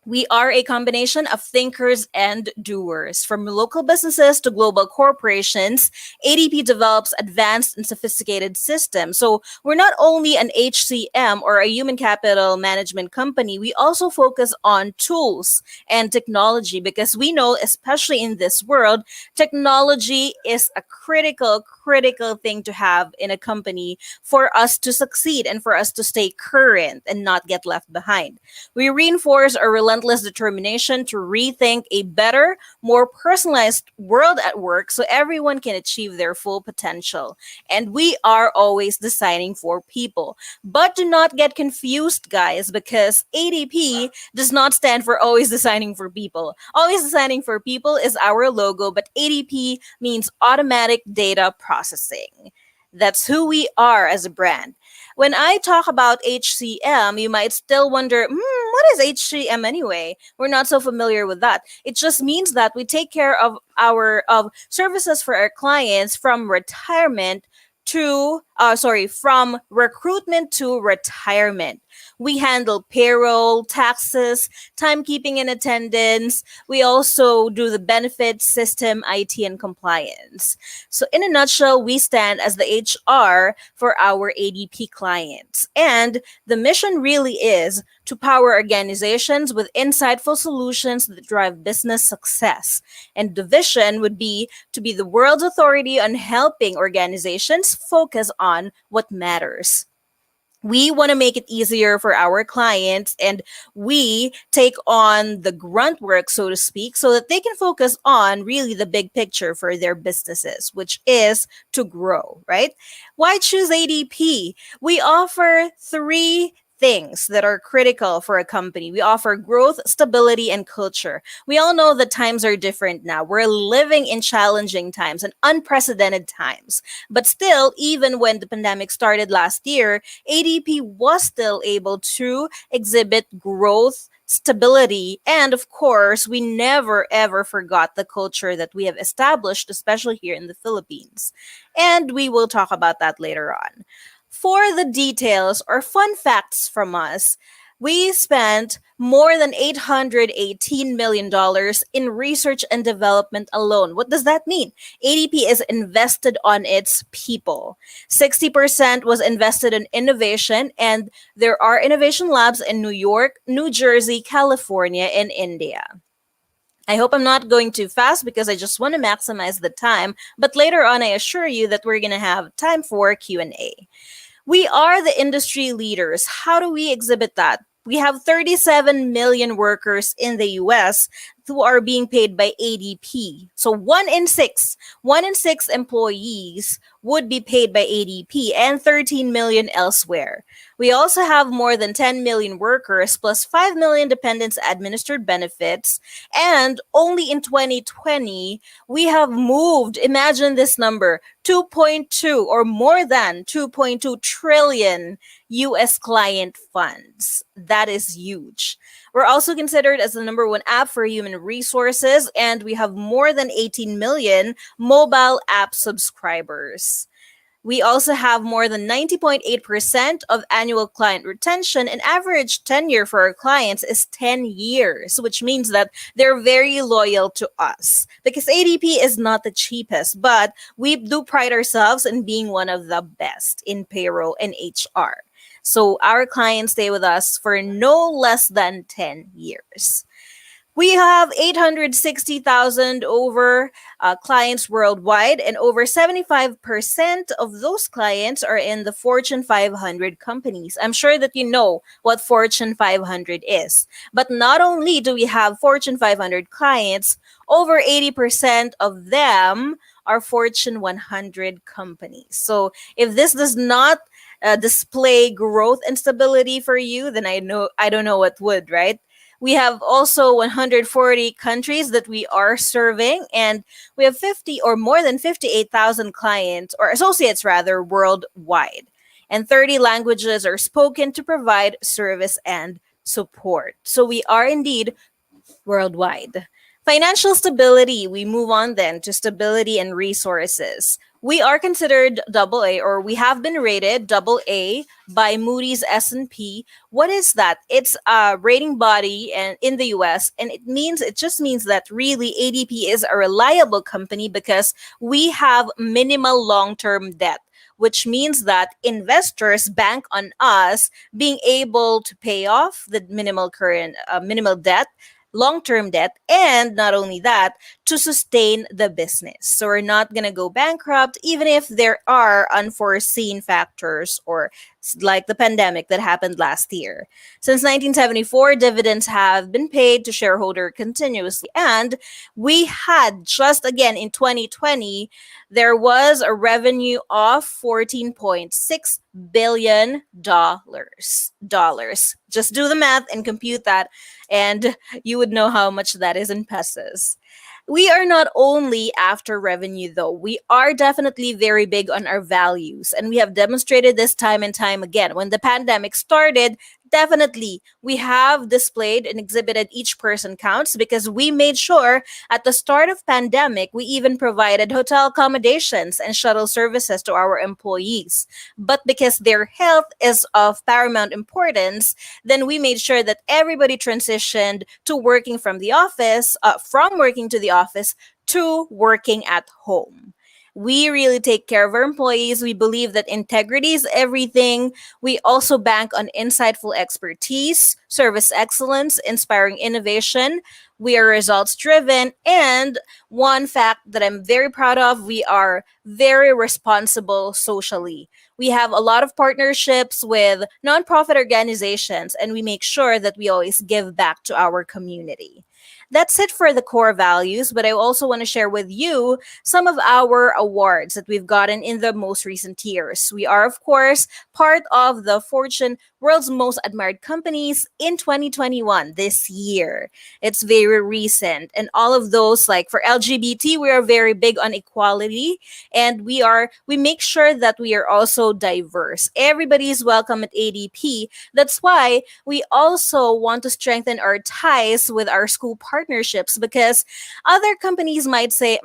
We are a combination of thinkers and doers. From local businesses to global corporations, ADP develops advanced and sophisticated systems. So we're not only an HCM or a human capital management company, we also focus on tools and technology because we know, especially in this world, technology is a critical thing to have in a company for us to succeed and for us to stay current and not get left behind. We reinforce our relentless determination to rethink a better, more personalized world at work so everyone can achieve their full potential. And we are always designing for people. But do not get confused, guys, because ADP does not stand for always designing for people. Always designing for people is our logo, but ADP means automatic data processing. That's who we are as a brand. When I talk about HCM, you might still wonder, what is HCM anyway? We're not so familiar with that. It just means that we take care of our of services for our clients from retirement to from recruitment to retirement. We handle payroll, taxes, timekeeping and attendance. We also do the benefits system, IT, and compliance. So, in a nutshell, we stand as the HR for our ADP clients. And the mission really is to power organizations with insightful solutions that drive business success. And the vision would be to be the world's authority on helping organizations focus on what matters. We want to make it easier for our clients, and we take on the grunt work, so to speak, so that they can focus on really the big picture for their businesses, which is to grow, right? Why choose ADP? We offer three things that are critical for a company. We offer growth, stability, and culture. We all know that times are different now. We're living in challenging times and unprecedented times. But still, even when the pandemic started last year, ADP was still able to exhibit growth, stability, and of course, we never ever forgot the culture that we have established, especially here in the Philippines. And we will talk about that later on. For the details or fun facts from us, we spent more than $818 million in research and development alone. What does that mean? ADP is invested on its people. 60% was invested in innovation, and there are innovation labs in New York, New Jersey, California, and India. I hope I'm not going too fast because I just want to maximize the time, but later on I assure you that we're going to have time for Q&A. We are the industry leaders. How do we exhibit that? We have 37 million workers in the US who are being paid by ADP. So one in six employees would be paid by ADP and 13 million elsewhere. We also have more than 10 million workers plus 5 million dependents administered benefits. And only in 2020, we have moved, imagine this number, 2.2 or more than 2.2 trillion US client funds. That is huge. We're also considered as the number one app for human resources, and we have more than 18 million mobile app subscribers. We also have more than 90.8% of annual client retention, and average tenure for our clients is 10 years, which means that they're very loyal to us. Because ADP is not the cheapest, but we do pride ourselves in being one of the best in payroll and HR. So our clients stay with us for no less than 10 years. We have 860,000 over clients worldwide, and over 75% of those clients are in the Fortune 500 companies. I'm sure that you know what Fortune 500 is. But not only do we have Fortune 500 clients, over 80% of them are Fortune 100 companies. So if this does not display growth and stability for you, then I don't know what would, right? We have also 140 countries that we are serving, and we have 50 or more than 58,000 clients or associates rather worldwide. And 30 languages are spoken to provide service and support. So we are indeed worldwide. Financial stability, we move on then to stability and resources. We are considered double A, or we have been rated double A by Moody's S&P. What is that? It's a rating body and in the US, and it just means that really ADP is a reliable company because we have minimal long-term debt, which means that investors bank on us being able to pay off the minimal debt, long-term debt, and not only that, to sustain the business. So we're not going to go bankrupt even if there are unforeseen factors or like the pandemic that happened last year. Since 1974, dividends have been paid to shareholder continuously, and we had just again in 2020 there was a revenue of 14.6 billion dollars. Just do the math and compute that, and you would know how much that is in pesos. We are not only after revenue, though. We are definitely very big on our values, and we have demonstrated this time and time again. When the pandemic started, definitely we have displayed and exhibited each person counts because we made sure at the start of pandemic we even provided hotel accommodations and shuttle services to our employees. But because their health is of paramount importance, then we made sure that everybody transitioned to working from working to the office to working at home. We really take care of our employees. We believe that integrity is everything. We also bank on insightful expertise, service excellence, inspiring innovation. We are results driven. And one fact that I'm very proud of, we are very responsible socially. We have a lot of partnerships with nonprofit organizations, and we make sure that we always give back to our community. That's it for the core values, but I also want to share with you some of our awards that we've gotten in the most recent years. We are, of course, part of the Fortune World's Most Admired Companies in 2021, this year. It's very recent. And all of those, like for LGBT, we are very big on equality, and we make sure that we are also diverse. Everybody is welcome at ADP. That's why we also want to strengthen our ties with our school partnerships, because other companies might say,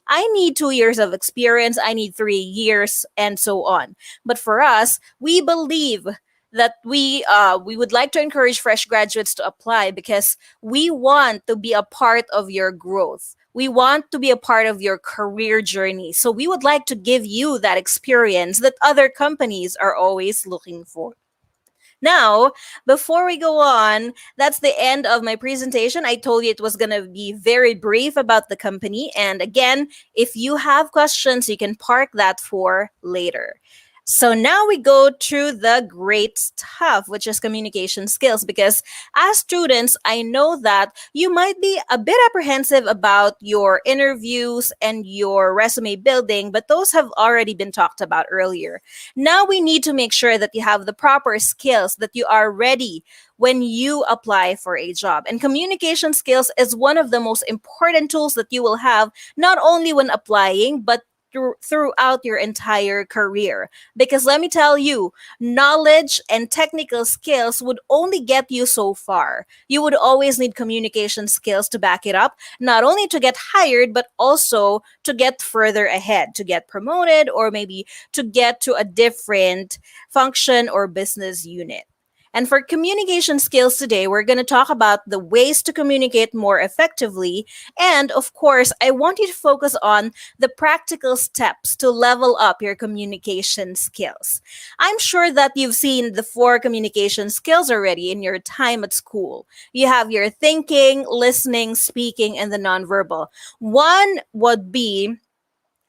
I need 2 years of experience, I need 3 years, and so on. But for us, we believe that we would like to encourage fresh graduates to apply because we want to be a part of your growth. We want to be a part of your career journey. So we would like to give you that experience that other companies are always looking for. Now, before we go on, that's the end of my presentation. I told you it was going to be very brief about the company. And again, if you have questions, you can park that for later. So now we go to the great stuff, which is communication skills. Because as students, I know that you might be a bit apprehensive about your interviews and your resume building, but those have already been talked about earlier. Now we need to make sure that you have the proper skills, that you are ready when you apply for a job. And communication skills is one of the most important tools that you will have, not only when applying, but throughout your entire career. Because let me tell you, knowledge and technical skills would only get you so far. You would always need communication skills to back it up, not only to get hired, but also to get further ahead, to get promoted, or maybe to get to a different function or business unit. And for communication skills today, we're going to talk about the ways to communicate more effectively. And of course, I want you to focus on the practical steps to level up your communication skills. I'm sure that you've seen the four communication skills already in your time at school. You have your thinking, listening, speaking, and the nonverbal. One would be,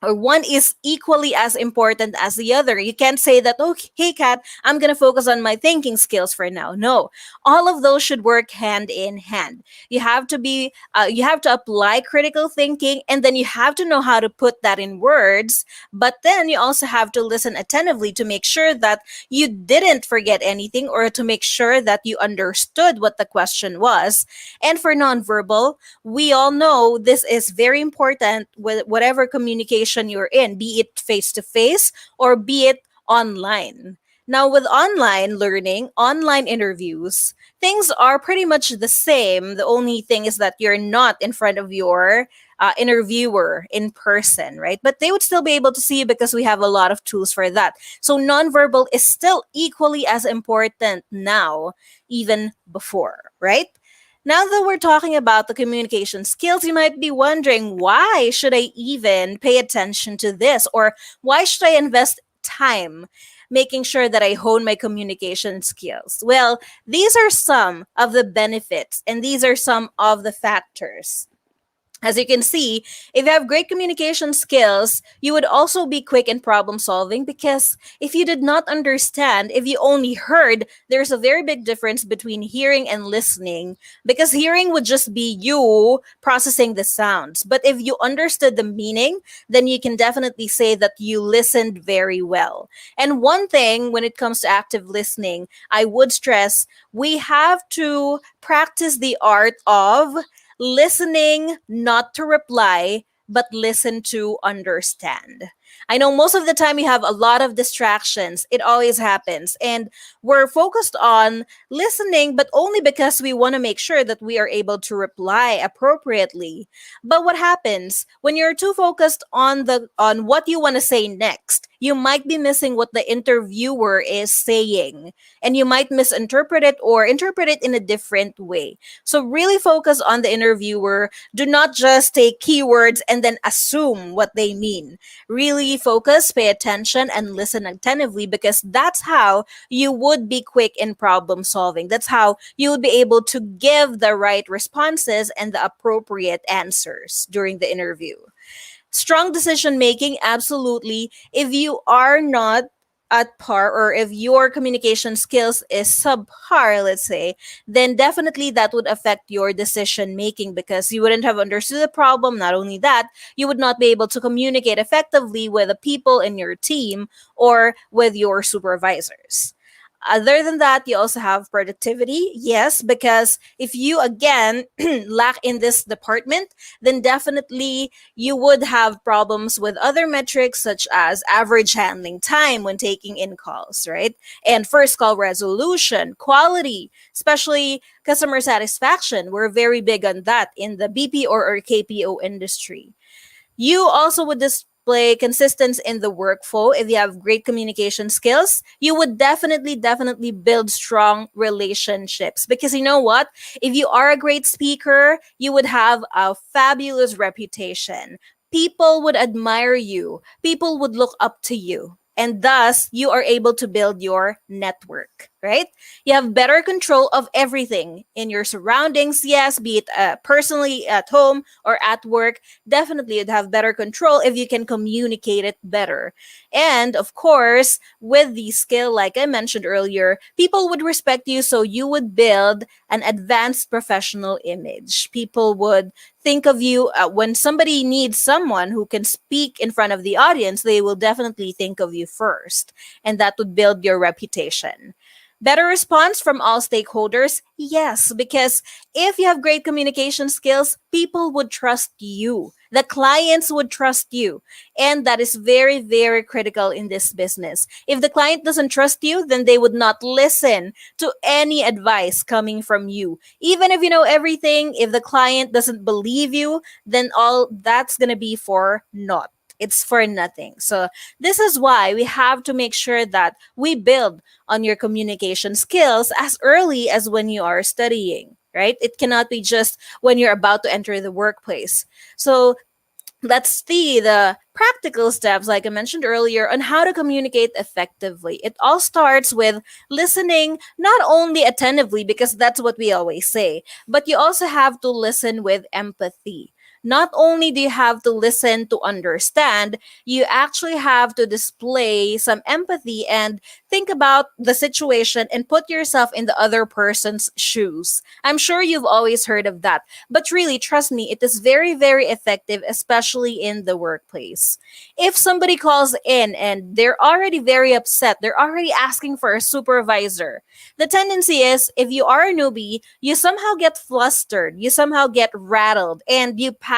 or one is equally as important as the other. You can't say that, okay, hey, Kat, I'm going to focus on my thinking skills for now. No, all of those should work hand in hand. You have to apply critical thinking, and then you have to know how to put that in words. But then you also have to listen attentively to make sure that you didn't forget anything, or to make sure that you understood what the question was. And for nonverbal, we all know this is very important with whatever communication you're in, be it face to face or be it online. Now, with online learning, online interviews, things are pretty much the same. The only thing is that you're not in front of your interviewer in person, right? But they would still be able to see you because we have a lot of tools for that. So, nonverbal is still equally as important now, even before, right? Now that we're talking about the communication skills, you might be wondering, why should I even pay attention to this? Or why should I invest time making sure that I hone my communication skills? Well, these are some of the benefits, and these are some of the factors. As you can see, if you have great communication skills, you would also be quick in problem solving, because if you did not understand, if you only heard, there's a very big difference between hearing and listening, because hearing would just be you processing the sounds. But if you understood the meaning, then you can definitely say that you listened very well. And one thing when it comes to active listening, I would stress, we have to practice the art of listening not to reply, but listen to understand. I know most of the time you have a lot of distractions. It always happens. And we're focused on listening, but only because we want to make sure that we are able to reply appropriately. But what happens when you're too focused on what you want to say next? You might be missing what the interviewer is saying, and you might misinterpret it or interpret it in a different way. So really focus on the interviewer. Do not just take keywords and then assume what they mean. Really focus, pay attention, and listen attentively, because that's how you would be quick in problem solving. That's how you would be able to give the right responses and the appropriate answers during the interview. Strong decision making, absolutely. If you are not at par, or if your communication skills is subpar, let's say, then definitely that would affect your decision making, because you wouldn't have understood the problem. Not only that, you would not be able to communicate effectively with the people in your team or with your supervisors. Other than that, you also have productivity. Yes, because if you again lack in this department, then definitely you would have problems with other metrics such as average handling time when taking in calls, right? And first call resolution, quality, especially customer satisfaction. We're very big on that in the BP or KPO industry. You also would display consistency in the workflow. If you have great communication skills, you would definitely build strong relationships. Because you know what? If you are a great speaker, you would have a fabulous reputation. People would admire you, people would look up to you. And thus, you are able to build your network, right? You have better control of everything in your surroundings. Yes, be it personally at home or at work. Definitely, you'd have better control if you can communicate it better. And of course, with the skill, like I mentioned earlier, people would respect you, so you would build an advanced professional image. People would think of you when somebody needs someone who can speak in front of the audience, they will definitely think of you first, and that would build your reputation. Better response from all stakeholders? Yes, because if you have great communication skills, people would trust you. The clients would trust you. And that is very, very critical in this business. If the client doesn't trust you, then they would not listen to any advice coming from you. Even if you know everything, if the client doesn't believe you, then all that's going to be for naught. It's for nothing. So, this is why we have to make sure that we build on your communication skills as early as when you are studying, right? It cannot be just when you're about to enter the workplace. So, let's see the practical steps, like I mentioned earlier, on how to communicate effectively. It all starts with listening, not only attentively, because that's what we always say, but you also have to listen with empathy. Not only do you have to listen to understand, you actually have to display some empathy and think about the situation and put yourself in the other person's shoes. I'm sure you've always heard of that. But really, trust me, it is very, very effective, especially in the workplace. If somebody calls in and they're already very upset, they're already asking for a supervisor, the tendency is if you are a newbie, you somehow get flustered, you somehow get rattled, and you panic.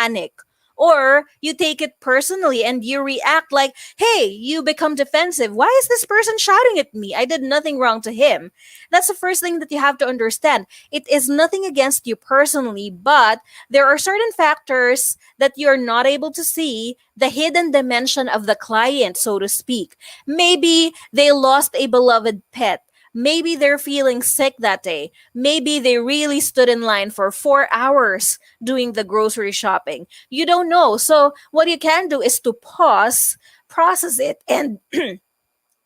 Or you take it personally and you react like, hey, you become defensive. Why is this person shouting at me? I did nothing wrong to him. That's the first thing that you have to understand. It is nothing against you personally, but there are certain factors that you're not able to see, the hidden dimension of the client, so to speak. Maybe they lost a beloved pet. Maybe they're feeling sick that day. Maybe they really stood in line for 4 hours doing the grocery shopping. You don't know. So, what you can do is to pause, process it, and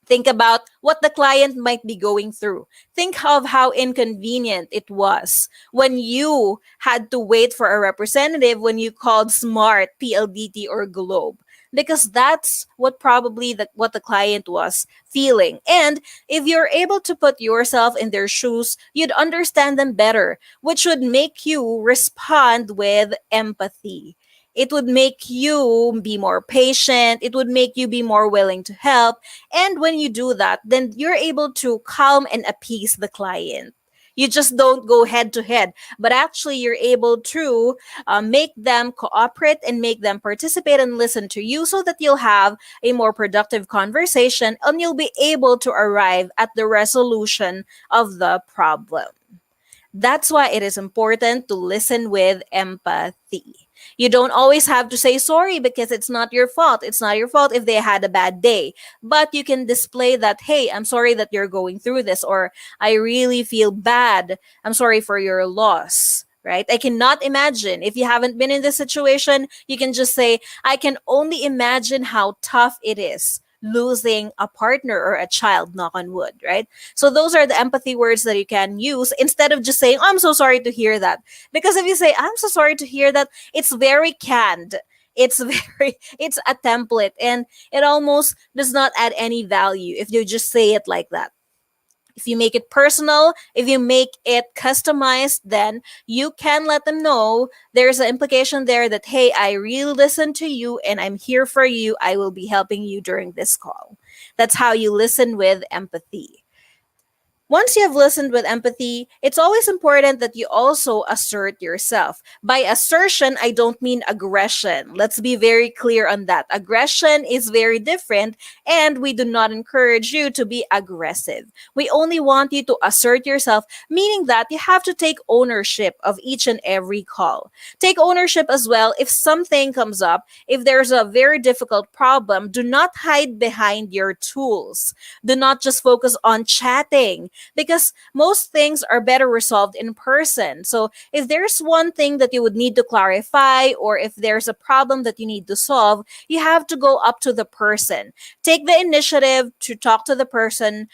think about what the client might be going through. Think of how inconvenient it was when you had to wait for a representative when you called Smart, PLDT, or Globe. Because that's what probably what the client was feeling. And if you're able to put yourself in their shoes, you'd understand them better, which would make you respond with empathy. It would make you be more patient. It would make you be more willing to help. And when you do that, then you're able to calm and appease the client. You just don't go head to head, but actually you're able to make them cooperate and make them participate and listen to you so that you'll have a more productive conversation and you'll be able to arrive at the resolution of the problem. That's why it is important to listen with empathy. You don't always have to say sorry because it's not your fault. It's not your fault if they had a bad day. But you can display that, hey, I'm sorry that you're going through this, or I really feel bad. I'm sorry for your loss. Right? I cannot imagine. If you haven't been in this situation, you can just say, I can only imagine how tough it is losing a partner or a child, knock on wood, right? So those are the empathy words that you can use instead of just saying, oh, I'm so sorry to hear that. Because if you say, I'm so sorry to hear that, it's very canned. It's a template and it almost does not add any value if you just say it like that. If you make it personal, if you make it customized, then you can let them know there's an implication there that, hey, I really listen to you and I'm here for you. I will be helping you during this call. That's how you listen with empathy. Once you have listened with empathy, it's always important that you also assert yourself. By assertion, I don't mean aggression. Let's be very clear on that. Aggression is very different, and we do not encourage you to be aggressive. We only want you to assert yourself, meaning that you have to take ownership of each and every call. Take ownership as well if something comes up, if there's a very difficult problem, do not hide behind your tools. Do not just focus on chatting because most things are better resolved in person. So if there's one thing that you would need to clarify or if there's a problem that you need to solve, you have to go up to the person. Take the initiative to talk to the person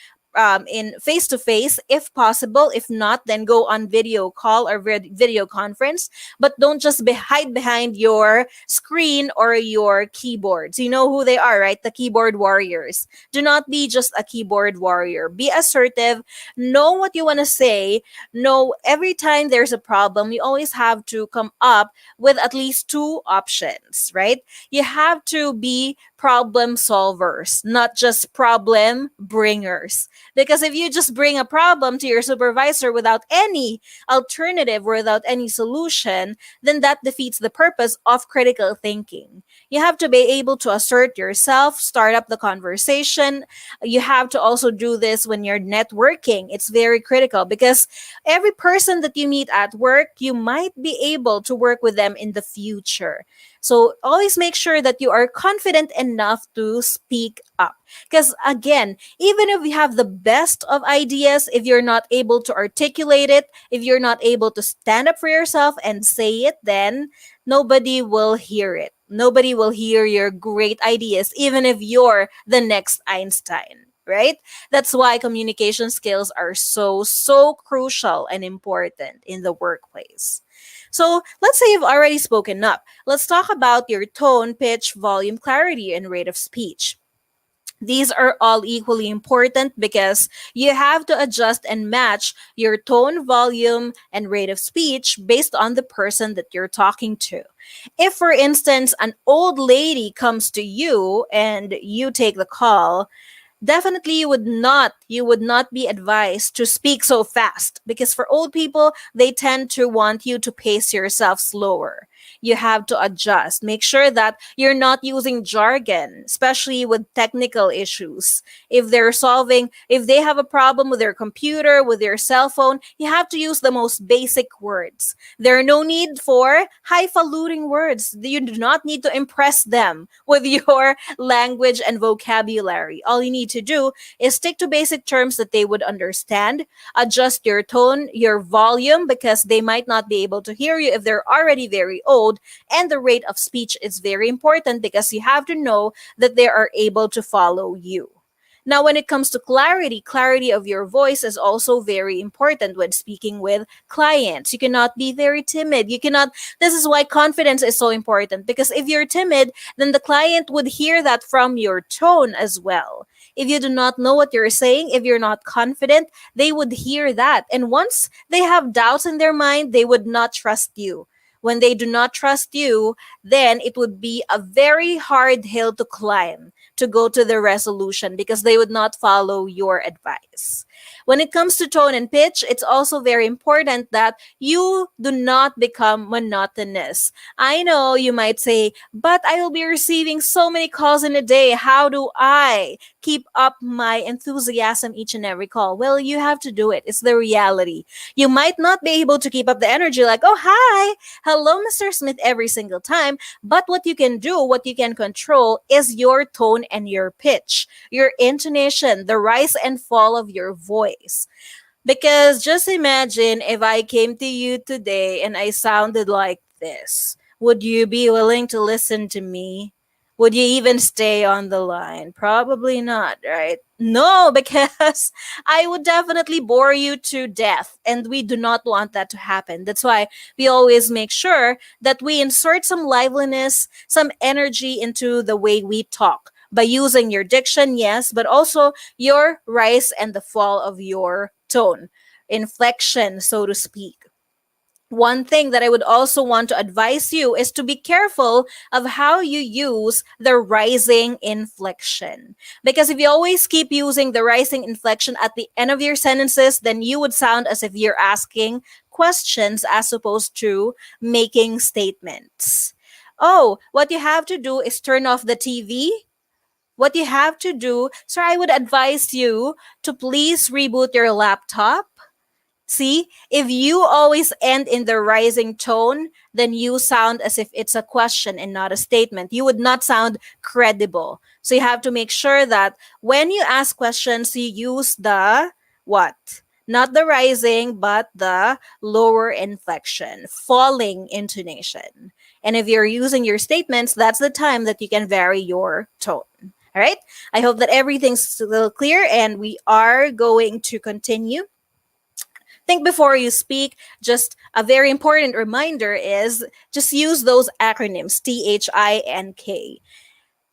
in face to face if possible. If not, then go on video call or video conference. But don't just hide behind your screen or your keyboards. You know who they are, right? The keyboard warriors. Do not be just a keyboard warrior. Be assertive. Know what you want to say. Know every time there's a problem, you always have to come up with at least two options, right? You have to be problem solvers, not just problem bringers. Because if you just bring a problem to your supervisor without any alternative, without any solution, then that defeats the purpose of critical thinking. You have to be able to assert yourself, start up the conversation. You have to also do this when you're networking. It's very critical because every person that you meet at work, you might be able to work with them in the future. So always make sure that you are confident enough to speak up. Because again, even if you have the best of ideas, if you're not able to articulate it, if you're not able to stand up for yourself and say it, then nobody will hear it. Nobody will hear your great ideas, even if you're the next Einstein, right? That's why communication skills are so crucial and important in the workplace. So let's say you've already spoken up. Let's talk about your tone, pitch, volume, clarity, and rate of speech. These are all equally important because you have to adjust and match your tone, volume, and rate of speech based on the person that you're talking to. If, for instance, an old lady comes to you and you take the call, definitely you would not be advised to speak so fast because for old people they tend to want you to pace yourself slower. You have to adjust. Make sure that you're not using jargon, especially with technical issues. If they have a problem with their computer, with their cell phone, you have to use the most basic words. There are no need for highfalutin words. You do not need to impress them with your language and vocabulary. All you need to do is stick to basic terms that they would understand. Adjust your tone, your volume, because they might not be able to hear you if they're already very old. And the rate of speech is very important because you have to know that they are able to follow you. Now, when it comes to clarity of your voice is also very important when speaking with clients. You cannot be very timid. This is why confidence is so important because if you're timid, then the client would hear that from your tone as well. If you do not know what you're saying, if you're not confident, they would hear that. And once they have doubts in their mind, they would not trust you. When they do not trust you, then it would be a very hard hill to climb to go to the resolution because they would not follow your advice. When it comes to tone and pitch, it's also very important that you do not become monotonous. I know you might say, but I will be receiving so many calls in a day. How do I keep up my enthusiasm each and every call? Well, you have to do it. It's the reality. You might not be able to keep up the energy like, oh, hi, hello, Mr. Smith, every single time. But what you can do, what you can control is your tone and your pitch, your intonation, the rise and fall of your voice. Because just imagine if I came to you today and I sounded like this. Would you be willing to listen to me? Would you even stay on the line? Probably not, right? No, because I would definitely bore you to death, and we do not want that to happen. That's why we always make sure that we insert some liveliness, some energy into the way we talk by using your diction, yes, but also your rise and the fall of your tone, inflection, so to speak. One thing that I would also want to advise you is to be careful of how you use the rising inflection. Because if you always keep using the rising inflection at the end of your sentences, then you would sound as if you're asking questions as opposed to making statements. Oh, what you have to do is turn off the TV. What you have to do, sir, I would advise you to please reboot your laptop. See, if you always end in the rising tone, then you sound as if it's a question and not a statement. You would not sound credible. So you have to make sure that when you ask questions, you use the what? Not the rising, but the lower inflection, falling intonation. And if you're using your statements, that's the time that you can vary your tone. All right. I hope that everything's still clear and we are going to continue. Think before you speak. Just a very important reminder is just use those acronyms THINK.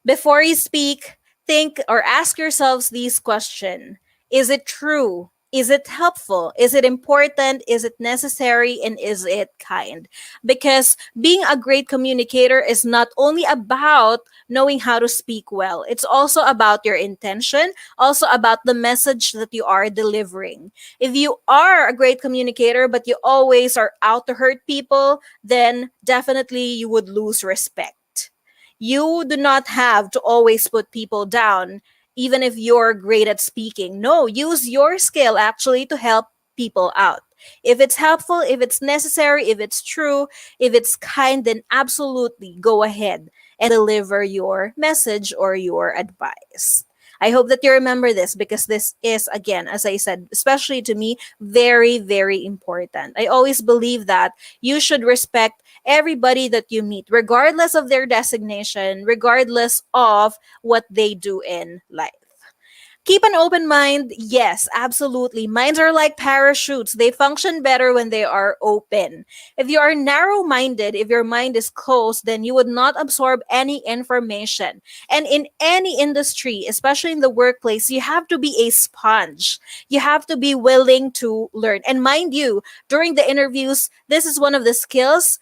Before you speak, think or ask yourselves these questions. Is it true? Is it helpful? Is it important? Is it necessary? And is it kind? Because being a great communicator is not only about knowing how to speak well, it's also about your intention, also about the message that you are delivering. If you are a great communicator, but you always are out to hurt people, then definitely you would lose respect. You do not have to always put people down, even if you're great at speaking. No, use your skill actually to help people out. If it's helpful, if it's necessary, if it's true, if it's kind, then absolutely go ahead and deliver your message or your advice. I hope that you remember this because this is, again, as I said, especially to me, very, very important. I always believe that you should respect everybody that you meet, regardless of their designation, regardless of what they do in life. Keep an open mind. Yes, absolutely. Minds are like parachutes. They function better when they are open. If you are narrow minded, if your mind is closed, then you would not absorb any information. And in any industry, especially in the workplace, you have to be a sponge. You have to be willing to learn. And mind you, during the interviews, this is one of the skills.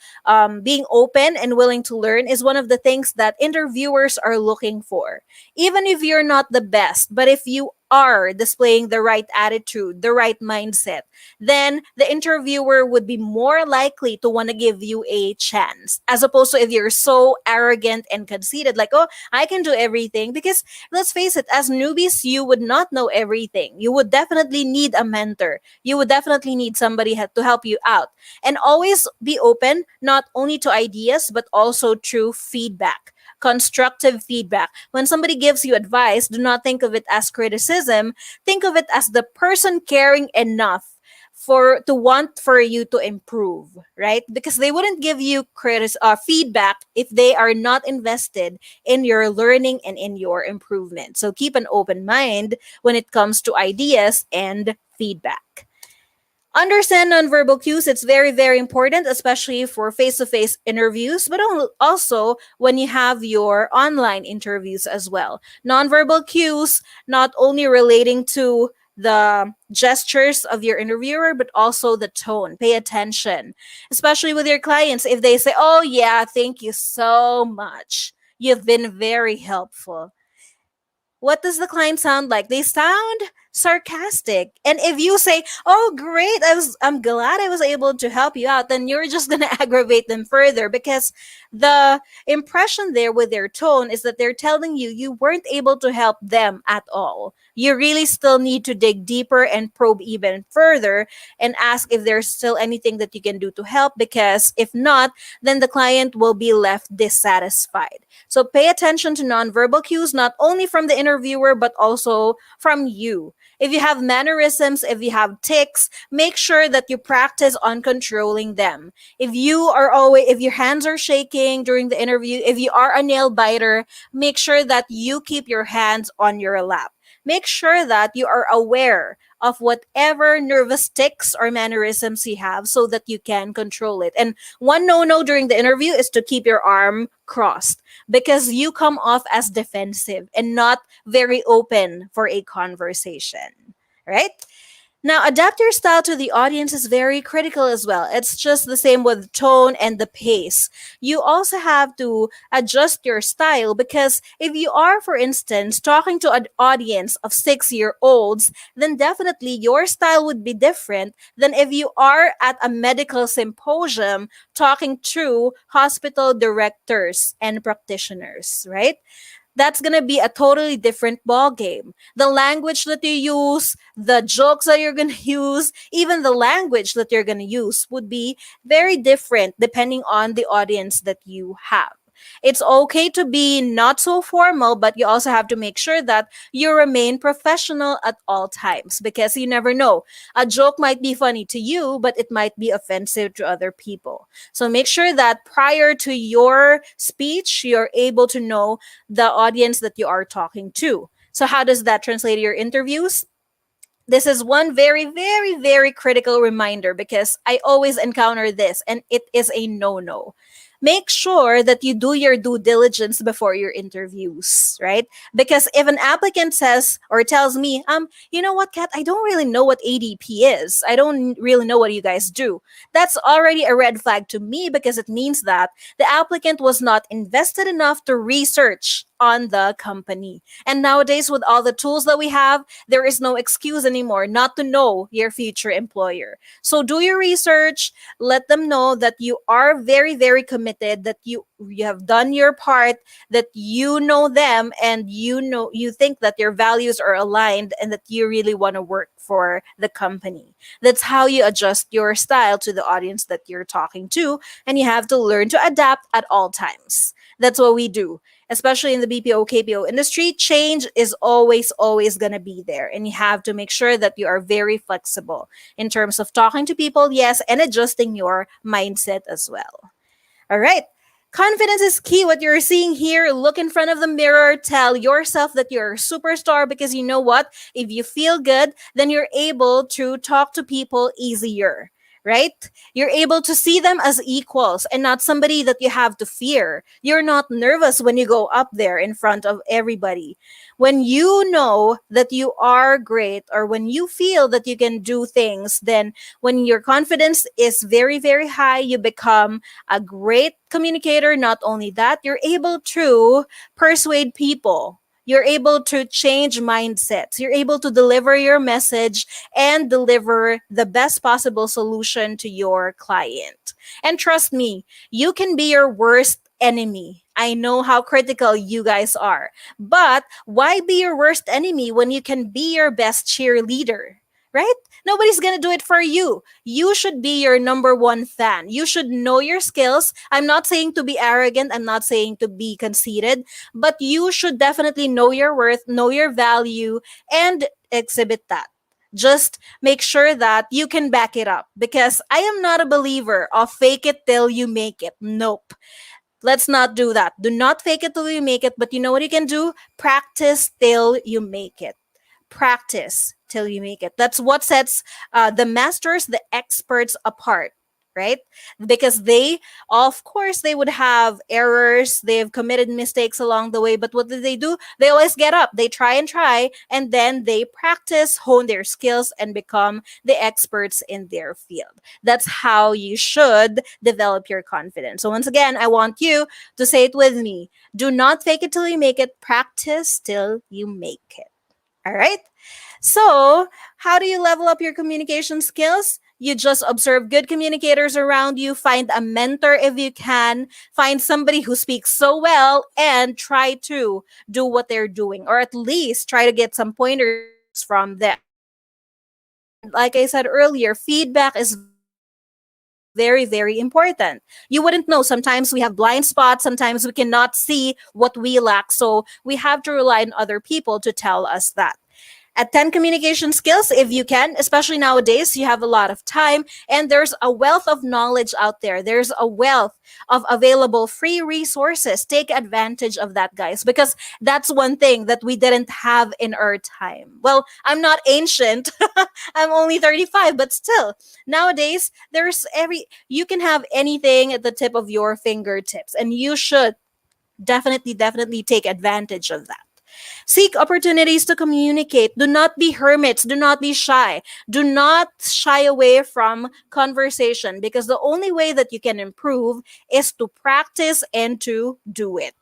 Being open and willing to learn is one of the things that interviewers are looking for. Even if you're not the best, but if you are displaying the right attitude, the right mindset, then the interviewer would be more likely to want to give you a chance. As opposed to if you're so arrogant and conceited, like, oh, I can do everything. Because let's face it, as newbies, you would not know everything. You would definitely need a mentor. You would definitely need somebody to help you out. And always be open, not only to ideas, but also to feedback, constructive feedback. When somebody gives you advice, do not think of it as criticism. Think of it as the person caring enough for to want for you to improve, right? Because they wouldn't give you feedback if they are not invested in your learning and in your improvement. So keep an open mind when it comes to ideas and feedback. Understand nonverbal cues. It's very, very important, especially for face to face interviews, but also when you have your online interviews as well. Nonverbal cues, not only relating to the gestures of your interviewer, but also the tone. Pay attention, especially with your clients. If they say, oh, yeah, thank you so much, you've been very helpful, what does the client sound like? They sound sarcastic. And if you say, "Oh, great, I'm glad I was able to help you out," then you're just going to aggravate them further because the impression there with their tone is that they're telling you you weren't able to help them at all. You really still need to dig deeper and probe even further and ask if there's still anything that you can do to help, because if not, then the client will be left dissatisfied. So pay attention to nonverbal cues, not only from the interviewer, but also from you. If you have mannerisms, if you have tics, make sure that you practice on controlling them. If your hands are shaking during the interview, if you are a nail biter, make sure that you keep your hands on your lap. Make sure that you are aware of whatever nervous tics or mannerisms you have so that you can control it. And one no during the interview is to keep your arm crossed because you come off as defensive and not very open for a conversation, right? Now, adapt your style to the audience is very critical as well. It's just the same with tone and the pace. You also have to adjust your style because if you are, for instance, talking to an audience of 6-year-olds, then definitely your style would be different than if you are at a medical symposium talking to hospital directors and practitioners, right? That's going to be a totally different ball game. The language that you use, the jokes that you're going to use, even the language that you're going to use would be very different depending on the audience that you have. It's okay to be not so formal, but you also have to make sure that you remain professional at all times because you never know. A joke might be funny to you, but it might be offensive to other people. So make sure that prior to your speech, you're able to know the audience that you are talking to. So, how does that translate to your interviews? This is one very, very, very critical reminder because I always encounter this and it is a no no. Make sure that you do your due diligence before your interviews, right? Because if an applicant says or tells me, you know what, Kat, I don't really know what ADP is. I don't really know what you guys do. That's already a red flag to me because it means that the applicant was not invested enough to research on the company. And nowadays, with all the tools that we have, there is no excuse anymore not to know your future employer. So do your research, let them know that you are very, very committed, that you have done your part, that you know them and you think that your values are aligned and that you really want to work for the company. That's how you adjust your style to the audience that you're talking to, and you have to learn to adapt at all times. That's what we do, especially in the BPO KPO industry. Change is always going to be there, and you have to make sure that you are very flexible in terms of talking to people, yes, and adjusting your mindset as well. All right. Confidence is key. What you're seeing here, look in front of the mirror, tell yourself that you're a superstar because you know what? If you feel good, then you're able to talk to people easier, right? You're able to see them as equals and not somebody that you have to fear. You're not nervous when you go up there in front of everybody. When you know that you are great or when you feel that you can do things, then when your confidence is very, very high, you become a great communicator. Not only that, you're able to persuade people. You're able to change mindsets. You're able to deliver your message and deliver the best possible solution to your client. And trust me, you can be your worst enemy. I know how critical you guys are. But why be your worst enemy when you can be your best cheerleader? Right? Nobody's going to do it for you. You should be your number one fan. You should know your skills. I'm not saying to be arrogant. I'm not saying to be conceited, but you should definitely know your worth, know your value, and exhibit that. Just make sure that you can back it up because I am not a believer of fake it till you make it. Nope. Let's not do that. Do not fake it till you make it, but you know what you can do? Practice till you make it. Practice till you make it. That's what sets the masters, the experts apart, right? Because they, of course, they would have errors. They've committed mistakes along the way. But what do? They always get up. They try, and then they practice, hone their skills, and become the experts in their field. That's how you should develop your confidence. So once again, I want you to say it with me. Do not fake it till you make it. Practice till you make it. All right. So, how do you level up your communication skills? You just observe good communicators around you, find a mentor if you can, find somebody who speaks so well, and try to do what they're doing, or at least try to get some pointers from them. And like I said earlier, feedback is very, very important. You wouldn't know. Sometimes we have blind spots. Sometimes we cannot see what we lack. So we have to rely on other people to tell us that. Attend communication skills if you can, especially nowadays. You have a lot of time and there's a wealth of knowledge out there. There's a wealth of available free resources. Take advantage of that, guys, because that's one thing that we didn't have in our time. Well, I'm not ancient. I'm only 35, but still, nowadays, you can have anything at the tip of your fingertips, and you should definitely take advantage of that. Seek opportunities to communicate. Do not be hermits. Do not be shy. Do not shy away from conversation because the only way that you can improve is to practice and to do it.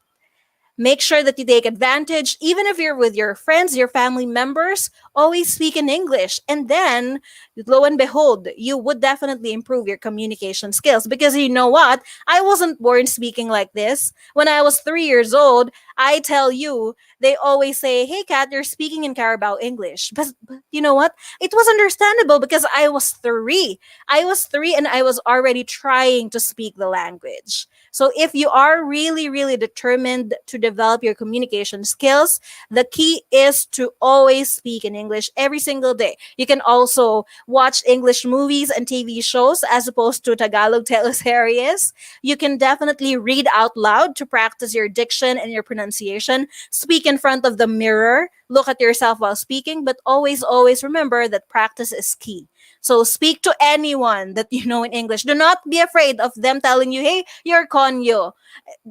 Make sure that you take advantage, even if you're with your friends, your family members, always speak in English. And then, lo and behold, you would definitely improve your communication skills. Because you know what? I wasn't born speaking like this. When I was 3 years old, I tell you, they always say, "Hey, Kat, you're speaking in Carabao English." But you know what? It was understandable because I was three. I was three and I was already trying to speak the language. So if you are really, really determined to develop your communication skills, the key is to always speak in English every single day. You can also watch English movies and TV shows as opposed to Tagalog teleseries. You can definitely read out loud to practice your diction and your pronunciation. Speak in front of the mirror. Look at yourself while speaking, but always, always remember that practice is key. So speak to anyone that you know in English. Do not be afraid of them telling you, hey, you're konyo.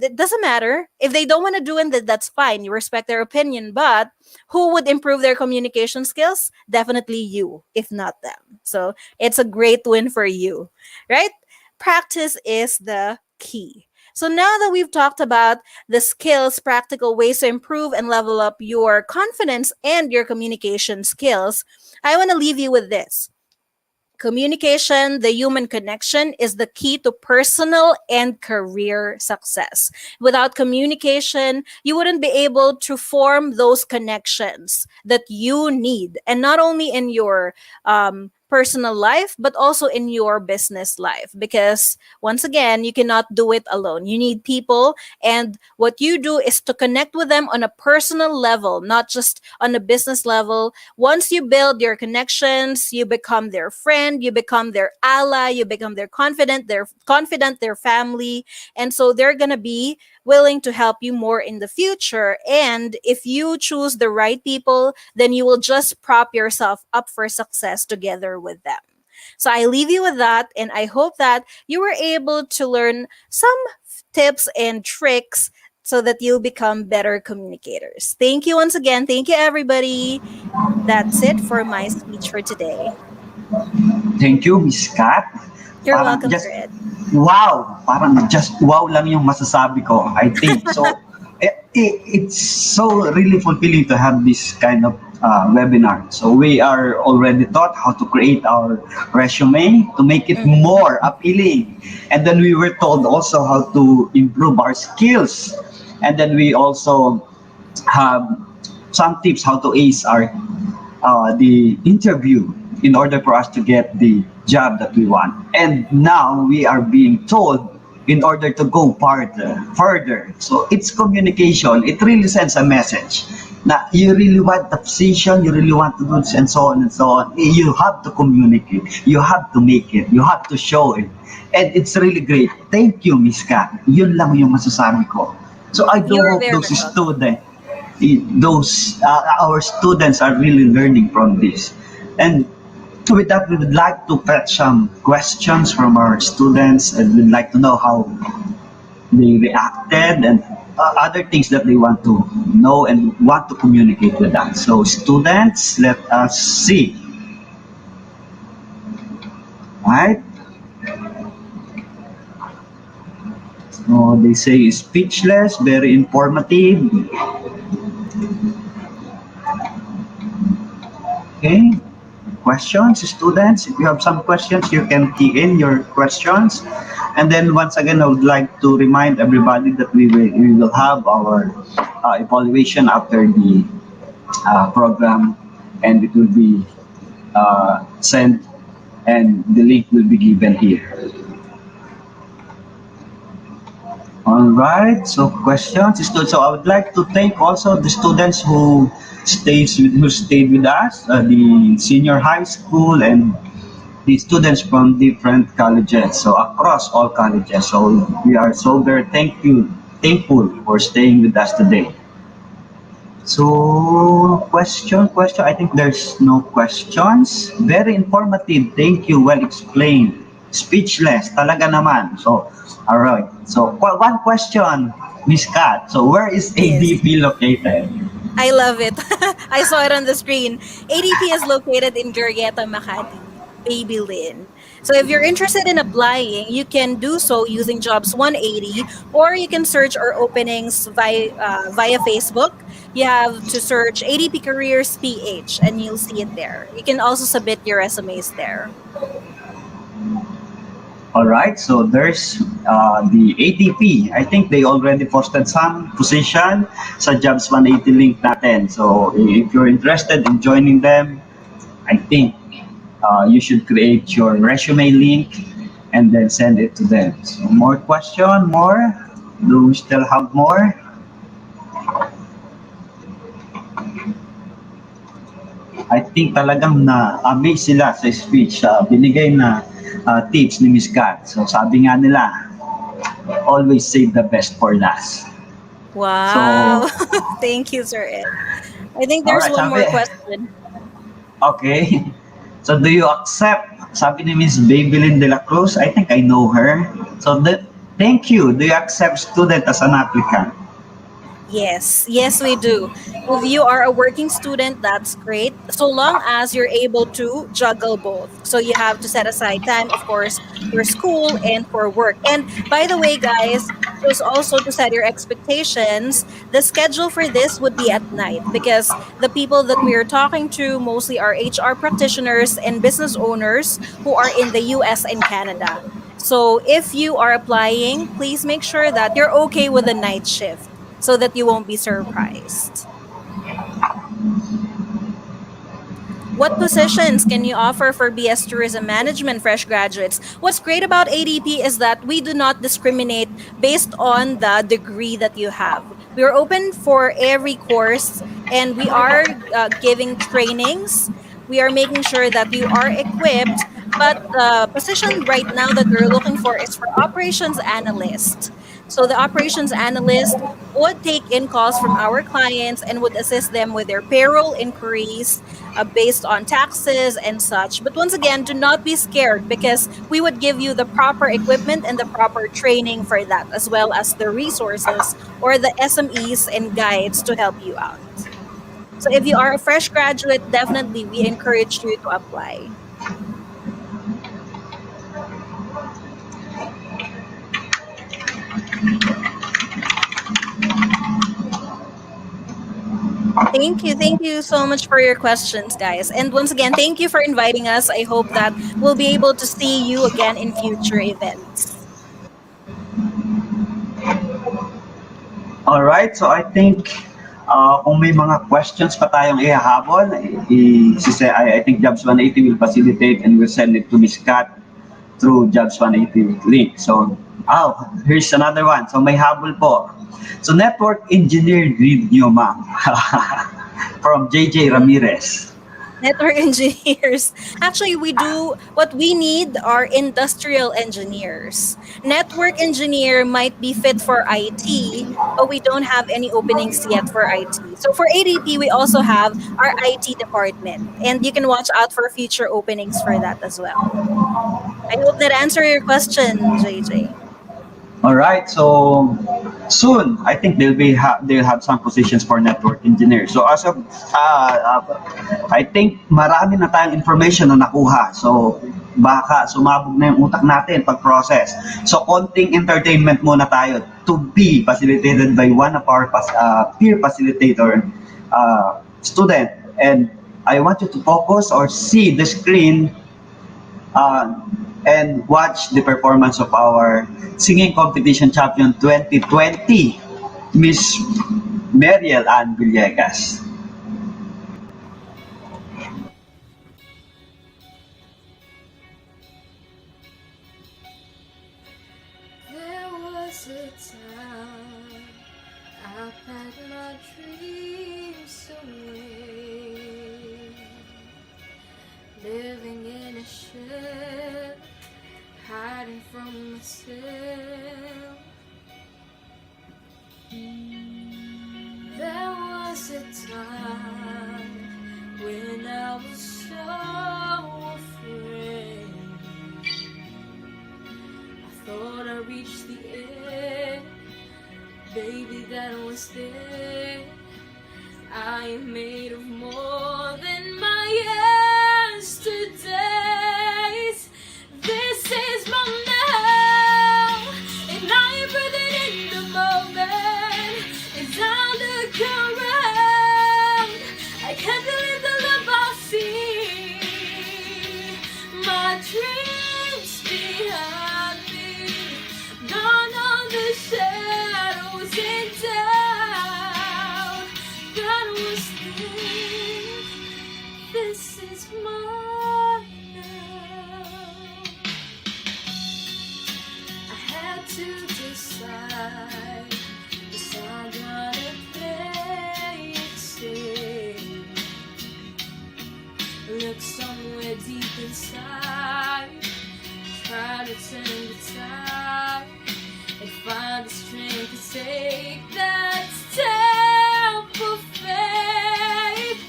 It doesn't matter. If they don't want to do it, then that's fine. You respect their opinion. But who would improve their communication skills? Definitely you, if not them. So it's a great win for you, right? Practice is the key. So now that we've talked about the skills, practical ways to improve and level up your confidence and your communication skills, I want to leave you with this. Communication, the human connection, is the key to personal and career success. Without communication, you wouldn't be able to form those connections that you need, and not only in your personal life, but also in your business life. Because once again, you cannot do it alone. You need people, and what you do is to connect with them on a personal level, not just on a business level. Once you build your connections, you become their friend, you become their ally, you become their family, and so they're gonna be willing to help you more in the future. And if you choose the right people, then you will just prop yourself up for success together with them. So I leave you with that, and I hope that you were able to learn some tips and tricks so that you'll become better communicators. Thank you once again. Thank you, everybody. That's it for my speech for today. Thank you, Miss Kat. You're Parang welcome, just, Sir Ed. wow, parang just wow lang yung masasabi ko, I think. So, it's so really fulfilling to have this kind of webinar. So we are already taught how to create our resume to make it more appealing. And then we were told also how to improve our skills. And then we also have some tips how to ace the interview in order for us to get the job that we want. And now we are being told in order to go further. So it's communication. It really sends a message. Now, you really want the position, you really want to do this, and so on and so on. You have to communicate. You have to make it. You have to show it. And it's really great. Thank you, Miss Kat. Yun lang yung masasabi ko. So I do You're hope very those welcome. our students are really learning from this. And with that, we would like to fetch some questions from our students, and we'd like to know how they reacted and other things that they want to know and want to communicate with us. So students, let us see. Right? So they say speechless, very informative. Okay. Questions, students? If you have some questions, you can key in your questions. And then once again, I would like to remind everybody that we will have our evaluation after the program, and it will be sent, and the link will be given here. All right, so questions. So I would like to thank also the students who stayed with us, the senior high school and the students from different colleges, so across all colleges. So we are so very thankful for staying with us today. So question. I think there's no questions. Very informative. Thank you. Well explained. Speechless. Talaga naman. So, all right. So one question, Miss Kat. So where is Yes. ADP located? I love it. I saw it on the screen. ADP is located in Gurrieta, Makati, Baby Lynn. So if you're interested in applying, you can do so using Jobs 180, or you can search our openings via Facebook. You have to search ADP Careers PH, and you'll see it there. You can also submit your resumes there. All right, so there's the ATP. I think they already posted some position sa Jobs 180 link natin. So if you're interested in joining them, I think you should create your resume link and then send it to them. So more question, more? Do we still have more? I think talagang na-amaze sila sa speech, binigay na tips ni Miss Kat. So sabi nga nila, always save the best for last. So, Wow. Thank you, Sir Ed. I think there's alright, one more sabi, question. okay. So do you accept, sabi ni Miss Babylin de la Cruz, I think I know her. So thank you. Do you accept student as an applicant? Yes, yes, we do. If you are a working student, that's great. So long as you're able to juggle both. So you have to set aside time, of course, for school and for work. And by the way, guys, just also to set your expectations, the schedule for this would be at night because the people that we are talking to mostly are HR practitioners and business owners who are in the US and Canada. So if you are applying, please make sure that you're okay with the night shift so that you won't be surprised. What positions can you offer for BS Tourism Management fresh graduates? What's great about ADP is that we do not discriminate based on the degree that you have. We are open for every course and we are giving trainings. We are making sure that you are equipped. But the position right now that we're looking for is for operations analyst. So the operations analyst would take in calls from our clients and would assist them with their payroll inquiries based on taxes and such. But once again, do not be scared because we would give you the proper equipment and the proper training for that, as well as the resources or the SMEs and guides to help you out. So if you are a fresh graduate, definitely we encourage you to apply. Thank you. Thank you so much for your questions, guys. And once again, thank you for inviting us. I hope that we'll be able to see you again in future events. Alright, so I think kung may mga questions pa tayong ihahabol, I think Jobs 180 will facilitate and will send it to Miss Kat through Jobs 180 link. So, here's another one. So may habol po. So network engineer grid nyo, ma'am. From JJ Ramirez. Network engineers. Actually, we do what we need are industrial engineers. Network engineer might be fit for IT, but we don't have any openings yet for IT. So for ADP, we also have our IT department, and you can watch out for future openings for that as well. I hope that answer your question, JJ. All right, so soon I think they'll have some positions for network engineers. So as of I think marami na tayong information na nakuha. So baka sumabog na yung utak natin pag-process. So konting entertainment muna tayo to be facilitated by one of our peer facilitator student. And I want you to focus or see the screen uh, and watch the performance of our singing competition champion 2020, Miss Mariel Ann Villegas. There was a time I packed my dreams away, living in a shed, hiding from myself. There was a time when I was so afraid. I thought I reached the end, baby, that was there. I am made of more than my yesterdays. This is my now, and I breathe it in the moment. As I look around, I can't believe the love I see. My dreams behind me, gone on the shadows and doubt. God was there aside. Try to turn the tide and find the strength to take that step of faith.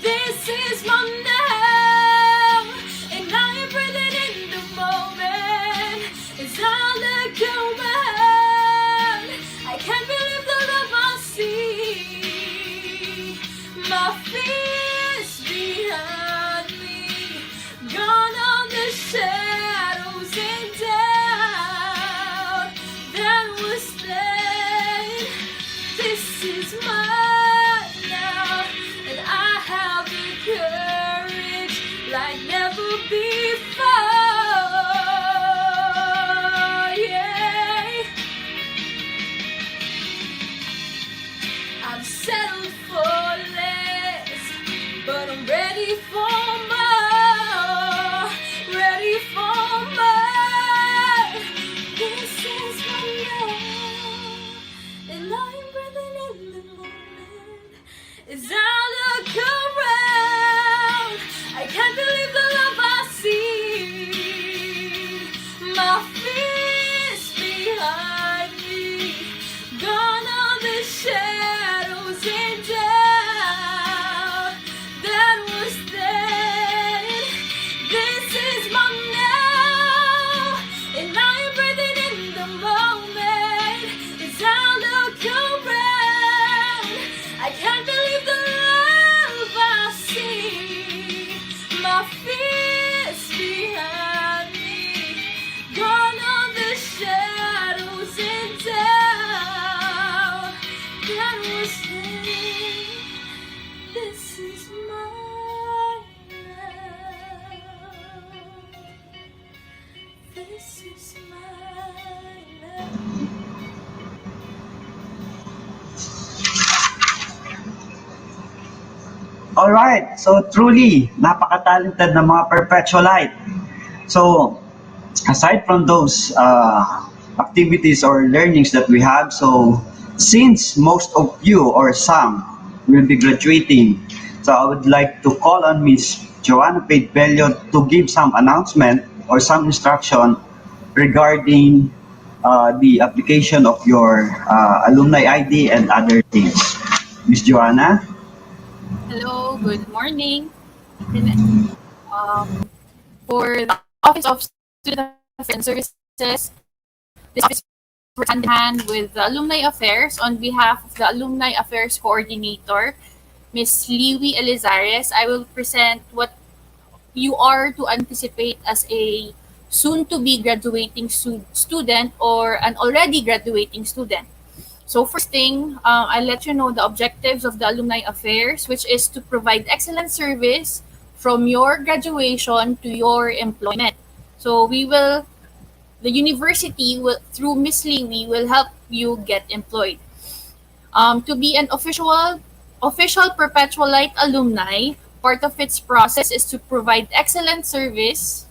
This is my now, and I am breathing in the moment as I let go my hand. I can't believe the love I see. My fears behind me, gone on the shadows and doubt that was then. This is mine now, and I have the courage like never before. Yeah, I've settled for less, but I'm ready for more. Ready for more. This is my love, and I'm breathing in the moment as I look around. I can't believe the love I see. My fears behind me, gone on the shadows and doubt that was then. This is my now, and I'm breathing in the moment as I look around. I can't believe the love I see. My fears behind me, gone on the shadows and doubt that was then. This is my love. This is my love. Alright, so truly, napaka-talented ng mga Perpetualite. So, aside from those activities or learnings that we have, so since most of you or some will be graduating, so I would like to call on Miss Joanna Pedbello to give some announcement or some instruction regarding the application of your alumni ID and other things. Miss Joanna? Hello, good morning. For the Office of Student Affairs and Services, this office works hand in hand with the Alumni Affairs. On behalf of the Alumni Affairs Coordinator, Ms. Liwi Elizares, I will present what you are to anticipate as a soon-to-be graduating student or an already graduating student. So first thing, I'll let you know the objectives of the Alumni Affairs, which is to provide excellent service from your graduation to your employment. So the university will, through Miss Liwi, will help you get employed. To be an official Perpetualite alumni, part of its process is to provide excellent service.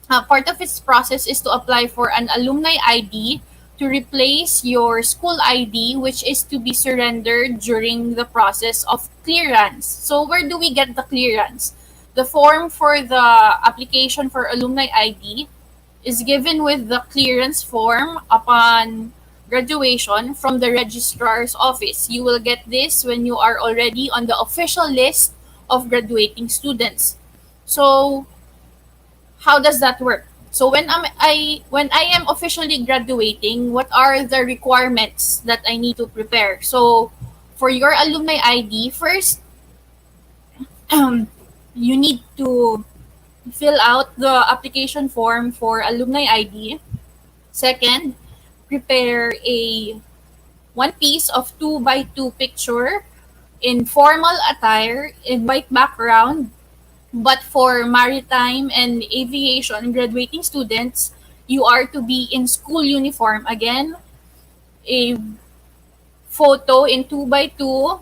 Part of its process is to apply for an alumni ID to replace your school ID, which is to be surrendered during the process of clearance. So where do we get the clearance? The form for the application for alumni ID is given with the clearance form upon graduation from the registrar's office. You will get this when you are already on the official list of graduating students. So how does that work? So when I am officially graduating, what are the requirements that I need to prepare? So for your alumni ID, first, you need to fill out the application form for alumni ID. Second, prepare a one piece of 2x2 picture in formal attire in white background. But for maritime and aviation graduating students, you are to be in school uniform. Again, a photo in 2x2,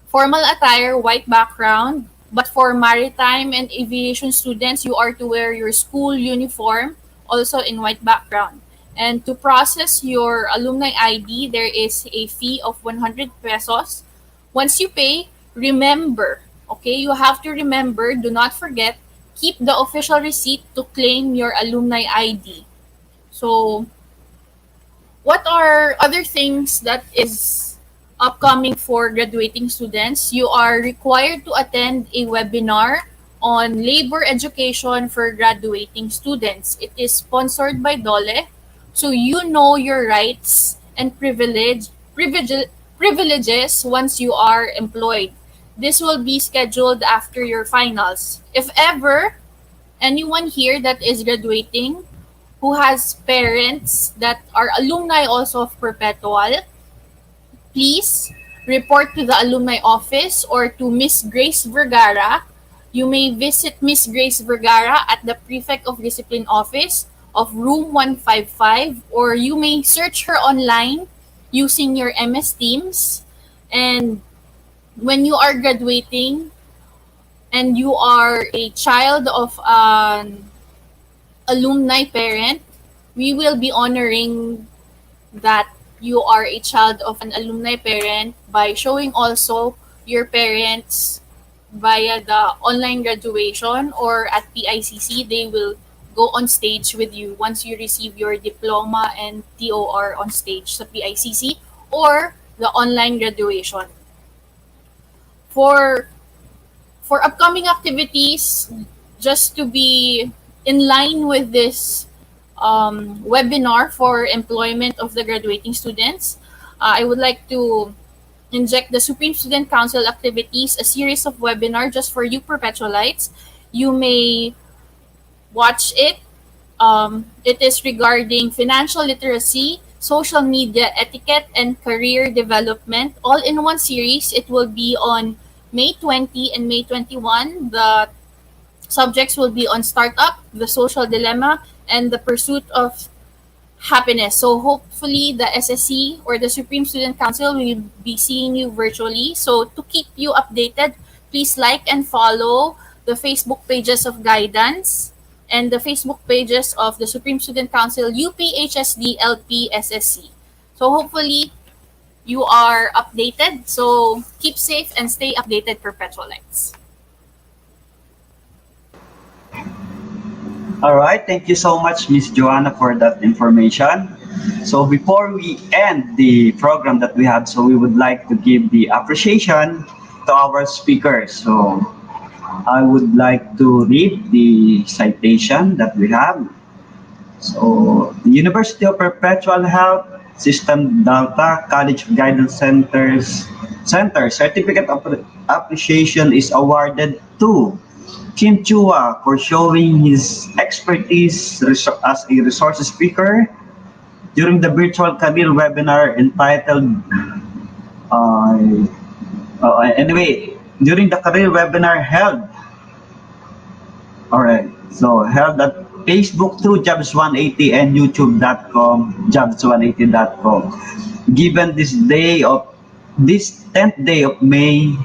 formal attire, white background. But for maritime and aviation students, you are to wear your school uniform, also in white background. And to process your alumni ID, there is a fee of 100 pesos. Once you pay, remember, okay, you have to remember, do not forget keep the official receipt to claim your alumni ID. So, what are other things that is upcoming for graduating students? You are required to attend a webinar on labor education for graduating students. It is sponsored by Dole. So you know your rights and privileges once you are employed. This will be scheduled after your finals. If ever anyone here that is graduating who has parents that are alumni also of Perpetual, please report to the alumni office or to Miss Grace Vergara. You may visit Miss Grace Vergara at the Prefect of Discipline office of room 155, or you may search her online using your MS Teams. And when you are graduating and you are a child of an alumni parent, we will be honoring that you are a child of an alumni parent by showing also your parents via the online graduation, or at PICC. They will go on stage with you once you receive your diploma and TOR on stage sa PICC or the online graduation. For for upcoming activities, just to be in line with this webinar for employment of the graduating students, I would like to inject the Supreme Student Council activities, a series of webinar just for you perpetualites. You may watch it. It is regarding financial literacy, social media etiquette, and career development, all in one series. It will be on May 20 and May 21. The subjects will be on startup, the social dilemma, and the pursuit of happiness. So hopefully the SSC or the Supreme Student Council will be seeing you virtually. So to keep you updated, please like and follow the Facebook pages of Guidance and the Facebook pages of the Supreme Student Council UPHSD LPSSC. So hopefully you are updated. So keep safe and stay updated, Perpetualites. All right, thank you so much, Miss Joanna, for that information. So before we end the program that we have, so we would like to give the appreciation to our speakers. So I would like to read the citation that we have. So the University of Perpetual Health System Dalta College Guidance Center Certificate of Appreciation is awarded to Kim Chua for showing his expertise as a resource speaker during the virtual career webinar entitled, uh, anyway, during the career webinar held, all right, so held at Facebook through Jobs180 and YouTube.com, Jobs180.com. Given this 10th day of May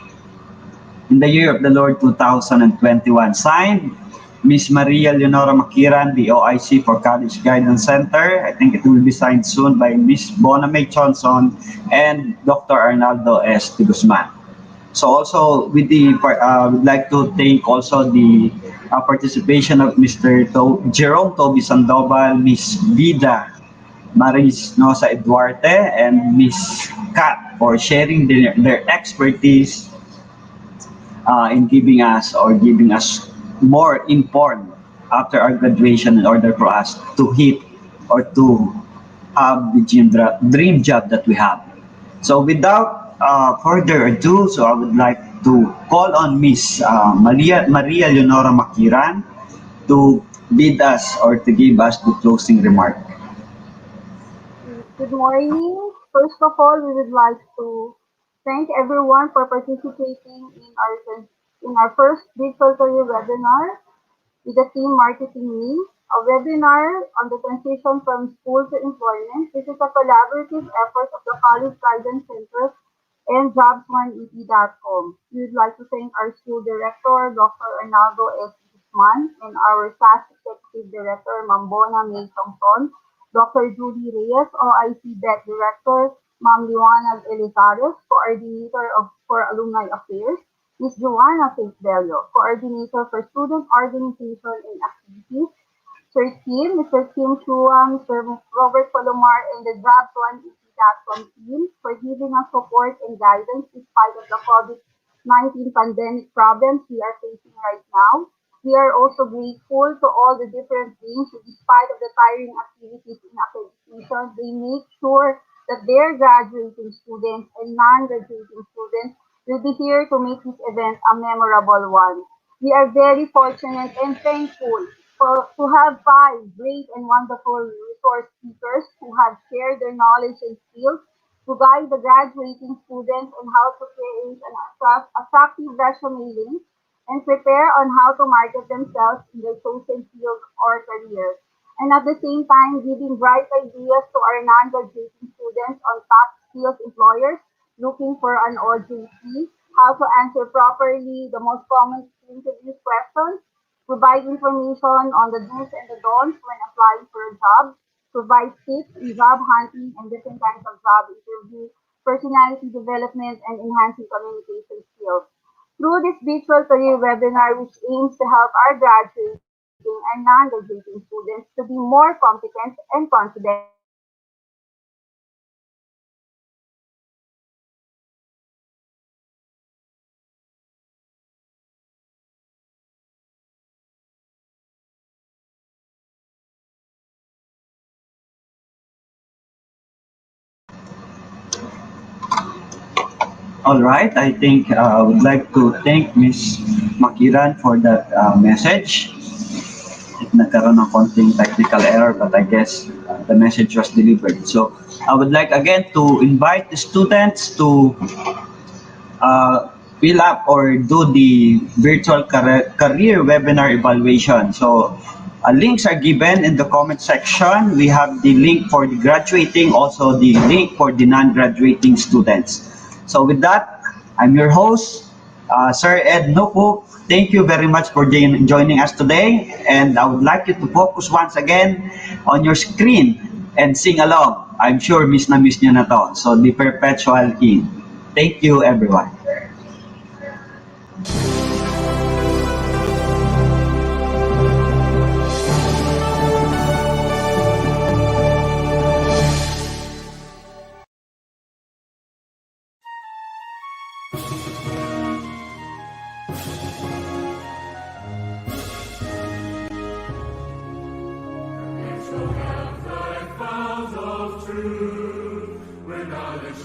in the year of the Lord 2021. Signed, Miss Maria Leonora Makiran, the OIC for College Guidance Center. I think it will be signed soon by Miss Boname Johnson and Dr. Arnaldo S. de Guzman. So also would like to thank also the participation of Mr. Jerome Toby Sandoval, Miss Vida Maris Nosa Eduarte, and Miss Kat for sharing their expertise in giving us more informed after our graduation in order for us to hit or to have the dream job that we have. So without further ado, so I would like to call on Miss Maria Leonora Makiran to lead us or to give us the closing remark. Good morning. First of all, we would like to thank everyone for participating in our first digital career webinar with the theme Marketing Me, a webinar on the transition from school to employment. This is a collaborative effort of the College Guidance Center and Jobs180.com. We would like to thank our school director, Dr. Arnaldo S. Guzman, and our SAS Executive Director, Mambona May Thompson, Dr. Julie Reyes, OIC BET Director, Ma'am Liwanag Elizares, Coordinator for Alumni Affairs, Ms. Joanna Bello, Coordinator for Student Organization and Activities, Sir Kim, Mr. Kim Chua, Mr. Robert Palomar, and the Job180.com team for giving us support and guidance despite of the COVID-19 pandemic problems we are facing right now. We are also grateful to all the different teams who, despite of the tiring activities in accreditation, they make sure that their graduating students and non-graduating students will be here to make this event a memorable one. We are very fortunate and thankful to have five great and wonderful resource speakers who have shared their knowledge and skills to guide the graduating students on how to create an attractive resume link and prepare on how to market themselves in their chosen field or career. And at the same time, giving bright ideas to our non-graduating students on top skills employers looking for an OJT, how to answer properly the most common interview questions, provide information on the do's and the don'ts when applying for a job, provide tips in job hunting and different kinds of job interview, personality development, and enhancing communication skills. Through this virtual career webinar, which aims to help our graduating and non-graduating students to be more competent and confident in applying for jobs, we are very fortunate and thankful to have five great resource speakers who have shared their knowledge and skills to guide the graduating students on how to market themselves in their chosen field or career. All right, I think I would like to thank Ms. Makiran for that message. Nagkaroon ng konting technical error, but I guess the message was delivered. So I would like again to invite the students to fill up or do the virtual career webinar evaluation. So links are given in the comment section. We have the link for the graduating, also the link for the non-graduating students. So with that, I'm your host, Sir Ed Nopuk. Thank you very much for joining us today. And I would like you to focus once again on your screen and sing along. I'm sure miss na miss nyo na to. So the Perpetual King. Thank you, everyone. Shall have thy fount of truth, where knowledge